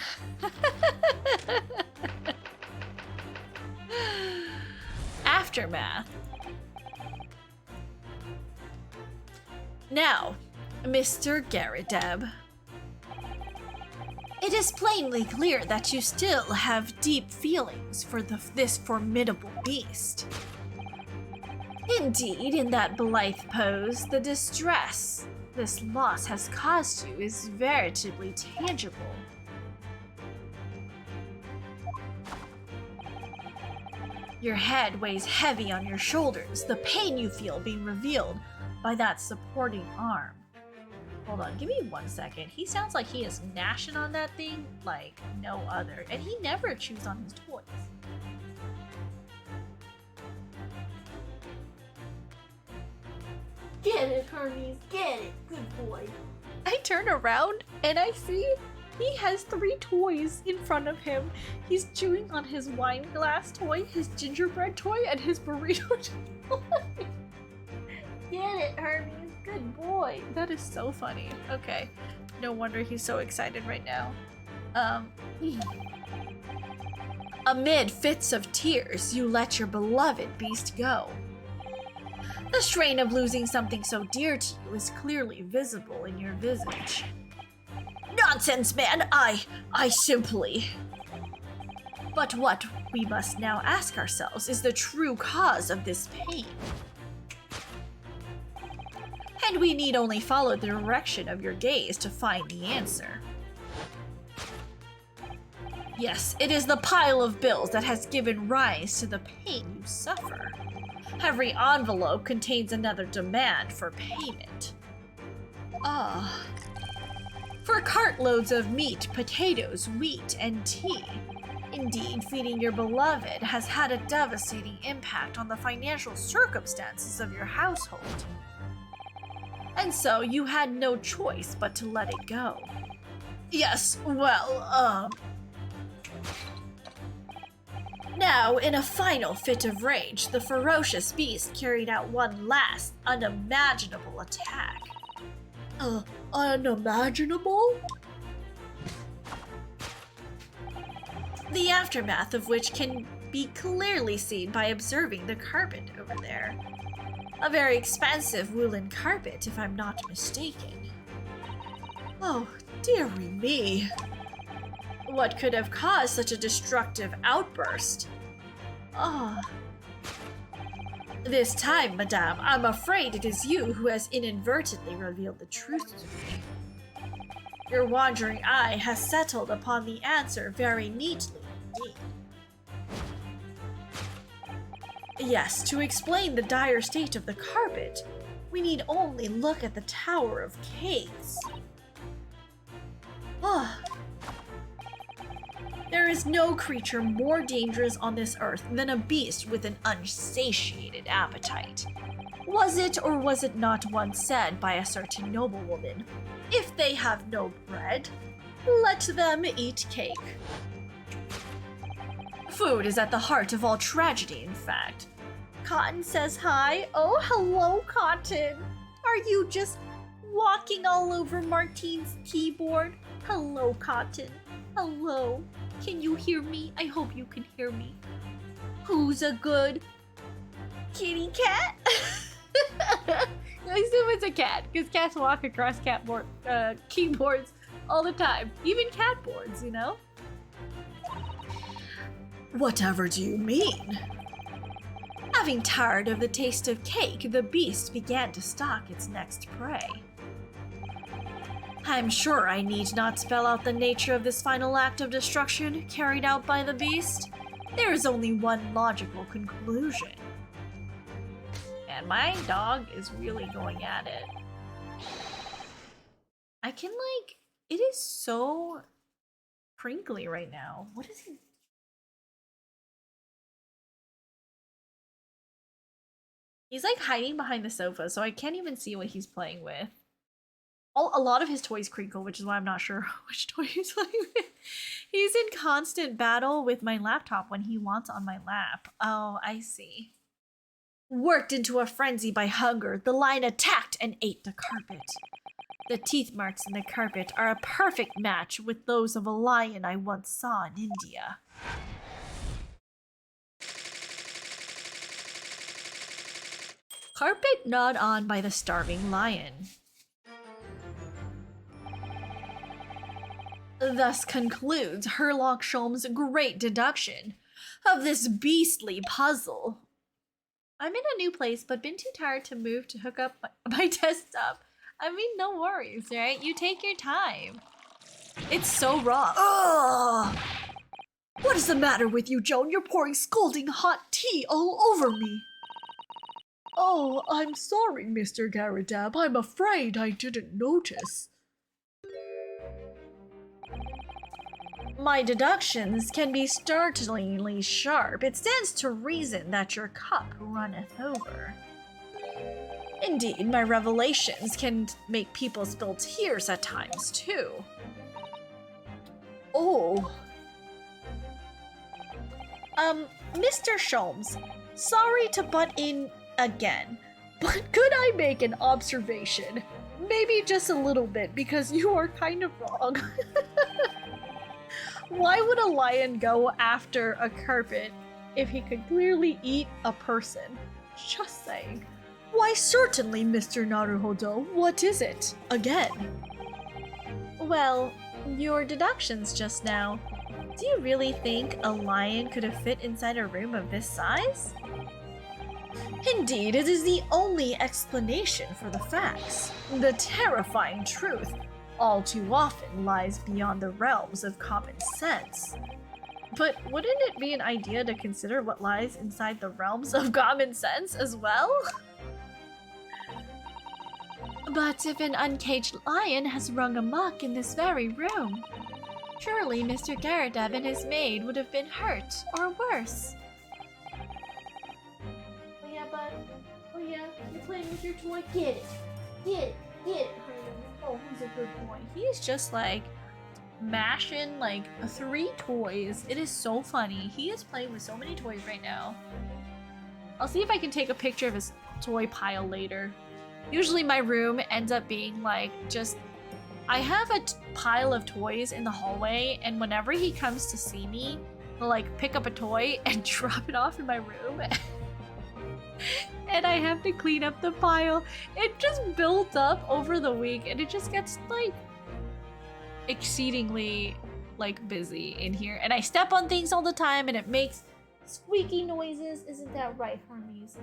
Aftermath. Now, Mr. Garadeb. It is plainly clear that you still have deep feelings for this formidable beast. Indeed, in that blithe pose, the distress this loss has caused you is veritably tangible. Your head weighs heavy on your shoulders, the pain you feel being revealed by that supporting arm. Hold on, give me 1 second. He sounds like he is gnashing on that thing like no other, and he never chews on his toys. Get it, Hermes, get it, good boy. I turn around and I see he has 3 toys in front of him. He's chewing on his wine glass toy, his gingerbread toy, and his burrito toy. Get it, Hermes. Good boy. That is so funny. Okay. No wonder he's so excited right now. Amid fits of tears, you let your beloved beast go. The strain of losing something so dear to you is clearly visible in your visage. Nonsense, man! I simply... But what we must now ask ourselves is the true cause of this pain. And we need only follow the direction of your gaze to find the answer. Yes, it is the pile of bills that has given rise to the pain you suffer. Every envelope contains another demand for payment. For cartloads of meat, potatoes, wheat, and tea. Indeed, feeding your beloved has had a devastating impact on the financial circumstances of your household. And so you had no choice but to let it go. Yes, well, Now, in a final fit of rage, the ferocious beast carried out one last, unimaginable attack. Unimaginable? The aftermath of which can be clearly seen by observing the carpet over there. A very expensive woolen carpet, if I'm not mistaken. Oh, dearie me. What could have caused such a destructive outburst? This time, madame, I'm afraid it is you who has inadvertently revealed the truth to me. Your wandering eye has settled upon the answer very neatly indeed. Yes, to explain the dire state of the carpet, we need only look at the Tower of Cakes. There is no creature more dangerous on this earth than a beast with an unsatiated appetite. Was it or was it not once said by a certain noblewoman, if they have no bread, let them eat cake? Food is at the heart of all tragedy, in fact. Cotton says hi. Oh, hello, Cotton. Are you just walking all over Martine's keyboard? Hello, Cotton. Hello. Can you hear me? I hope you can hear me. Who's a good kitty cat? I assume it's a cat, because cats walk across keyboards all the time. Even cat boards, you know? Whatever do you mean? Having tired of the taste of cake, the beast began to stalk its next prey. I'm sure I need not spell out the nature of this final act of destruction carried out by the beast. There is only one logical conclusion. And my dog is really going at it. I can, like, it is so crinkly right now. What is he? He's like hiding behind the sofa, so I can't even see what he's playing with. A lot of his toys crinkle, which is why I'm not sure which toy he's playing with. He's in constant battle with my laptop when he wants on my lap. Oh, I see. Worked into a frenzy by hunger, the lion attacked and ate the carpet. The teeth marks in the carpet are a perfect match with those of a lion I once saw in India. Carpet gnawed on by the starving lion. Thus concludes Herlock Sholmes' great deduction of this beastly puzzle. I'm in a new place, but been too tired to move to hook up my desktop. I mean, no worries, right? You take your time. It's so raw. Ugh! What is the matter with you, Joan? You're pouring scalding hot tea all over me. Oh, I'm sorry, Mr. Garadab. I'm afraid I didn't notice. My deductions can be startlingly sharp. It stands to reason that your cup runneth over. Indeed, my revelations can make people spill tears at times, too. Oh. Mr. Sholmes, sorry to butt in again, but could I make an observation? Maybe just a little bit, because you are kind of wrong. Why would a lion go after a carpet if he could clearly eat a person? Just saying. Why certainly, Mr. Naruhodo, what is it? Again. Well, your deductions just now. Do you really think a lion could have fit inside a room of this size? Indeed, it is the only explanation for the facts. The terrifying truth all too often lies beyond the realms of common sense. But wouldn't it be an idea to consider what lies inside the realms of common sense as well? But if an uncaged lion has run amok in this very room, surely Mr. Garadav and his maid would have been hurt, or worse. Oh yeah, bud. Oh yeah, you're playing with your toy? Get it. Get it. Get it, honey. Oh, he's a good boy. He's just like mashing like 3 toys. It is so funny. He is playing with so many toys right now. I'll see if I can take a picture of his toy pile later. Usually my room ends up being like just... I have a pile of toys in the hallway, and whenever he comes to see me, he'll like pick up a toy and drop it off in my room. And I have to clean up the pile. It just built up over the week, and it just gets like exceedingly like busy in here. And I step on things all the time, and it makes squeaky noises. Isn't that right, Hermes?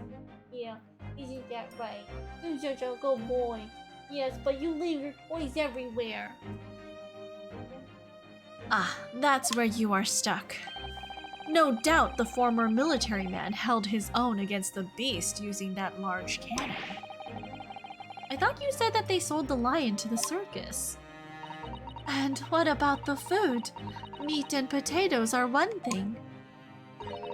Yeah, isn't that right? You're such a good boy. Yes, but you leave your toys everywhere. Ah, that's where you are stuck. No doubt the former military man held his own against the beast using that large cannon. I thought you said that they sold the lion to the circus. And what about the food? Meat and potatoes are one thing.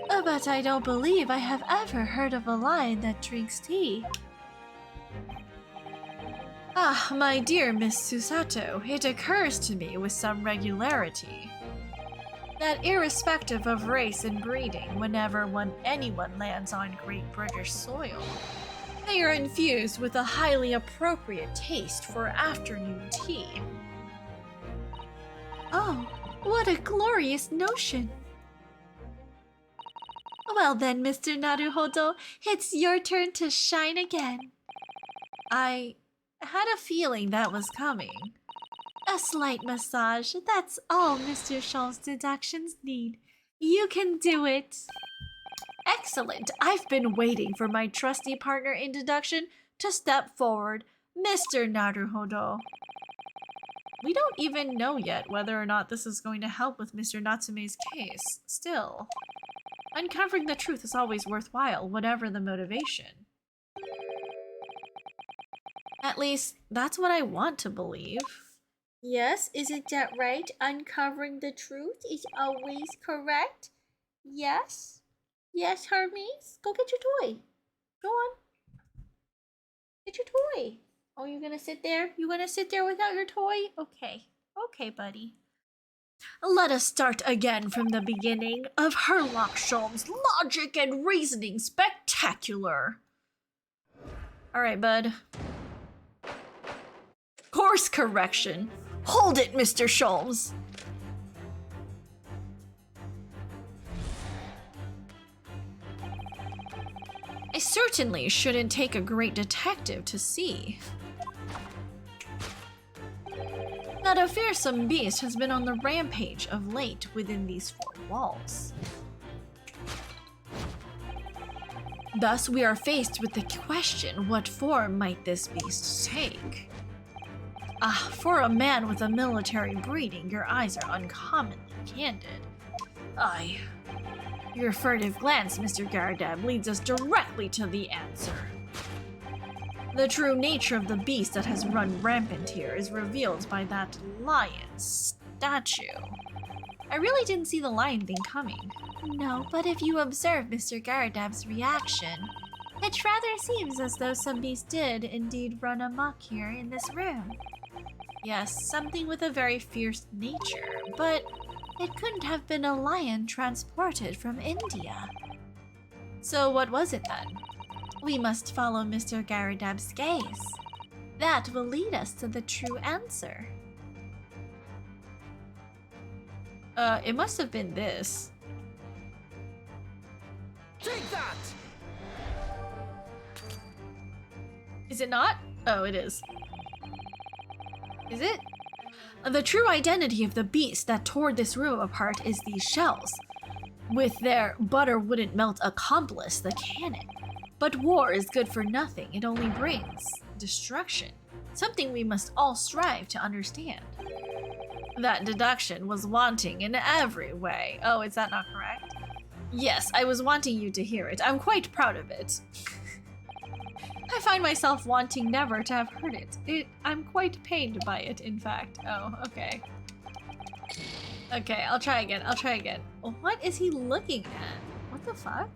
But I don't believe I have ever heard of a lion that drinks tea. Ah, my dear Miss Susato, it occurs to me with some regularity that irrespective of race and breeding, whenever anyone lands on Great British soil, they are infused with a highly appropriate taste for afternoon tea. Oh, what a glorious notion! Well then, Mr. Naruhodo, it's your turn to shine again. I had a feeling that was coming. A slight massage, that's all Mr. Schall's deductions need. You can do it. Excellent. I've been waiting for my trusty partner in deduction to step forward, Mr. Naruhodo. We don't even know yet whether or not this is going to help with Mr. Natsume's case. Still, uncovering the truth is always worthwhile, whatever the motivation. At least, that's what I want to believe. Yes, isn't that right? Uncovering the truth is always correct? Yes? Yes, Hermes? Go get your toy. Go on. Get your toy. Oh, you're gonna sit there? You gonna sit there without your toy? Okay. Okay, buddy. Let us start again from the beginning of Herlock Sholm's logic and reasoning spectacular. Alright, bud. Course correction. Hold it, Mr. Sholmes. I certainly shouldn't take a great detective to see that a fearsome beast has been on the rampage of late within these 4 walls. Thus, we are faced with the question, what form might this beast take? Ah, for a man with a military breeding, your eyes are uncommonly candid. Aye. Your furtive glance, Mr. Garadav, leads us directly to the answer. The true nature of the beast that has run rampant here is revealed by that lion statue. I really didn't see the lion thing coming. No, but if you observe Mr. Garadav's reaction, it rather seems as though some beast did indeed run amok here in this room. Yes, something with a very fierce nature, but it couldn't have been a lion transported from India. So what was it then? We must follow Mr. Garadab's gaze. That will lead us to the true answer. It must have been this. Take that! Is it not? Oh, it is. Is it? The true identity of the beast that tore this room apart is these shells. With their butter wouldn't melt accomplice, the cannon. But war is good for nothing, it only brings destruction. Something we must all strive to understand. That deduction was wanting in every way. Oh, is that not correct? Yes, I was wanting you to hear it. I'm quite proud of it. I find myself wanting never to have heard it. I'm quite pained by it, in fact. Oh, okay. Okay, I'll try again. What is he looking at? What the fuck?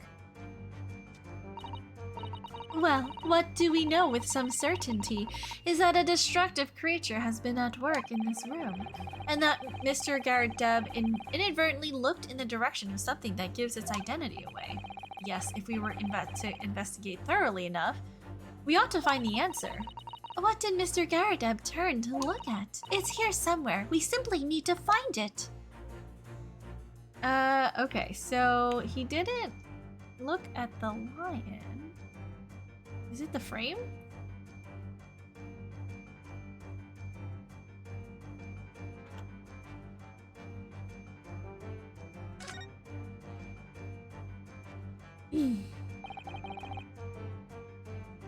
Well, what do we know with some certainty is that a destructive creature has been at work in this room, and that Mr. Garrett-Deb inadvertently looked in the direction of something that gives its identity away. Yes, if we were to investigate thoroughly enough, we ought to find the answer. What did Mr. Garrett-Deb turn to look at? It's here somewhere. We simply need to find it. Okay, so he didn't look at the lion. Is it the frame?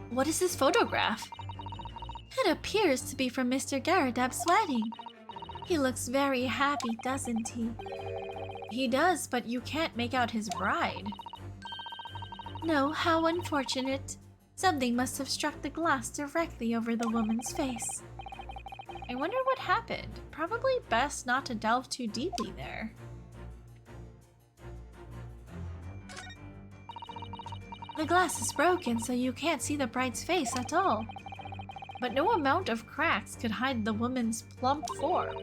What is this photograph? It appears to be from Mr. Garrett-Deb's wedding. He looks very happy, doesn't he? He does, but you can't make out his bride. No, how unfortunate. Something must have struck the glass directly over the woman's face. I wonder what happened. Probably best not to delve too deeply there. The glass is broken, so you can't see the bride's face at all. But no amount of cracks could hide the woman's plump form.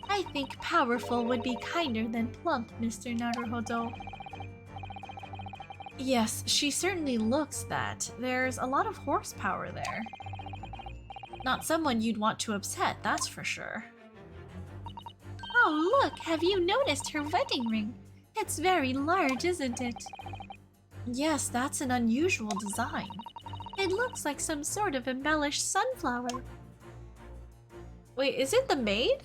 I think powerful would be kinder than plump, Mr. Naruhodo. Yes, she certainly looks that. There's a lot of horsepower there. Not someone you'd want to upset, that's for sure. Oh, look! Have you noticed her wedding ring? It's very large, isn't it? Yes, that's an unusual design. It looks like some sort of embellished sunflower. Wait, is it the maid?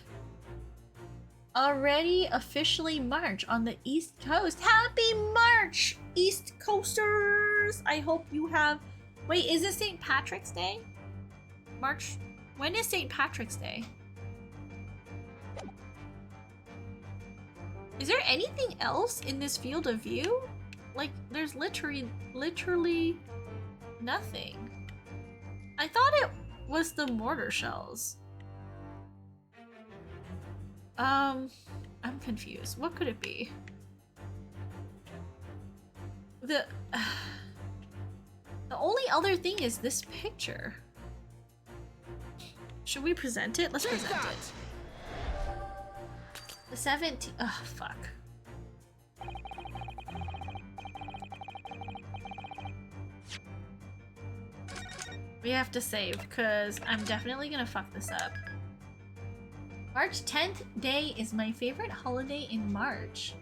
Already officially March on the East Coast. Happy March, East Coasters! I hope you have... Wait, is it St. Patrick's Day? March... When is St. Patrick's Day? Is there anything else in this field of view? Like, there's literally nothing. I thought it was the mortar shells. I'm confused. What could it be? The only other thing is this picture. Should we present it? Let's present it. The 17. Oh, fuck. We have to save, because I'm definitely gonna fuck this up. March 10th day is my favorite holiday in March.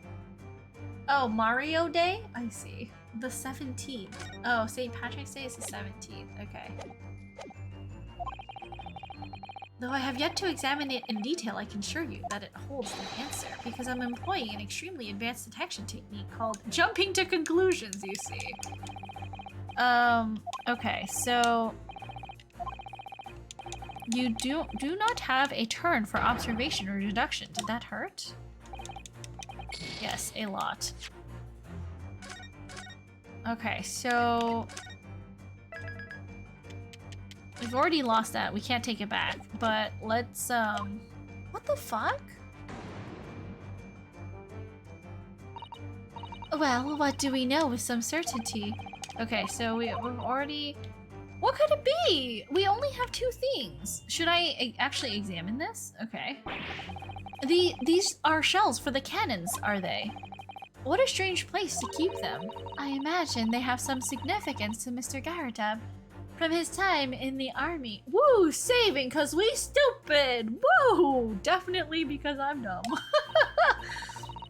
Oh, Mario Day? I see. The 17th. Oh, St. Patrick's Day is the 17th. Okay. Though I have yet to examine it in detail, I can assure you that it holds the answer, because I'm employing an extremely advanced detection technique called jumping to conclusions, you see. Okay, so... You do not have a turn for observation or deduction. Did that hurt? Yes, a lot. Okay, so... We've already lost that. We can't take it back. But let's, What the fuck? Well, what do we know with some certainty? Okay, so we've already... What could it be? We only have two things. Should I actually examine this? Okay. These are shells for the cannons, are they? What a strange place to keep them. I imagine they have some significance to Mr. Garrett-Deb from his time in the army. Woo! Saving cause we stupid! Woo! Definitely because I'm dumb.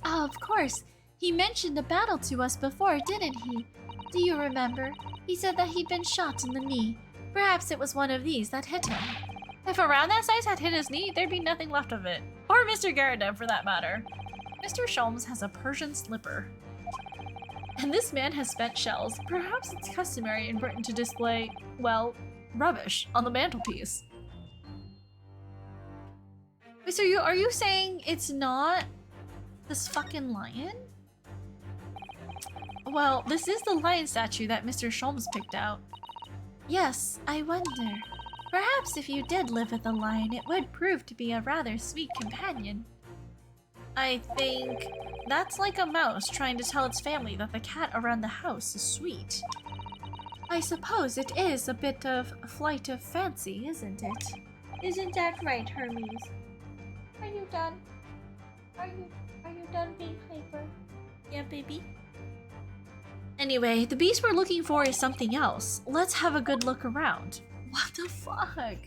Oh, of course. He mentioned the battle to us before, didn't he? Do you remember? He said that he'd been shot in the knee. Perhaps it was one of these that hit him. If a round that size had hit his knee, there'd be nothing left of it. Or Mr. Garadeb, for that matter. Mr. Sholmes has a Persian slipper. And this man has spent shells. Perhaps it's customary in Britain to display, well, rubbish on the mantelpiece. Wait, so are you saying it's not this fucking lion? Well, this is the lion statue that Mr. Sholmes picked out. Yes, I wonder. Perhaps if you did live with a lion, it would prove to be a rather sweet companion. I think that's like a mouse trying to tell its family that the cat around the house is sweet. I suppose it is a bit of a flight of fancy, isn't it? Isn't that right, Hermes? Are you done? Are you done being hyper? Yeah, baby. Anyway, the beast we're looking for is something else. Let's have a good look around. What the fuck?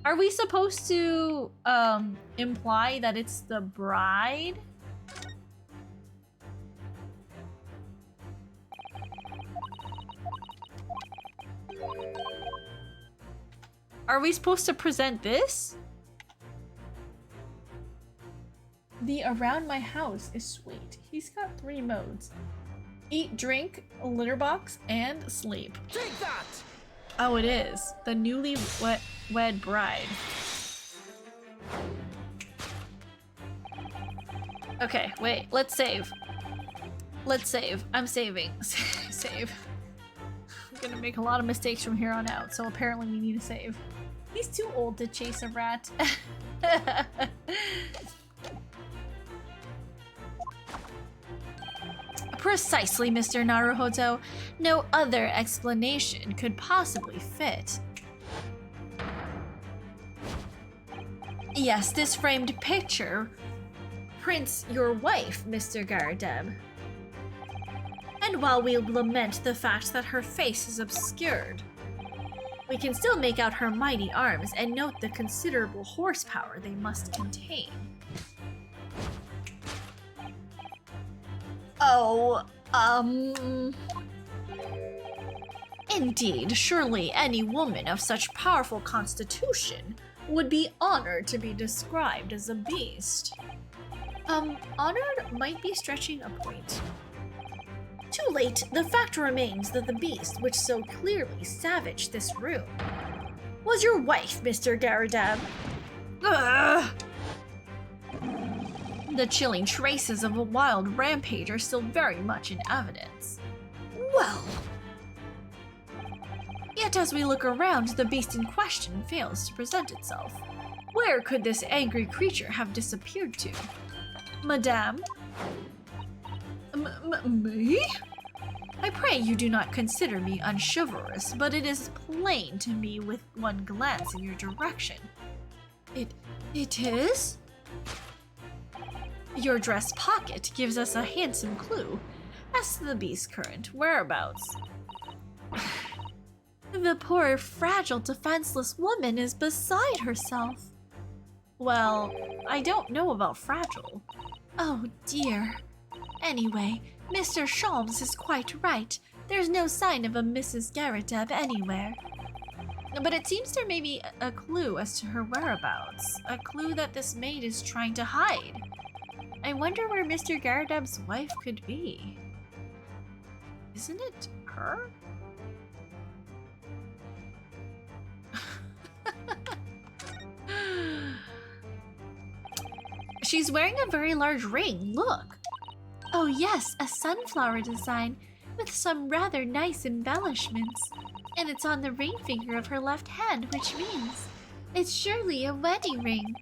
Are we supposed to imply that it's the bride? Are we supposed to present this? The around my house is sweet. He's got 3 modes. Eat, drink, litter box, and sleep. Take that! Oh, it is. The newly wed bride. Okay, wait. Let's save. Let's save. I'm saving. Save. I'm gonna make a lot of mistakes from here on out, so apparently we need to save. He's too old to chase a rat. Precisely, Mr. Naruhodo. No other explanation could possibly fit. Yes, this framed picture prints your wife, Mr. Garadeb. And while we lament the fact that her face is obscured, we can still make out her mighty arms and note the considerable horsepower they must contain. Oh, Indeed, surely any woman of such powerful constitution would be honored to be described as a beast. Honored might be stretching a point. Too late, the fact remains that the beast which so clearly savaged this room was your wife, Mr. Garadeb. Ugh! The chilling traces of a wild rampage are still very much in evidence. Well... Yet as we look around, the beast in question fails to present itself. Where could this angry creature have disappeared to? Madame? Me? I pray you do not consider me unchivalrous, but it is plain to me with one glance in your direction. It is? Your dress pocket gives us a handsome clue as to the beast's current whereabouts. The poor, fragile, defenseless woman is beside herself. Well, I don't know about fragile. Oh dear. Anyway, Mr. Sholmes is quite right. There's no sign of a Mrs. Garadeb anywhere. But it seems there may be a clue as to her whereabouts. A clue that this maid is trying to hide. I wonder where Mr. Garadeb's wife could be. Isn't it her? She's wearing a very large ring, look! Oh yes, a sunflower design with some rather nice embellishments. And it's on the ring finger of her left hand, which means it's surely a wedding ring.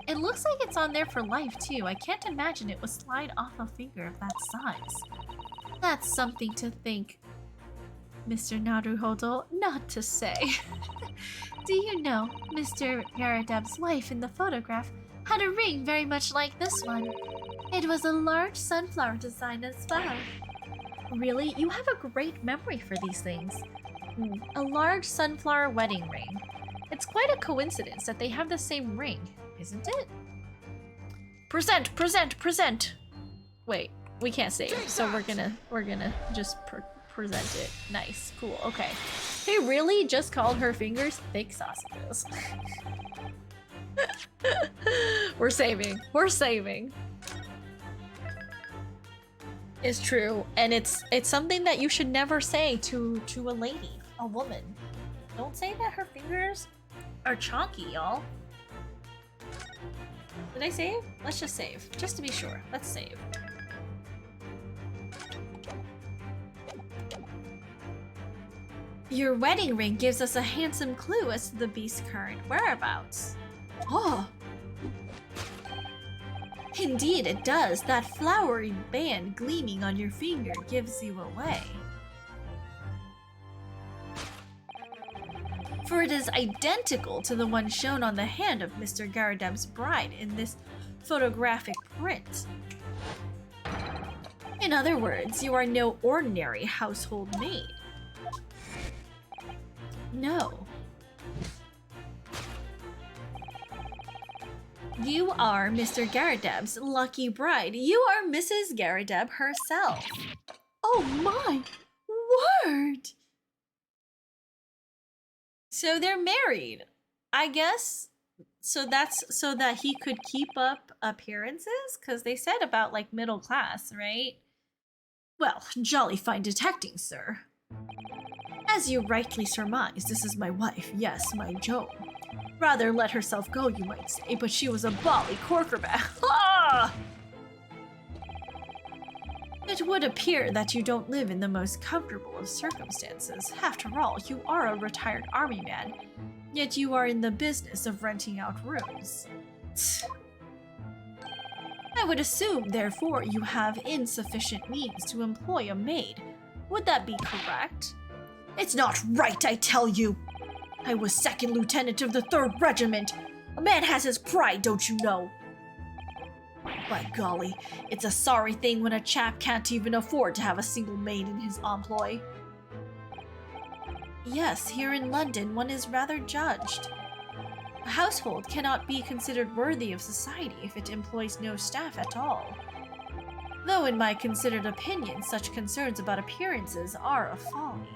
It looks like it's on there for life too. I can't imagine it would slide off a finger of that size. That's something to think, Mr. Naruhodo, not to say. Do you know, Mr. Garadeb's wife in the photograph had a ring very much like this one. It was a large sunflower design as well. Really? You have a great memory for these things. A large sunflower wedding ring. It's quite a coincidence that they have the same ring, isn't it? Present! Wait, we can't save, so we're gonna just present it. Nice, cool, okay. They really just called her fingers thick sausages. We're saving. We're saving. It's true, and it's something that you should never say to a lady, a woman. Don't say that her fingers are chonky, y'all. Did I save? Let's just save, just to be sure. Let's save. Your wedding ring gives us a handsome clue as to the beast's current whereabouts. Oh! Indeed it does. That flowery band gleaming on your finger gives you away. For it is identical to the one shown on the hand of Mr. Garadeb's bride in this photographic print. In other words, you are no ordinary household maid. No. You are Mr. Garadeb's lucky bride. You are Mrs. Garadeb herself. Oh my word! So they're married, I guess. So that's so that he could keep up appearances? Because they said about like middle class, right? Well, jolly fine detecting, sir. As you rightly surmise, this is my wife, yes, my Joan. Rather let herself go, you might say, but she was a bally corkerback. Ah! It would appear that you don't live in the most comfortable of circumstances. After all, you are a retired army man, yet you are in the business of renting out rooms. I would assume, therefore, you have insufficient means to employ a maid. Would that be correct? It's not right, I tell you! I was 2nd Lieutenant of the 3rd Regiment. A man has his pride, don't you know? By golly, it's a sorry thing when a chap can't even afford to have a single maid in his employ. Yes, here in London one is rather judged. A household cannot be considered worthy of society if it employs no staff at all. Though in my considered opinion, such concerns about appearances are a folly.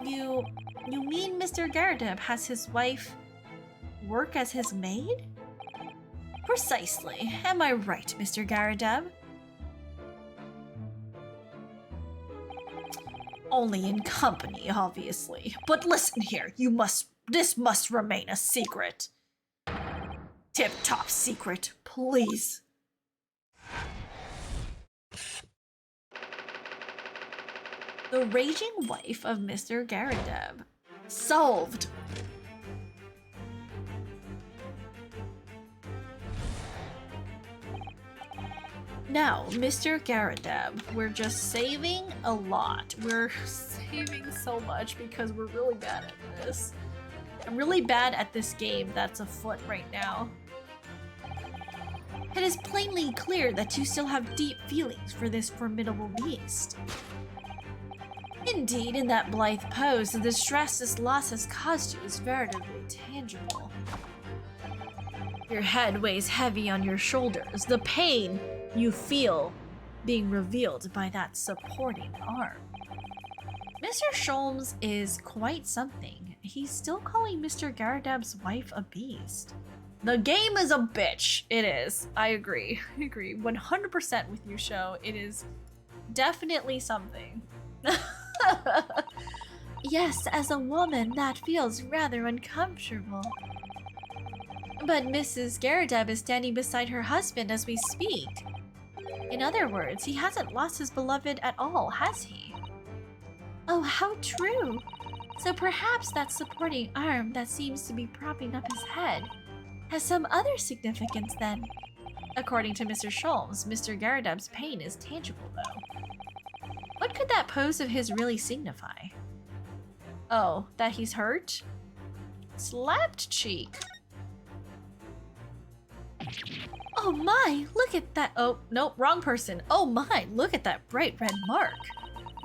You mean Mr. Garadeb has his wife work as his maid? Precisely. Am I right, Mr. Garadeb? Only in company, obviously. But listen here, this must remain a secret. Tip-top secret, please. The raging wife of Mr. Garadeb. Solved! Now, Mr. Garadeb, we're just saving a lot. We're saving so much because we're really bad at this. I'm really bad at this game that's afoot right now. It is plainly clear that you still have deep feelings for this formidable beast. Indeed, in that blithe pose, the distress this loss has caused you is veritably tangible. Your head weighs heavy on your shoulders, the pain you feel being revealed by that supporting arm. Mr. Sholmes is quite something. He's still calling Mr. Garadeb's wife a beast. The game is a bitch. It is. I agree. I agree 100% with you, Show. It is definitely something. Yes, as a woman, that feels rather uncomfortable. But Mrs. Garadeb is standing beside her husband as we speak. In other words, he hasn't lost his beloved at all, has he? Oh, how true! So perhaps that supporting arm that seems to be propping up his head has some other significance then. According to Mr. Sholmes, Mr. Garadeb's pain is tangible, though. What could that pose of his really signify? Oh, that he's hurt? Slapped cheek. Oh my, look at that. Oh, nope, wrong person. Oh my, look at that bright red mark.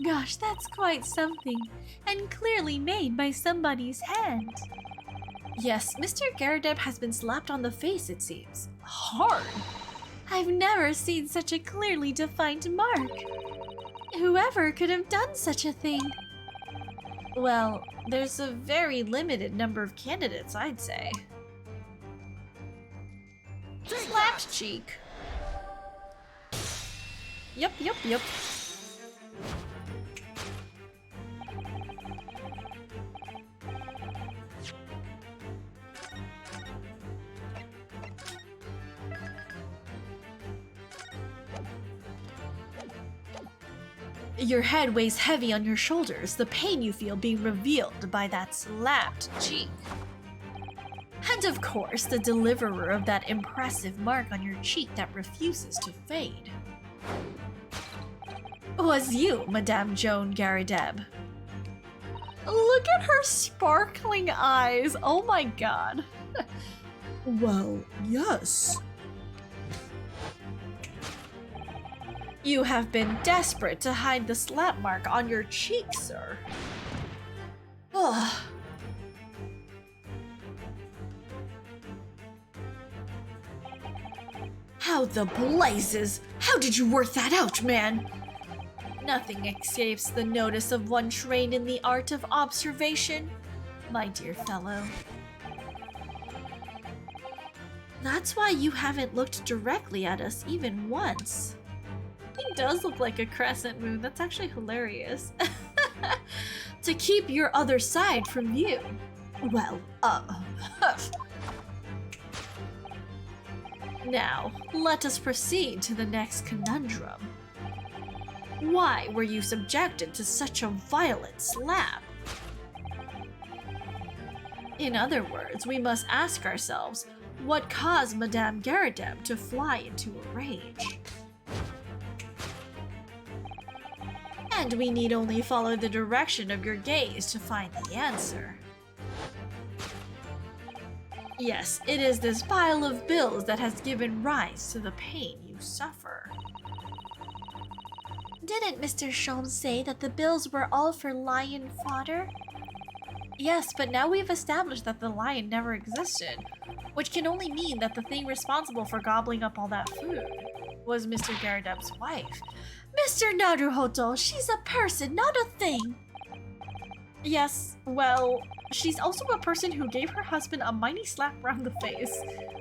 Gosh, that's quite something, and clearly made by somebody's hand. Yes, Mr. Garadeb has been slapped on the face, it seems. Hard. I've never seen such a clearly defined mark. Whoever could have done such a thing? Well, there's a very limited number of candidates, I'd say. Slapped cheek. Yup. Your head weighs heavy on your shoulders, the pain you feel being revealed by that slapped cheek. And of course, the deliverer of that impressive mark on your cheek that refuses to fade. Was you, Madame Joan Garadeb. Look at her sparkling eyes, oh my god. Well, yes. You have been desperate to hide the slap mark on your cheek, sir. Ugh. How the blazes! How did you work that out, man? Nothing escapes the notice of one trained in the art of observation, my dear fellow. That's why you haven't looked directly at us even once. It does look like a crescent moon. That's actually hilarious. To keep your other side from view. Well, Now, let us proceed to the next conundrum. Why were you subjected to such a violent slap? In other words, we must ask ourselves, what caused Madame Garadeb to fly into a rage? And we need only follow the direction of your gaze to find the answer. Yes, it is this pile of bills that has given rise to the pain you suffer. Didn't Mr. Sholmes say that the bills were all for lion fodder? Yes, but now we've established that the lion never existed, which can only mean that the thing responsible for gobbling up all that food was Mr. Garadeb's wife. Mr. Naruhodo, she's a person, not a thing! Yes, well, she's also a person who gave her husband a mighty slap round the face.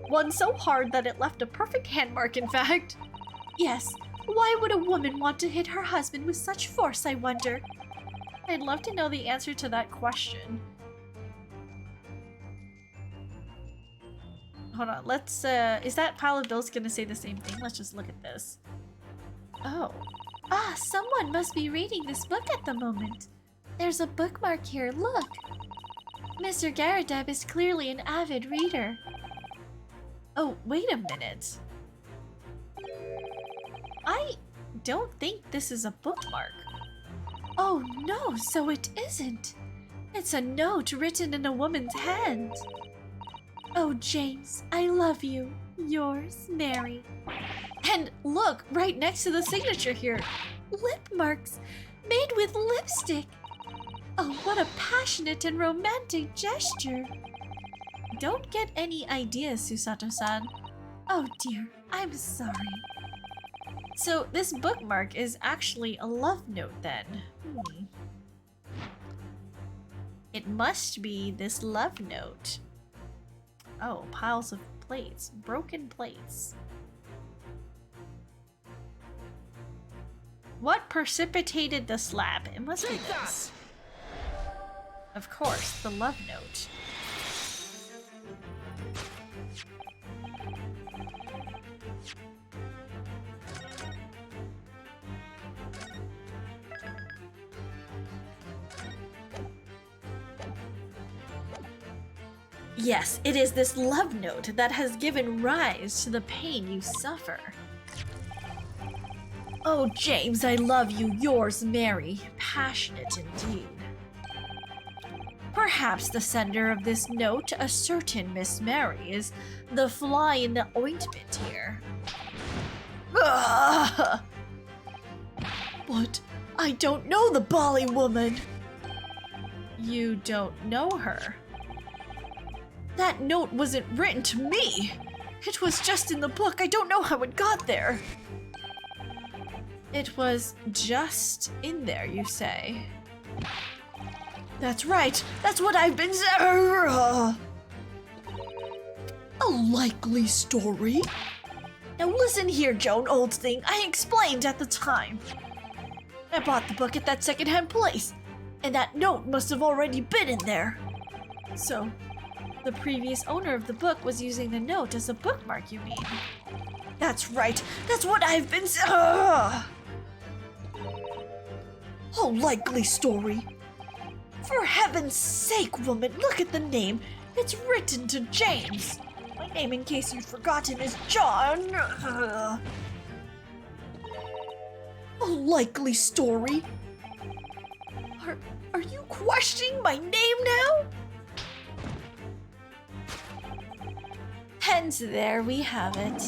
One so hard that it left a perfect hand mark, in fact. Yes, why would a woman want to hit her husband with such force, I wonder? I'd love to know the answer to that question. Hold on, let's, is that pile of bills gonna say the same thing? Let's just look at this. Oh. Ah, someone must be reading this book at the moment. There's a bookmark here, look. Mr. Garadeb is clearly an avid reader. Oh, wait a minute. I don't think this is a bookmark. Oh no, so it isn't. It's a note written in a woman's hand. Oh, James, I love you. Yours, Mary. And look, right next to the signature here. Lip marks, made with lipstick. Oh, what a passionate and romantic gesture. Don't get any ideas, Susato-san. Oh dear, I'm sorry. So this bookmark is actually a love note then. It must be this love note. Oh, piles of plates. Broken plates. What precipitated the slap? It must be this. Of course, the love note. Yes, it is this love note that has given rise to the pain you suffer. Oh, James, I love you. Yours, Mary. Passionate indeed. Perhaps the sender of this note, a certain Miss Mary, is the fly in the ointment here. Ugh! But I don't know the Bali woman. You don't know her? That note wasn't written to me. It was just in the book. I don't know how it got there. It was just in there, you say? That's right. That's what I've been A likely story. Now listen here, Joan, old thing. I explained at the time. I bought the book at that secondhand place, and that note must have already been in there. So, the previous owner of the book was using the note as a bookmark, you mean? That's right. That's what I've been A likely story. For heaven's sake, woman, look at the name. It's written to James. My name, in case you've forgotten, is John. A likely story. Are you questioning my name now? Hence, there we have it.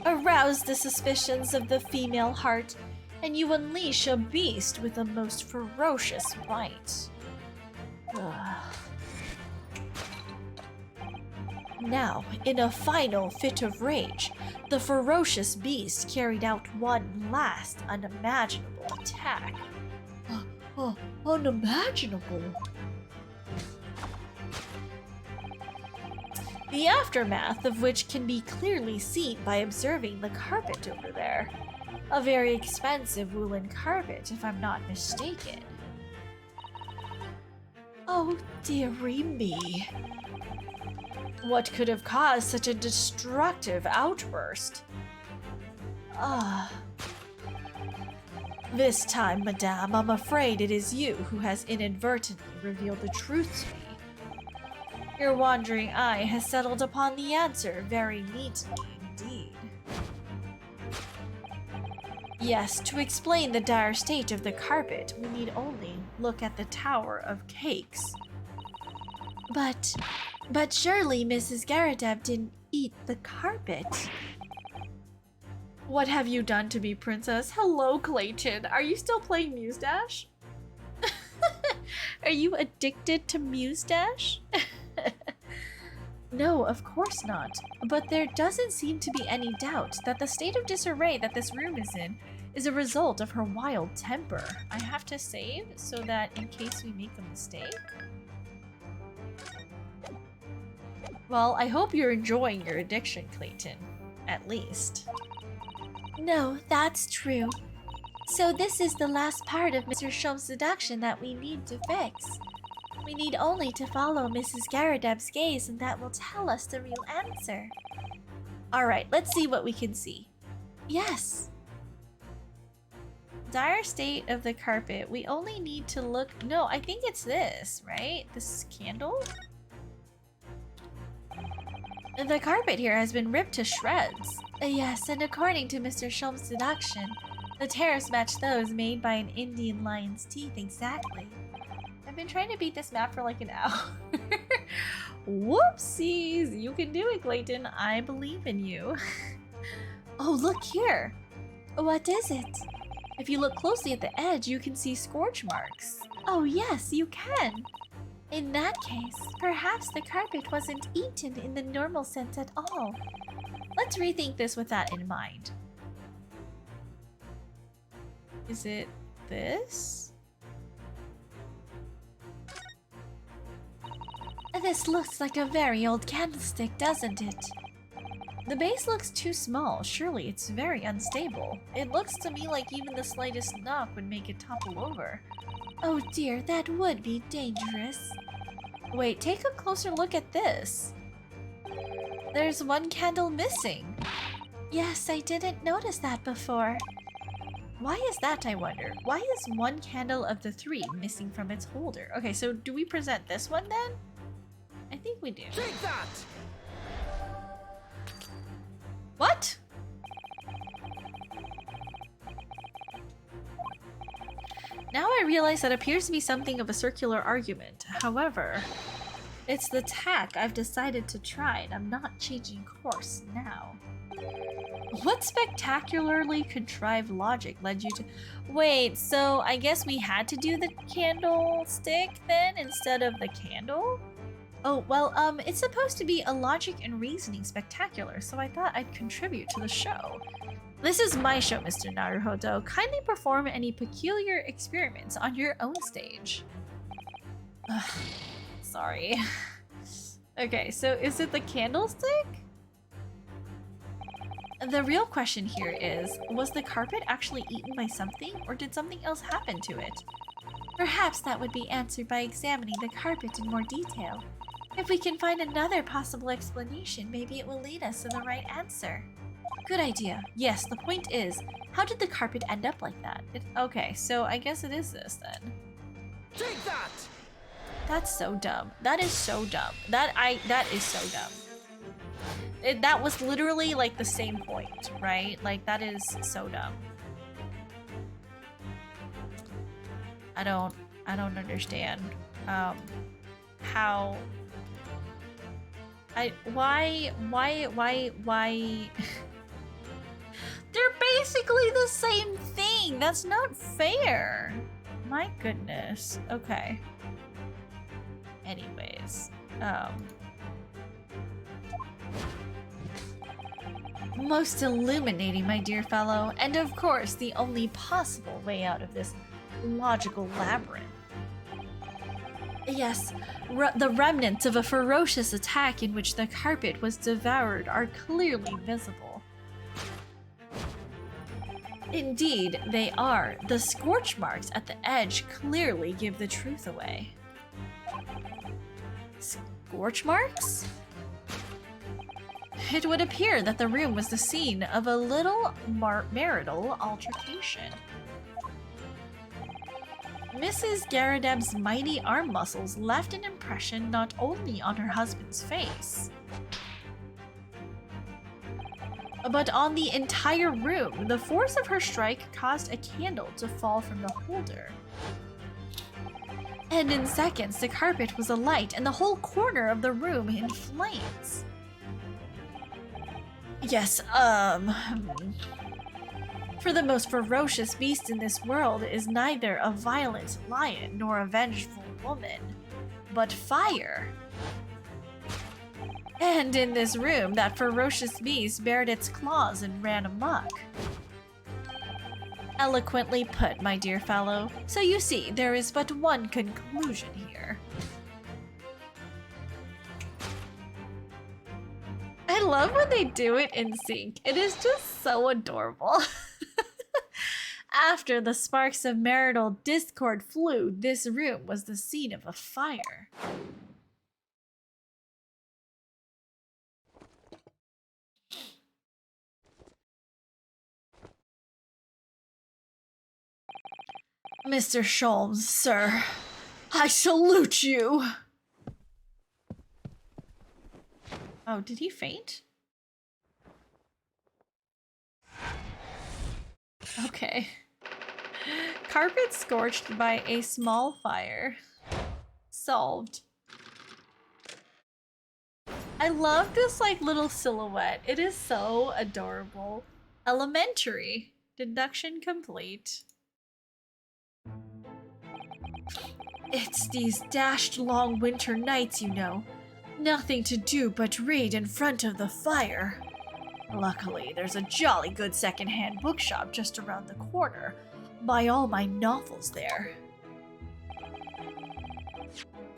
Arouse the suspicions of the female heart, and you unleash a beast with a most ferocious bite. Now, in a final fit of rage, the ferocious beast carried out one last unimaginable attack. Unimaginable? The aftermath of which can be clearly seen by observing the carpet over there. A very expensive woolen carpet, if I'm not mistaken. Oh, dearie me. What could have caused such a destructive outburst? This time, madame, I'm afraid it is you who has inadvertently revealed the truth to me. Your wandering eye has settled upon the answer very neatly indeed. Yes, to explain the dire state of the carpet, we need only look at the Tower of Cakes. But surely Mrs. Garadeb didn't eat the carpet. What have you done to me, princess? Hello, Clayton. Are you still playing Muse Dash? Are you addicted to Muse Dash? No, of course not. But there doesn't seem to be any doubt that the state of disarray that this room is in is a result of her wild temper. I have to save so that in case we make a mistake. Well, I hope you're enjoying your addiction, Clayton. At least. No, that's true. So this is the last part of Mr. Shum's seduction that we need to fix. We need only to follow Mrs. Garadeb's gaze and that will tell us the real answer. Alright, let's see what we can see. Yes. Dire state of the carpet. We only need to look... No, I think it's this, right? This candle? The carpet here has been ripped to shreds. Yes, and according to Mr. Shum's deduction, the tears match those made by an Indian lion's teeth exactly. I've been trying to beat this map for like an hour. Whoopsies! You can do it, Clayton. I believe in you. Oh, look here. What is it? If you look closely at the edge, you can see scorch marks. Oh yes, you can. In that case, perhaps the carpet wasn't eaten in the normal sense at all. Let's rethink this with that in mind. Is it this? This looks like a very old candlestick, doesn't it? The base looks too small. Surely it's very unstable. It looks to me like even the slightest knock would make it topple over. Oh dear, that would be dangerous. Wait, take a closer look at this. There's one candle missing. Yes, I didn't notice that before. Why is that, I wonder? Why is one candle of the three missing from its holder? Okay, so do we present this one then? I think we do. Take that! What? Now I realize that appears to be something of a circular argument. However, it's the tack I've decided to try and I'm not changing course now. What spectacularly contrived logic led you to... Wait, so I guess we had to do the candlestick then instead of the candle? Oh, well, it's supposed to be a logic and reasoning spectacular, so I thought I'd contribute to the show. This is my show, Mr. Naruhodo. Kindly perform any peculiar experiments on your own stage. Ugh, sorry. Okay, so is it the candlestick? The real question here is, was the carpet actually eaten by something, or did something else happen to it? Perhaps that would be answered by examining the carpet in more detail. If we can find another possible explanation, maybe it will lead us to the right answer. Good idea. Yes, the point is, how did the carpet end up like that? Okay, so I guess it is this then. Take that! That's so dumb. That is so dumb. That is so dumb. That was literally like the same point, right? Like that is so dumb. I don't understand how why they're basically the same thing. That's not fair. My goodness. Okay. Anyways, most illuminating, my dear fellow, and of course the only possible way out of this logical labyrinth. Yes, the remnants of a ferocious attack in which the carpet was devoured are clearly visible. Indeed, they are. The scorch marks at the edge clearly give the truth away. Scorch marks? It would appear that the room was the scene of a little marital altercation. Mrs. Garadeb's mighty arm muscles left an impression not only on her husband's face, but on the entire room. The force of her strike caused a candle to fall from the holder. And in seconds, the carpet was alight and the whole corner of the room in flames. Yes, for the most ferocious beast in this world is neither a violent lion nor a vengeful woman, but fire. And in this room, that ferocious beast bared its claws and ran amok. Eloquently put, my dear fellow. So you see, there is but one conclusion here. I love when they do it in sync. It is just so adorable. After the sparks of marital discord flew, this room was the scene of a fire. Mr. Sholmes, sir, I salute you! Oh, did he faint? Okay. Carpet scorched by a small fire. Solved. I love this like little silhouette. It is so adorable. Elementary. Deduction complete. It's these dashed long winter nights, you know. Nothing to do but read in front of the fire. Luckily, there's a jolly good secondhand bookshop just around the corner. Buy all my novels there.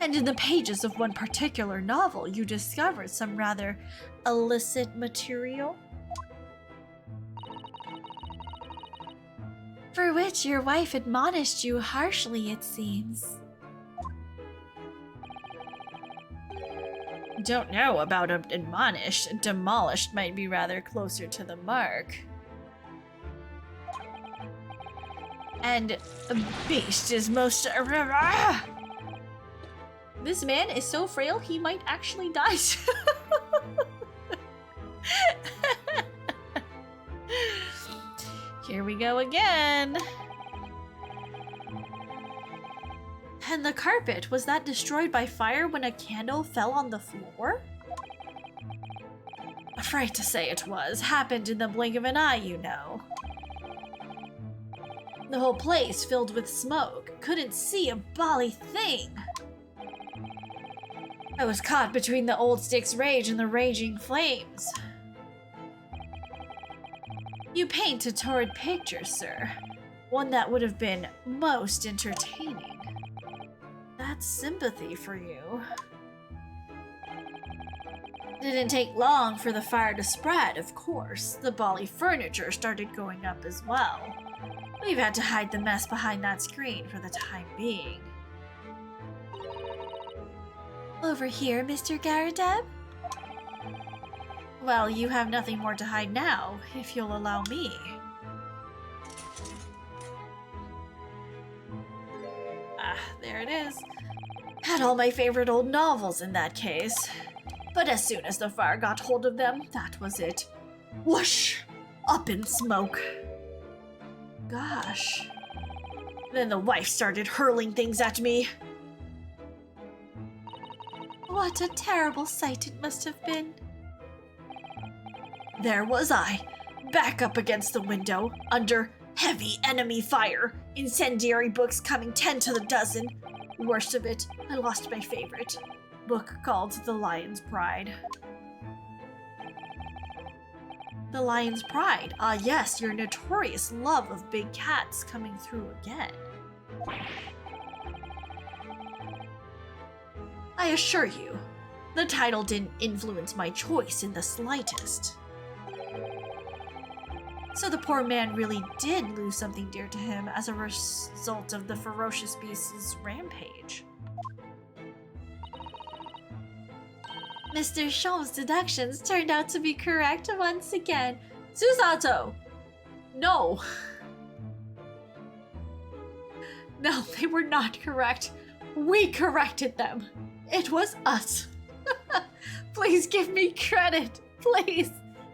And in the pages of one particular novel, you discovered some rather illicit material. For which your wife admonished you harshly, it seems. Don't know about admonished. Demolished might be rather closer to the mark. And a beast is most... This man is so frail he might actually die. Here we go again. And the carpet, was that destroyed by fire when a candle fell on the floor? Afraid to say it was. Happened in the blink of an eye, you know. The whole place filled with smoke. Couldn't see a bally thing. I was caught between the old stick's rage and the raging flames. You paint a torrid picture, sir. One that would have been most entertaining. That's sympathy for you. Didn't take long for the fire to spread, of course. The bally furniture started going up as well. We've had to hide the mess behind that screen for the time being. Over here, Mr. Garadeb? Well, you have nothing more to hide now, if you'll allow me. Ah, there it is. Had all my favorite old novels in that case. But as soon as the fire got hold of them, that was it. Whoosh! Up in smoke. Gosh. Then the wife started hurling things at me. What a terrible sight it must have been. There was I, back up against the window, under heavy enemy fire, incendiary books coming 10 to the dozen. Worst of it, I lost my favorite book called The Lion's Pride. The Lion's Pride? Ah yes, your notorious love of big cats coming through again. I assure you, the title didn't influence my choice in the slightest. So the poor man really did lose something dear to him as a result of the ferocious beast's rampage. Mr. Shom's deductions turned out to be correct once again. Susato! No! No, they were not correct. We corrected them. It was us. Please give me credit. Please.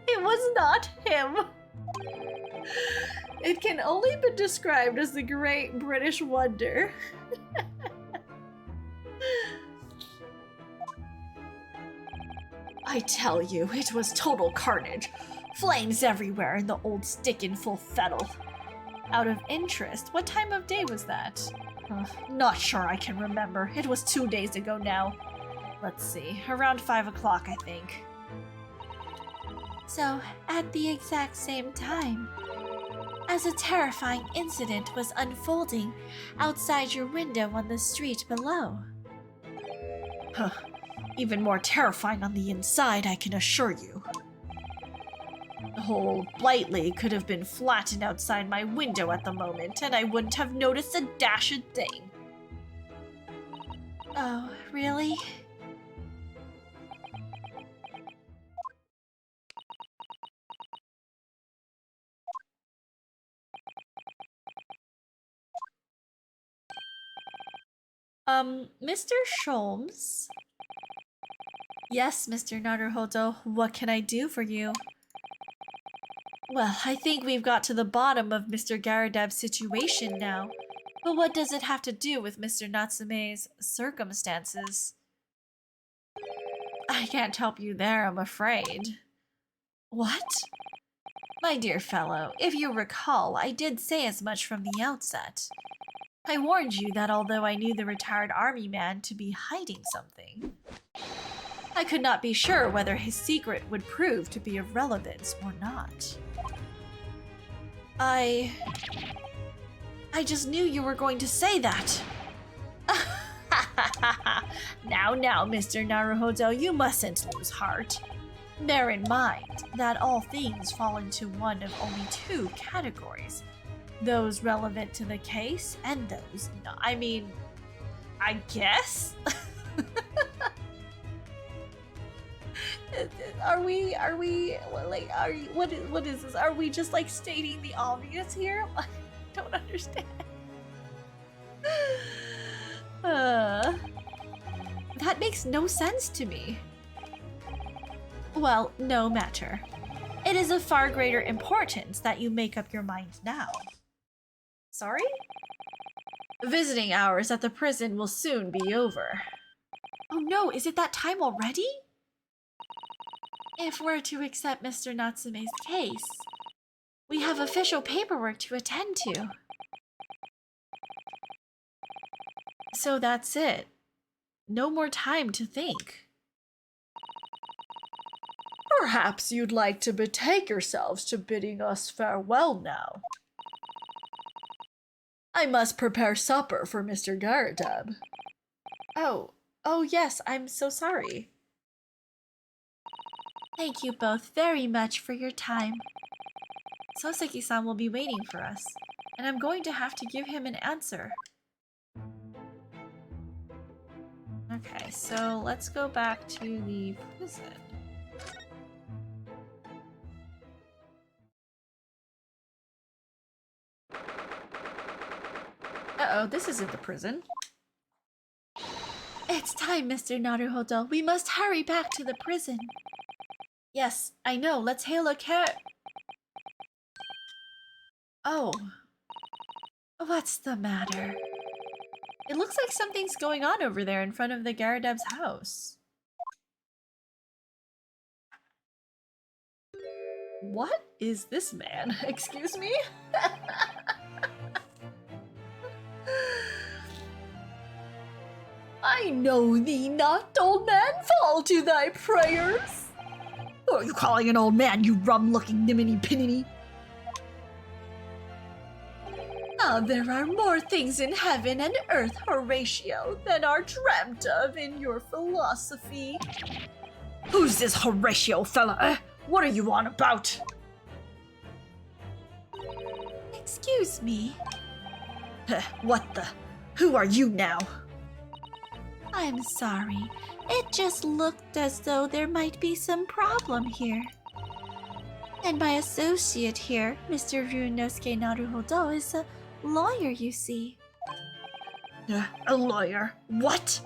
It was not him. It can only be described as the Great British Wonder. I tell you, it was total carnage. Flames everywhere and the old stick in full fettle. Out of interest, what time of day was that? Not sure I can remember. It was 2 days ago now. Let's see, around 5 o'clock, I think. So, at the exact same time, as a terrifying incident was unfolding outside your window on the street below. Huh. Even more terrifying on the inside, I can assure you. The whole Blightly could have been flattened outside my window at the moment, and I wouldn't have noticed a dashed thing. Oh, really? Mr. Sholmes? Yes, Mr. Naruhodo, what can I do for you? Well, I think we've got to the bottom of Mr. Garadeb's situation now. But what does it have to do with Mr. Natsume's circumstances? I can't help you there, I'm afraid. What? My dear fellow, if you recall, I did say as much from the outset. I warned you that although I knew the retired army man to be hiding something, I could not be sure whether his secret would prove to be of relevance or not. I just knew you were going to say that. Now, Mr. Naruhodo, you mustn't lose heart. Bear in mind that all things fall into one of only 2 categories. Those relevant to the case and those not. I mean, I guess? What is this? Are we just like stating the obvious here? I don't understand. That makes no sense to me. Well, no matter. It is of far greater importance that you make up your mind now. Sorry? Visiting hours at the prison will soon be over. Oh no, is it that time already? If we're to accept Mr. Natsume's case, we have official paperwork to attend to. So that's it. No more time to think. Perhaps you'd like to betake yourselves to bidding us farewell now. I must prepare supper for Mr. Garadeb. Oh yes, I'm so sorry. Thank you both very much for your time. Souseki-san will be waiting for us, and I'm going to have to give him an answer. Okay, so let's go back to the prison. Uh-oh, this isn't the prison. It's time, Mr. Naruhodo. We must hurry back to the prison. Yes, I know. Let's hail a cab. Oh. What's the matter? It looks like something's going on over there in front of the Garadeb's house. What is this man? Excuse me? I know thee not, old man. Fall to thy prayers. Who are you calling an old man, you rum-looking niminy-pininy? There are more things in heaven and earth, Horatio, than are dreamt of in your philosophy. Who's this Horatio fella? What are you on about? Excuse me. What the? Who are you now? I'm sorry. It just looked as though there might be some problem here. And my associate here, Mr. Ryunosuke Naruhodo, is a lawyer, you see. A lawyer? What?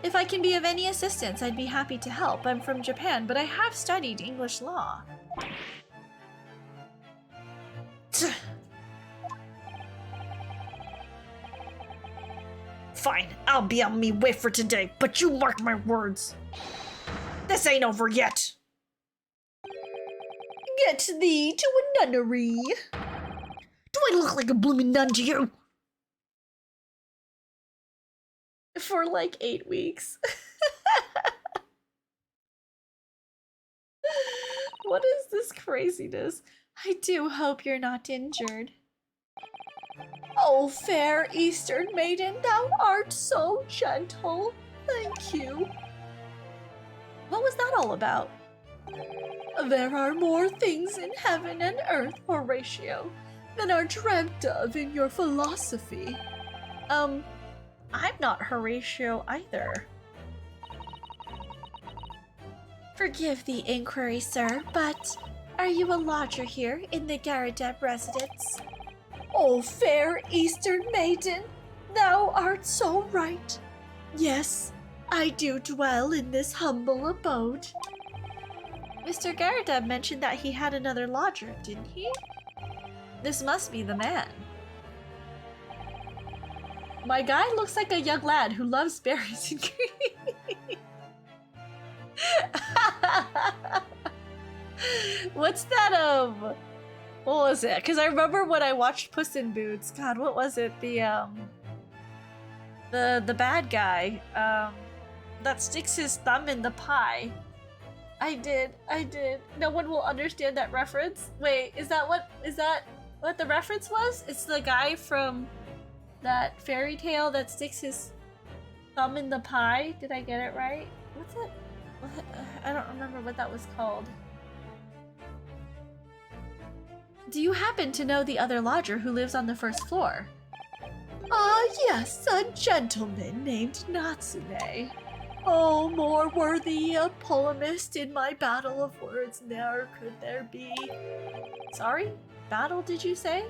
If I can be of any assistance, I'd be happy to help. I'm from Japan, but I have studied English law. Fine, I'll be on me way for today, but you mark my words. This ain't over yet. Get thee to a nunnery. Do I look like a blooming nun to you? For like 8 weeks. What is this craziness? I do hope you're not injured. Oh, fair Eastern maiden, thou art so gentle. Thank you. What was that all about? There are more things in heaven and earth, Horatio, than are dreamt of in your philosophy. I'm not Horatio either. Forgive the inquiry, sir, but are you a lodger here in the Garadeb residence? Oh, fair Eastern maiden, thou art so right. Yes, I do dwell in this humble abode. Mr. Garadeb mentioned that he had another lodger, didn't he? This must be the man. My guy looks like a young lad who loves berries and cream. What's that, what was it? Because I remember when I watched Puss in Boots. God, what was it? The bad guy, that sticks his thumb in the pie. I did. No one will understand that reference. Wait, is that what the reference was? It's the guy from that fairy tale that sticks his thumb in the pie. Did I get it right? What's it? I don't remember what that was called. Do you happen to know the other lodger who lives on the first floor? Ah, yes, a gentleman named Natsume. Oh, more worthy a polemist in my battle of words ne'er could there be. Sorry? Battle, did you say?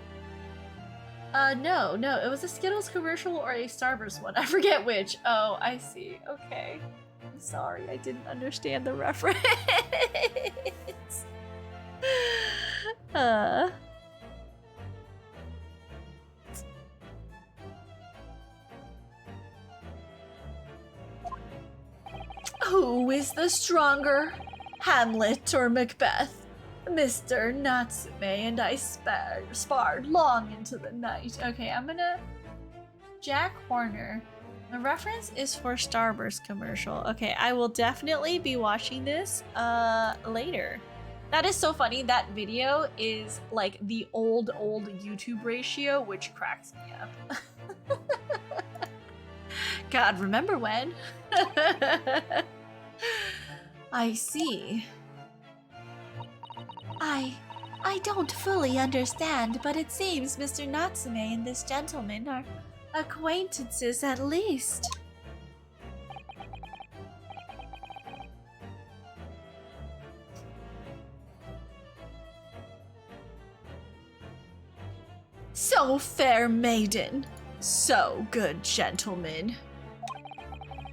No, it was a Skittles commercial or a Starburst one. I forget which. Oh, I see. Okay. I'm sorry, I didn't understand the reference. Who is the stronger, Hamlet or Macbeth? Mr. Natsume and I sparred long into the night. Okay, I'm gonna... Jack Horner. The reference is for Starburst commercial. Okay, I will definitely be watching this later. That is so funny. That video is like the old YouTube ratio, which cracks me up. God, remember when? I see. I don't fully understand, but it seems Mr. Natsume and this gentleman are acquaintances at least. So fair maiden, so good gentleman.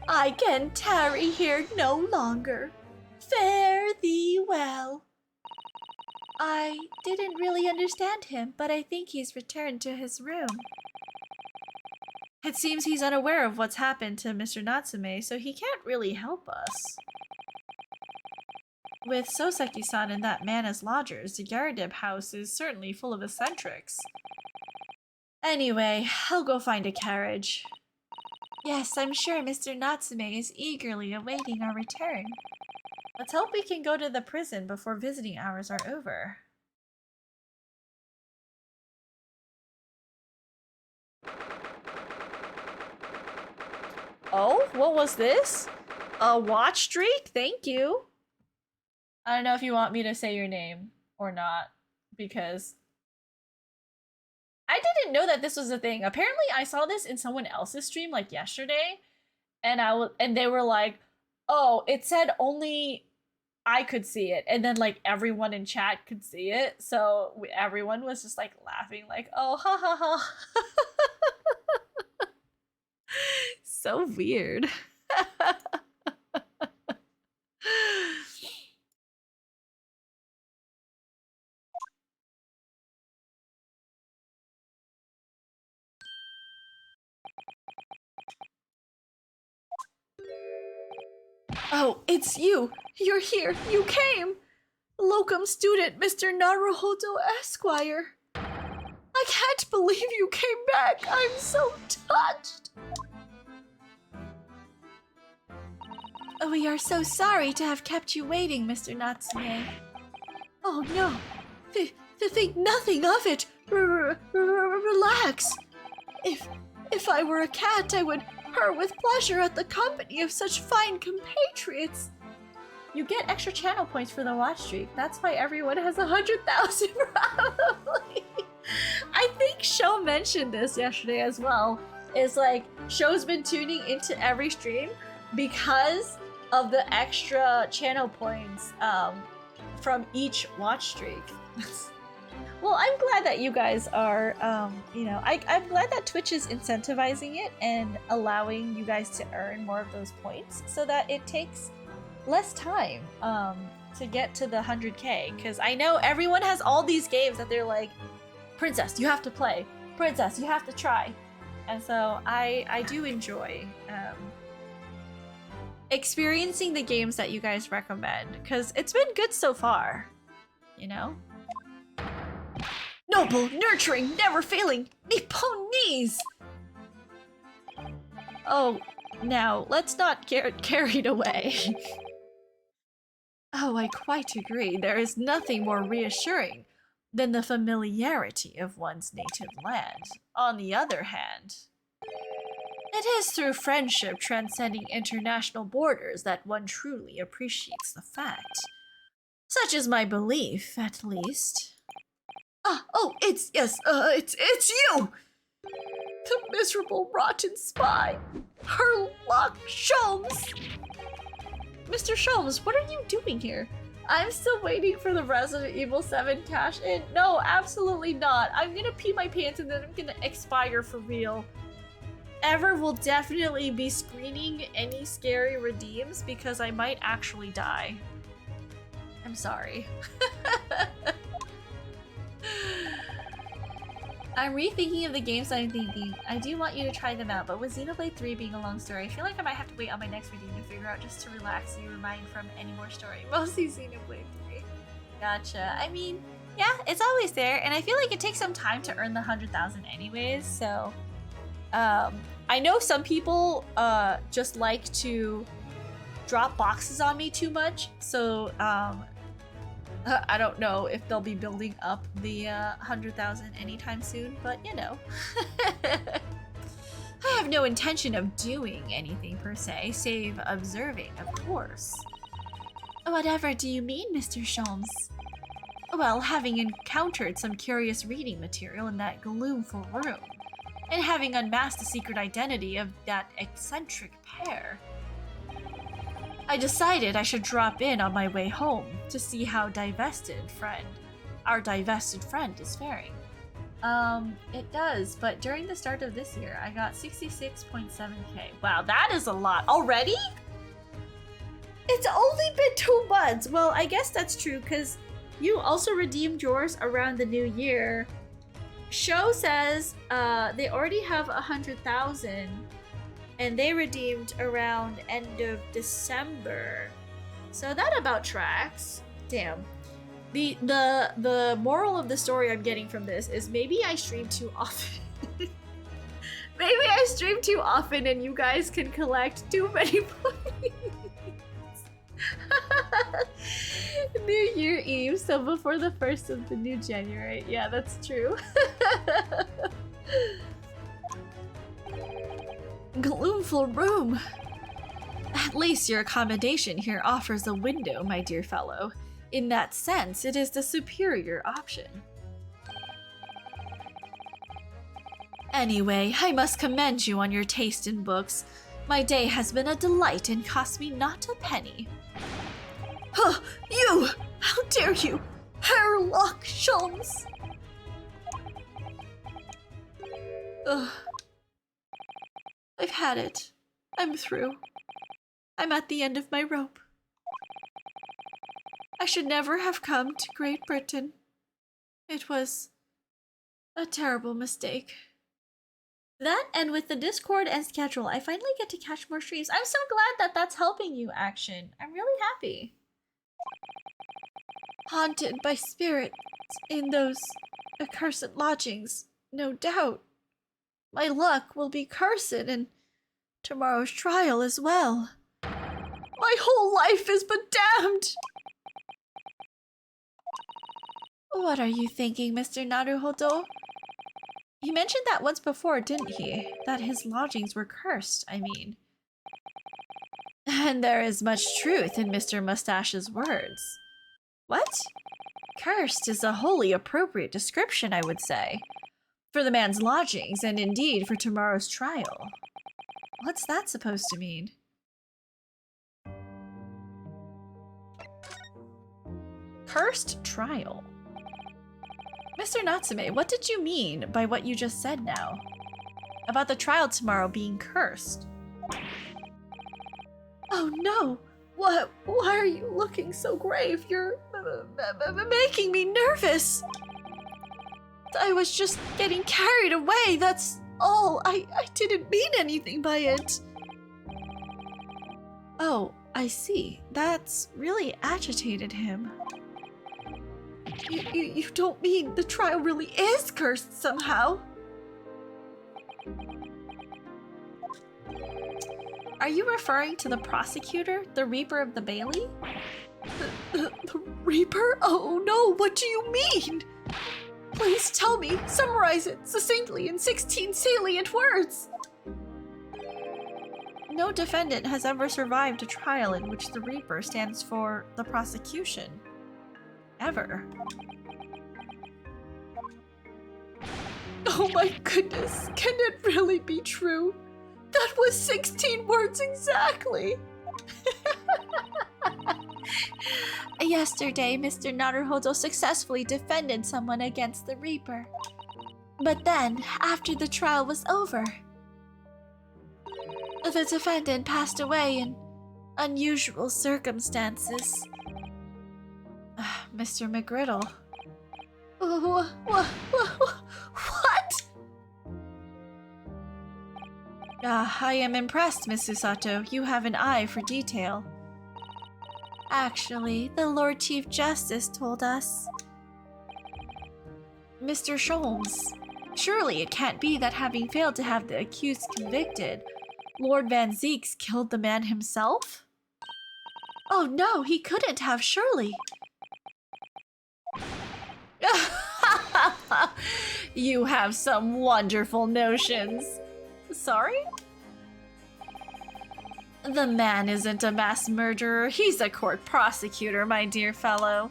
I can tarry here no longer. Fare thee well. I didn't really understand him, but I think he's returned to his room. It seems he's unaware of what's happened to Mr. Natsume, so he can't really help us. With Souseki-san and that man as lodgers, the Yaradib house is certainly full of eccentrics. Anyway, I'll go find a carriage. Yes, I'm sure Mr. Natsume is eagerly awaiting our return. Let's hope we can go to the prison before visiting hours are over. Oh, what was this? A watch streak? Thank you. I don't know if you want me to say your name or not, because I didn't know that this was a thing. Apparently, I saw this in someone else's stream like yesterday, and they were like, "Oh, it said only I could see it," and then like everyone in chat could see it, so everyone was just like laughing, like, "Oh, ha ha ha." So weird. Oh, it's you! You're here! You came! Locum student Mr. Naruhodo Esquire! I can't believe you came back! I'm so touched! We are so sorry to have kept you waiting, Mr. Natsume. Oh no! Think nothing of it! Relax! If I were a cat, I would purr with pleasure at the company of such fine compatriots. You get extra channel points for the watch streak. That's why everyone has 100,000 probably. I think Sho mentioned this yesterday as well. It's like Sho's been tuning into every stream because of the extra channel points from each watch streak. Well, I'm glad that you guys are, you know, I'm glad that Twitch is incentivizing it and allowing you guys to earn more of those points so that it takes less time to get to the 100K. Because I know everyone has all these games that they're like, Princess, you have to play. Princess, you have to try. And so I do enjoy experiencing the games that you guys recommend because it's been good so far, you know? Noble, nurturing, never failing, Nipponese! Oh, now, let's not get carried away. Oh, I quite agree. There is nothing more reassuring than the familiarity of one's native land. On the other hand, it is through friendship transcending international borders that one truly appreciates the fact. Such is my belief, at least. It's you! The miserable, rotten spy! Herlock Sholmes! Mr. Sholmes, what are you doing here? I'm still waiting for the Resident Evil 7 cash in. No, absolutely not. I'm gonna pee my pants and then I'm gonna expire for real. Ever will definitely be screening any scary redeems because I might actually die. I'm sorry. I'm rethinking of the games I'm thinking. I do want you to try them out, but with Xenoblade 3 being a long story, I feel like I might have to wait on my next redeem to figure out just to relax you remind from any more story. Mostly Xenoblade 3. Gotcha. I mean, yeah, it's always there, and I feel like it takes some time to earn the 100,000 anyways, so I know some people just like to drop boxes on me too much, so I don't know if they'll be building up the 100,000 anytime soon, but you know. I have no intention of doing anything per se, save observing, of course. Whatever do you mean, Mr. Sholmes? Well, having encountered some curious reading material in that gloomful room, and having unmasked the secret identity of that eccentric pair, I decided I should drop in on my way home to see how our divested friend is faring. It does, but during the start of this year, I got 66.7k. Wow, that is a lot. Already? It's only been 2 months. Well, I guess that's true, because you also redeemed yours around the new year. Show says they already have 100,000, and they redeemed around end of December. So that about tracks. Damn. The moral of the story I'm getting from this is maybe I stream too often. Maybe I stream too often and you guys can collect too many points. New Year Eve, so before the 1st of the new January. Yeah, that's true. Gloomful room. At least your accommodation here offers a window, my dear fellow. In that sense, it is the superior option. Anyway, I must commend you on your taste in books. My day has been a delight and cost me not a penny. Huh, you! How dare you! Herlock Sholmes! Ugh. I've had it. I'm through. I'm at the end of my rope. I should never have come to Great Britain. It was a terrible mistake. That, and with the Discord and schedule, I finally get to catch more streams. I'm so glad that that's helping you, Action. I'm really happy. Haunted by spirits in those accursed lodgings, no doubt. My luck will be cursed in tomorrow's trial as well. My whole life is but damned! What are you thinking, Mr. Naruhodo? He mentioned that once before, didn't he? That his lodgings were cursed, I mean. And there is much truth in Mr. Mustache's words. What? Cursed is a wholly appropriate description, I would say. For the man's lodgings, and indeed for tomorrow's trial. What's that supposed to mean? Cursed trial. Mr. Natsume, what did you mean by what you just said now? About the trial tomorrow being cursed? Oh no! Why are you looking so grave? You're making me nervous! I was just getting carried away, that's all. I didn't mean anything by it. Oh, I see. That's really agitated him. You don't mean the trial really is cursed somehow? Are you referring to the prosecutor, the Reaper of the Bailey? The Reaper? Oh no, what do you mean? Please tell me, summarize it succinctly in 16 salient words. No defendant has ever survived a trial in which the Reaper stands for the prosecution. Ever. Oh my goodness, can it really be true? That was 16 words exactly! Yesterday, Mr. Naruhodo successfully defended someone against the Reaper. But then, after the trial was over, the defendant passed away in unusual circumstances. Mr. McGriddle. What? I am impressed, Miss Susato. You have an eye for detail. Actually, the Lord Chief Justice told us. Mr. Sholmes, Surely it can't be that having failed to have the accused convicted, Lord Van Zeeks killed the man himself? Oh no, he couldn't have, surely. You have some wonderful notions. Sorry? The man isn't a mass murderer, he's a court prosecutor, my dear fellow.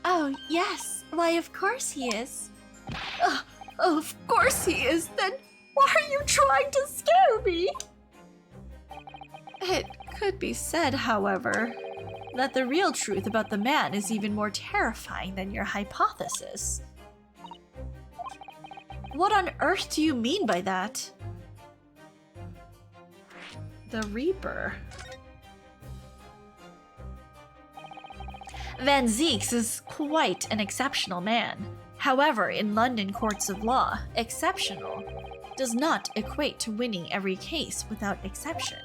Oh, yes. Why, of course he is. Of course he is. Then why are you trying to scare me? It could be said, however, that the real truth about the man is even more terrifying than your hypothesis. What on earth do you mean by that? The Reaper. Van Zeeks is quite an exceptional man. However, in London courts of law, exceptional does not equate to winning every case without exception.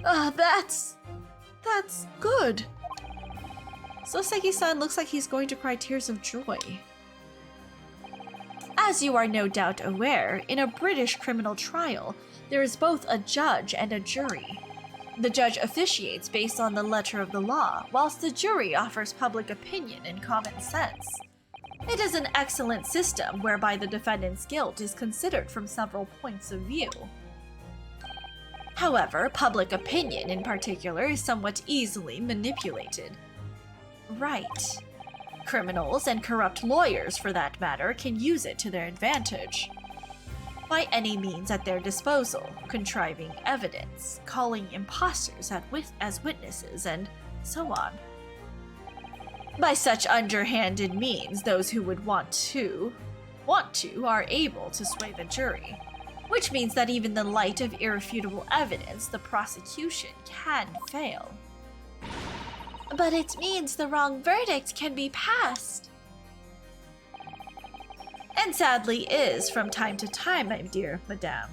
That's good. Souseki-san looks like he's going to cry tears of joy. As you are no doubt aware, in a British criminal trial, there is both a judge and a jury. The judge officiates based on the letter of the law, whilst the jury offers public opinion and common sense. It is an excellent system whereby the defendant's guilt is considered from several points of view. However, public opinion in particular is somewhat easily manipulated. Right. Criminals and corrupt lawyers, for that matter, can use it to their advantage. By any means at their disposal, contriving evidence, calling imposters as witnesses, and so on. By such underhanded means, those who would want to, are able to sway the jury, which means that even in the light of irrefutable evidence, the prosecution can fail. But it means the wrong verdict can be passed. And sadly is from time to time, my dear madame.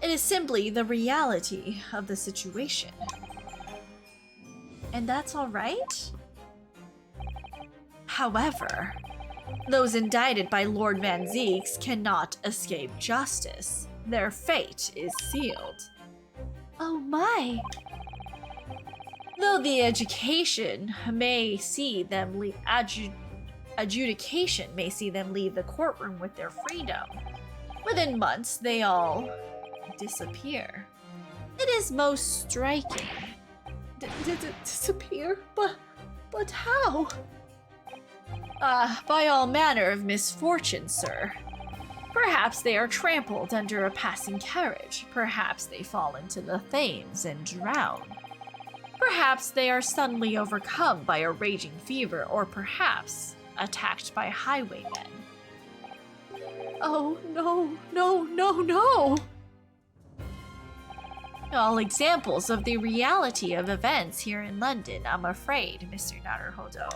It is simply the reality of the situation. And that's all right? However, those indicted by Lord Van Zeeks cannot escape justice. Their fate is sealed. Oh my! Though the adjudication may see them leave the courtroom with their freedom, within months they all disappear. It is most striking. Disappear? But how? By all manner of misfortune, sir. Perhaps they are trampled under a passing carriage. Perhaps they fall into the Thames and drown. Perhaps they are suddenly overcome by a raging fever, or perhaps attacked by highwaymen. Oh, no. All examples of the reality of events here in London, I'm afraid, Mr. Naruhodo.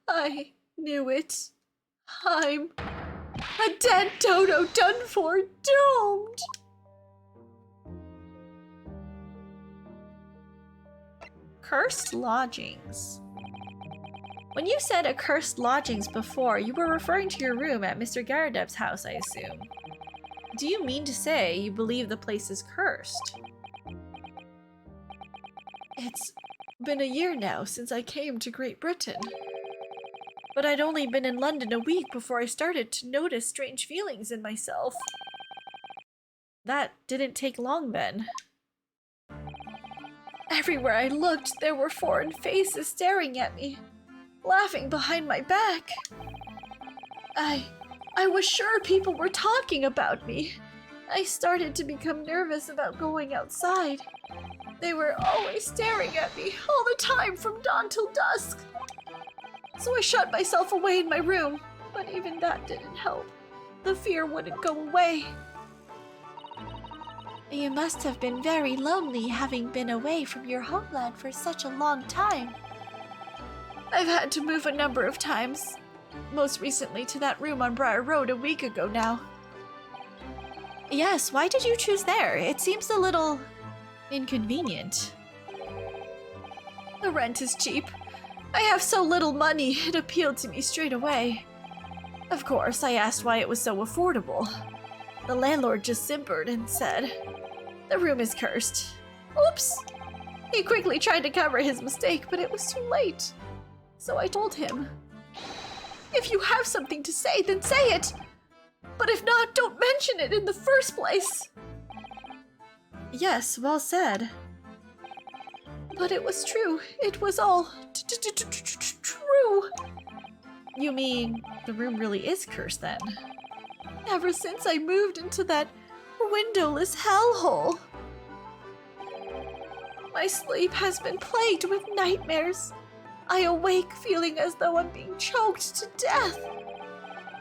I knew it. I'm a dead dodo, done for, doomed! Cursed lodgings. When you said accursed lodgings before, you were referring to your room at Mr. Garadeb's house, I assume. Do you mean to say you believe the place is cursed? It's been a year now since I came to Great Britain. But I'd only been in London a week before I started to notice strange feelings in myself. That didn't take long then. Everywhere I looked, there were foreign faces staring at me, laughing behind my back. I was sure people were talking about me. I started to become nervous about going outside. They were always staring at me, all the time, from dawn till dusk. So I shut myself away in my room, but even that didn't help. The fear wouldn't go away. You must have been very lonely having been away from your homeland for such a long time. I've had to move a number of times, most recently to that room on Briar Road a week ago now. Yes, why did you choose there? It seems a little inconvenient. The rent is cheap. I have so little money, it appealed to me straight away. Of course, I asked why it was so affordable. The landlord just simpered and said, "The room is cursed." Oops! He quickly tried to cover his mistake, but it was too late. So I told him, "If you have something to say, then say it! But if not, don't mention it in the first place!" Yes, well said. But it was true. It was all true. You mean the room really is cursed then? Ever since I moved into that windowless hellhole, my sleep has been plagued with nightmares. I awake feeling as though I'm being choked to death.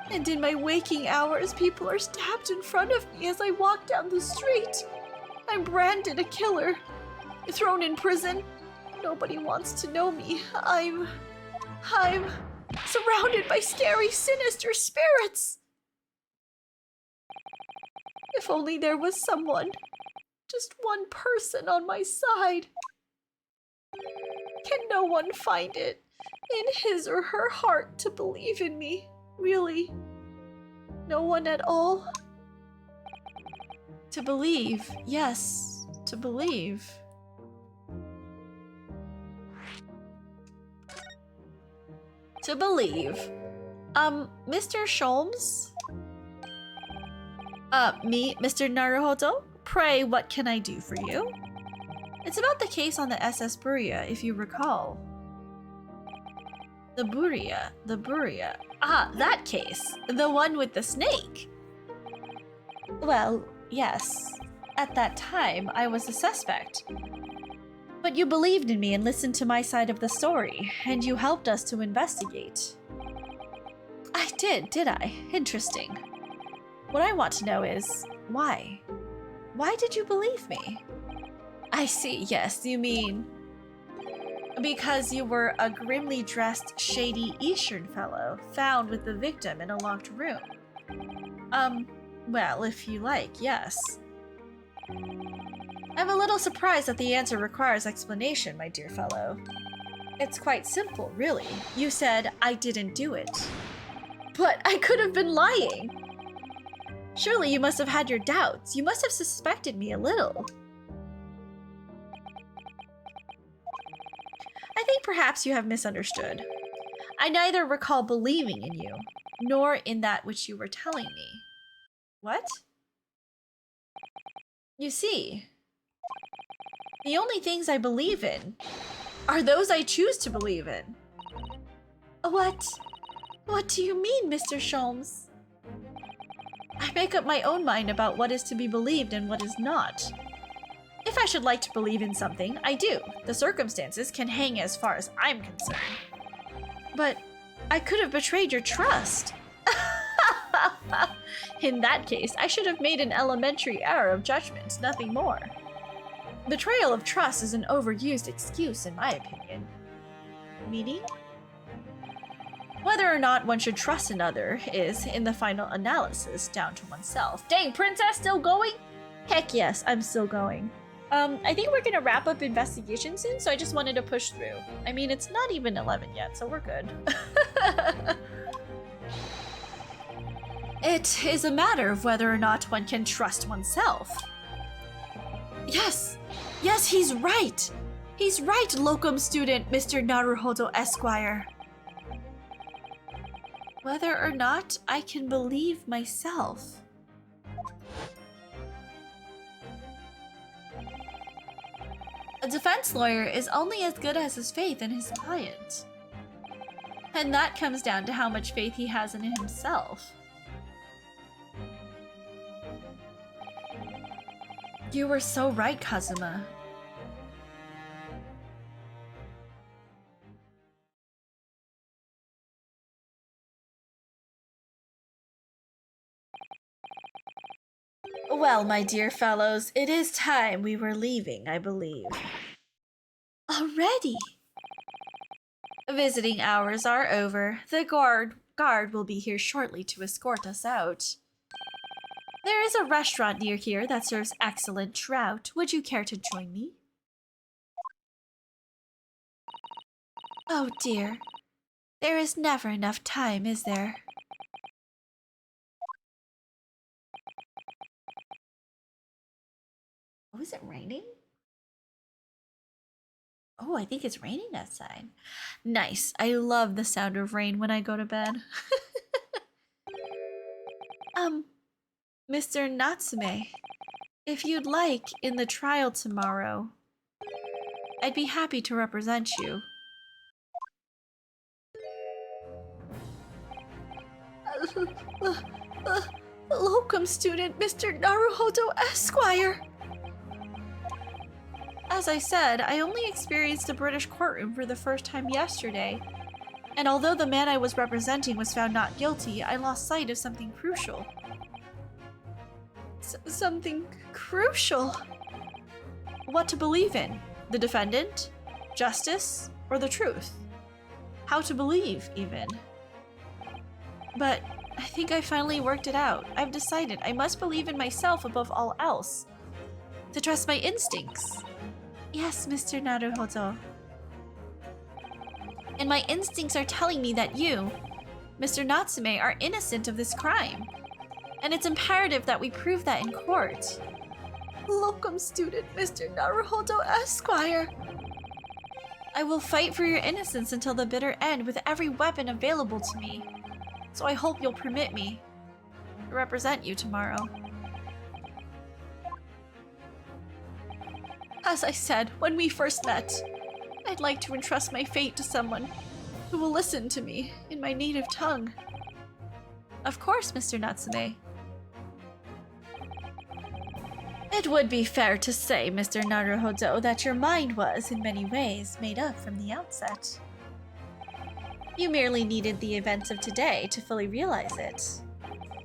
And in my waking hours, people are stabbed in front of me as I walk down the street. I'm branded a killer, thrown in prison. Nobody wants to know me. I'm surrounded by scary, sinister spirits. If only there was someone, just one person on my side. Can no one find it in his or her heart to believe in me? Really? No one at all? To believe, yes, to believe. To believe. Mr. Sholmes? Me, Mr. Naruhodo? Pray, what can I do for you? It's about the case on the SS Buria, if you recall. The Buria. Ah, that case. The one with the snake. Well, yes. At that time, I was a suspect. But you believed in me and listened to my side of the story, and you helped us to investigate. I did I? Interesting. What I want to know is, why? Why did you believe me? I see, yes, you mean... because you were a grimly dressed, shady Eastern fellow found with the victim in a locked room. Well, if you like, yes. I'm a little surprised that the answer requires explanation, my dear fellow. It's quite simple, really. You said, I didn't do it. But I could have been lying! Surely you must have had your doubts. You must have suspected me a little. I think perhaps you have misunderstood. I neither recall believing in you, nor in that which you were telling me. What? You see, the only things I believe in are those I choose to believe in. What? What do you mean, Mr. Sholmes? I make up my own mind about what is to be believed and what is not. If I should like to believe in something, I do. The circumstances can hang as far as I'm concerned. But I could have betrayed your trust. In that case, I should have made an elementary error of judgment, nothing more. Betrayal of trust is an overused excuse, in my opinion. Meaning? Whether or not one should trust another is, in the final analysis, down to oneself. Dang, Princess, still going? Heck yes, I'm still going. I think we're gonna wrap up investigation soon, so I just wanted to push through. I mean, it's not even 11 yet, so we're good. It is a matter of whether or not one can trust oneself. Yes, he's right. He's right, locum student Mr. Naruhodo Esquire. Whether or not I can believe myself. A defense lawyer is only as good as his faith in his client. And that comes down to how much faith he has in himself. You were so right, Kazuma. Well, my dear fellows, it is time we were leaving, I believe. Already? Visiting hours are over. The guard will be here shortly to escort us out. There is a restaurant near here that serves excellent trout. Would you care to join me? Oh dear. There is never enough time, is there? Oh, is it raining? Oh, I think it's raining outside. Nice. I love the sound of rain when I go to bed. Mr. Natsume, if you'd like, in the trial tomorrow, I'd be happy to represent you. Locum student Mr. Naruhodo Esquire! As I said, I only experienced the British courtroom for the first time yesterday. And although the man I was representing was found not guilty, I lost sight of something crucial. Something crucial? What to believe in? The defendant? Justice? Or the truth? How to believe, even. But I think I finally worked it out. I've decided I must believe in myself above all else. To trust my instincts. Yes, Mr. Naruhodo. And my instincts are telling me that you, Mr. Natsume, are innocent of this crime. And it's imperative that we prove that in court. Locum student Mr. Naruhodo Esquire. I will fight for your innocence until the bitter end with every weapon available to me. So I hope you'll permit me to represent you tomorrow. As I said when we first met, I'd like to entrust my fate to someone who will listen to me in my native tongue. Of course, Mr. Natsume. It would be fair to say, Mr. Naruhodo, that your mind was, in many ways, made up from the outset. You merely needed the events of today to fully realize it.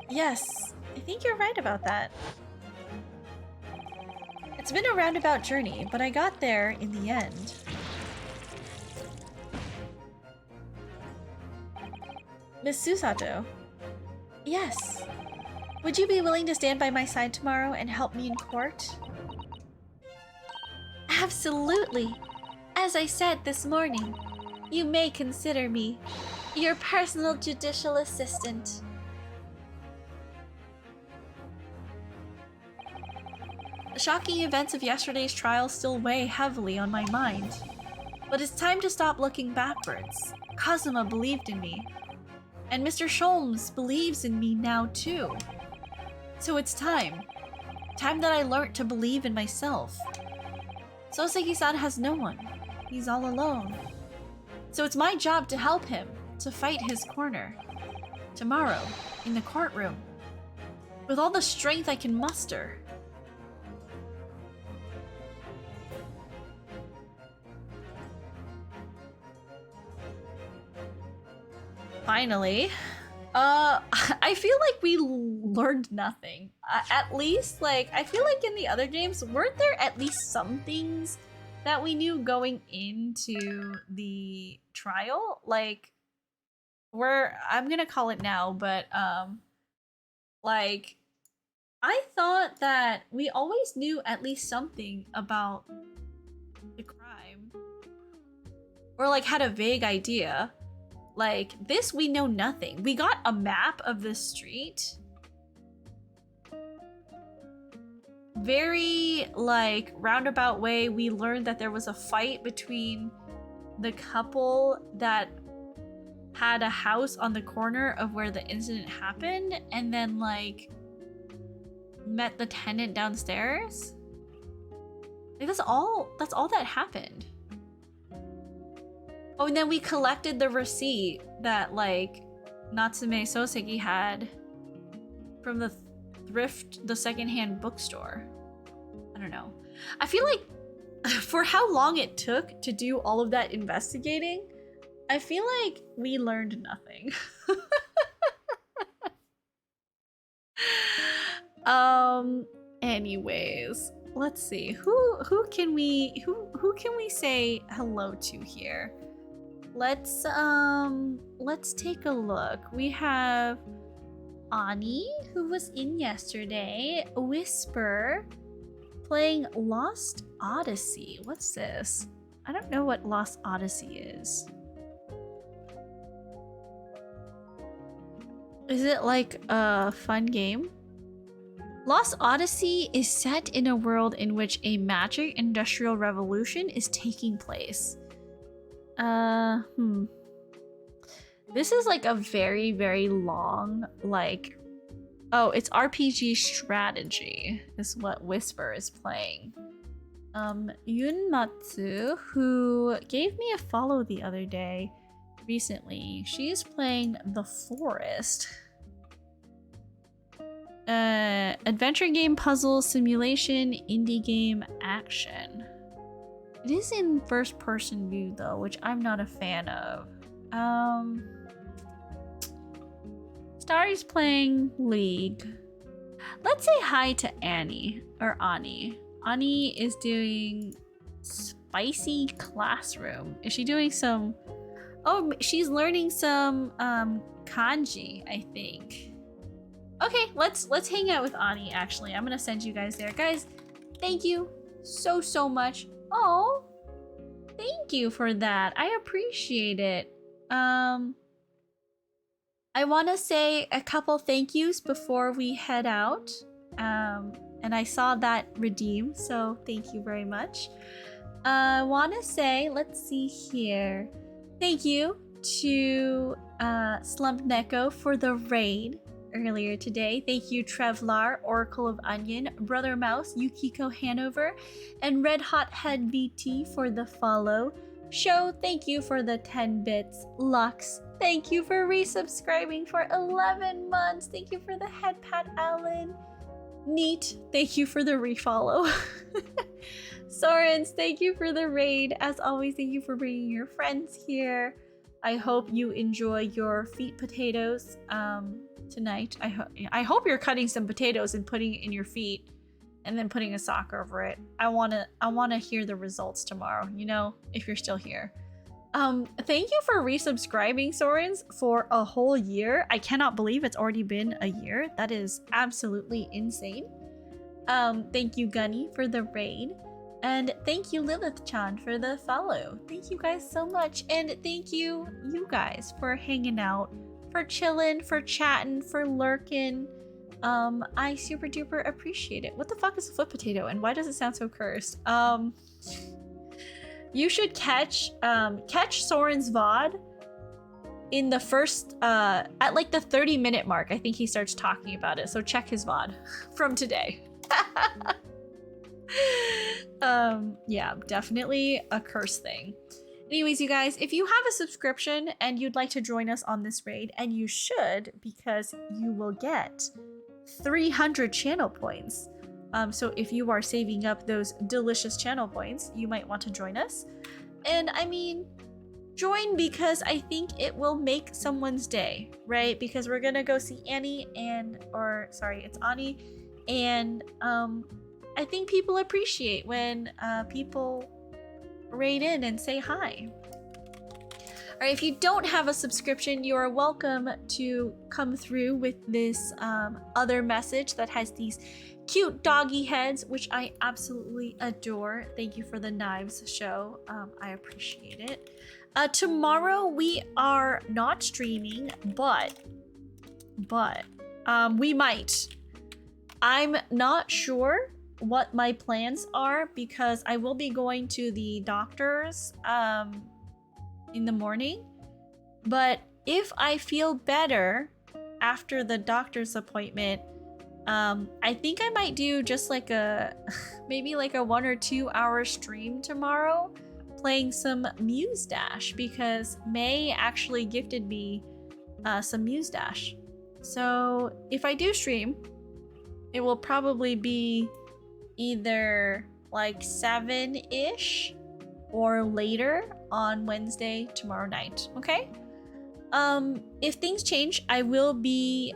Yes, I think you're right about that. It's been a roundabout journey, but I got there in the end. Miss Susato. Yes. Would you be willing to stand by my side tomorrow and help me in court? Absolutely. As I said this morning, you may consider me your personal judicial assistant. The shocking events of yesterday's trial still weigh heavily on my mind. But it's time to stop looking backwards. Kazuma believed in me. And Mr. Sholmes believes in me now too. So it's time. Time that I learnt to believe in myself. Souseki-san has no one. He's all alone. So it's my job to help him, to fight his corner. Tomorrow, in the courtroom. With all the strength I can muster. Finally. I feel like we learned nothing. At least, like, I feel like in the other games, weren't there at least some things that we knew going into the trial? Like, I'm gonna call it now, but, like, I thought that we always knew at least something about the crime. Or, like, had a vague idea. Like, this, we know nothing. We got a map of the street. Very, like, roundabout way, we learned that there was a fight between the couple that had a house on the corner of where the incident happened, and then, like, met the tenant downstairs. Like, that's all that happened. Oh, and then we collected the receipt that, like, Natsume Souseki had from the the secondhand bookstore. I don't know. I feel like for how long it took to do all of that investigating, I feel like we learned nothing. Anyways, let's see. Who can we say hello to here? Let's take a look. We have Ani, who was in yesterday, Whisper, playing Lost Odyssey. What's this? I don't know what Lost Odyssey is. Is it like a fun game? Lost Odyssey is set in a world in which a magic industrial revolution is taking place. This is like a very, very long, like... Oh, it's RPG strategy is what Whisper is playing. Yunmatsu, who gave me a follow the other day, recently, she's playing The Forest. Adventure game, puzzle, simulation, indie game, action. It is in first person view though, which I'm not a fan of. Starry's playing League. Let's say hi to Annie, or Ani. Ani is doing Spicy Classroom. Is she doing some... Oh, she's learning some kanji, I think. Okay, let's hang out with Ani, actually. I'm gonna send you guys there. Guys, thank you so much. Oh, thank you for that. I appreciate it. I want to say a couple thank yous before we head out. And I saw that redeem, so thank you very much. I want to say, let's see here. Thank you to Slump Neko for the raid earlier today. Thank you Trevlar, Oracle of Onion, Brother Mouse, Yukiko Hanover, and Red Hot Head VT for the follow. Show, thank you for the 10 bits. Lux, thank you for resubscribing for 11 months. Thank you for the head pat, Alan. Neat, thank you for the refollow. Sorens, thank you for the raid. As always, thank you for bringing your friends here. I hope you enjoy your feet potatoes tonight. I hope you're cutting some potatoes and putting it in your feet and then putting a sock over it. I wanna hear the results tomorrow, you know, if you're still here. Thank you for resubscribing, Sorens, for a whole year. I cannot believe it's already been a year. That is absolutely insane. Thank you, Gunny, for the raid. And thank you, Lilith-chan, for the follow. Thank you guys so much. And thank you, you guys, for hanging out, for chilling, for chatting, for lurking. I super duper appreciate it. What the fuck is a foot potato and why does it sound so cursed? You should catch Soren's VOD in the first, at like the 30-minute mark. I think he starts talking about it. So check his VOD from today. Yeah, definitely a curse thing. Anyways, you guys, if you have a subscription and you'd like to join us on this raid, and you should, because you will get 300 channel points. So if you are saving up those delicious channel points, you might want to join us. And I mean, join because I think it will make someone's day, right? Because we're gonna go see Annie it's Ani, and I think people appreciate when people raid in and say hi. All right, if you don't have a subscription, you are welcome to come through with this other message that has these cute doggy heads, which I absolutely adore. Thank you for the knives show. I appreciate it. Tomorrow we are not streaming, but we might. I'm not sure what my plans are because I will be going to the doctor's in the morning. But if I feel better after the doctor's appointment, I think I might do just like maybe like a 1 or 2 hour stream tomorrow playing some Muse Dash because May actually gifted me some Muse Dash. So if I do stream, it will probably be either like 7-ish or later on Wednesday tomorrow night, okay? If things change, I will be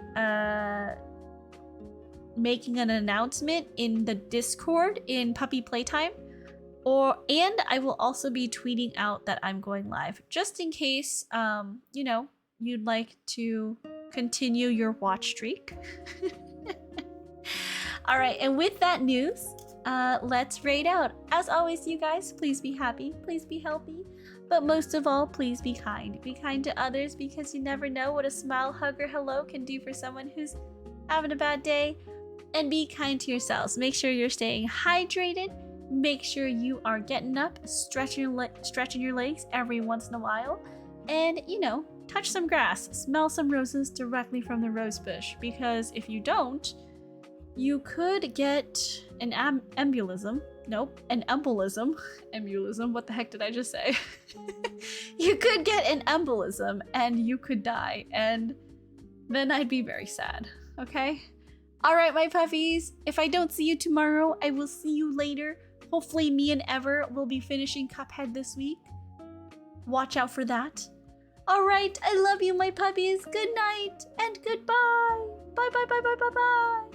making an announcement in the Discord in Puppy Playtime, and I will also be tweeting out that I'm going live, just in case you know, you'd like to continue your watch streak. All right, and with that news, let's raid out. As always, you guys, please be happy, please be healthy. But most of all, please be kind. Be kind to others because you never know what a smile, hug, or hello can do for someone who's having a bad day. And be kind to yourselves. Make sure you're staying hydrated. Make sure you are getting up, stretching your legs every once in a while. And, you know, touch some grass, smell some roses directly from the rose bush. Because if you don't, you could get an embolism. Nope, an embolism. Embolism, what the heck did I just say? You could get an embolism and you could die. And then I'd be very sad, okay? Alright, my puppies, if I don't see you tomorrow, I will see you later. Hopefully me and Ever will be finishing Cuphead this week. Watch out for that. Alright, I love you, my puppies. Good night and goodbye. Bye, bye, bye, bye, bye, bye.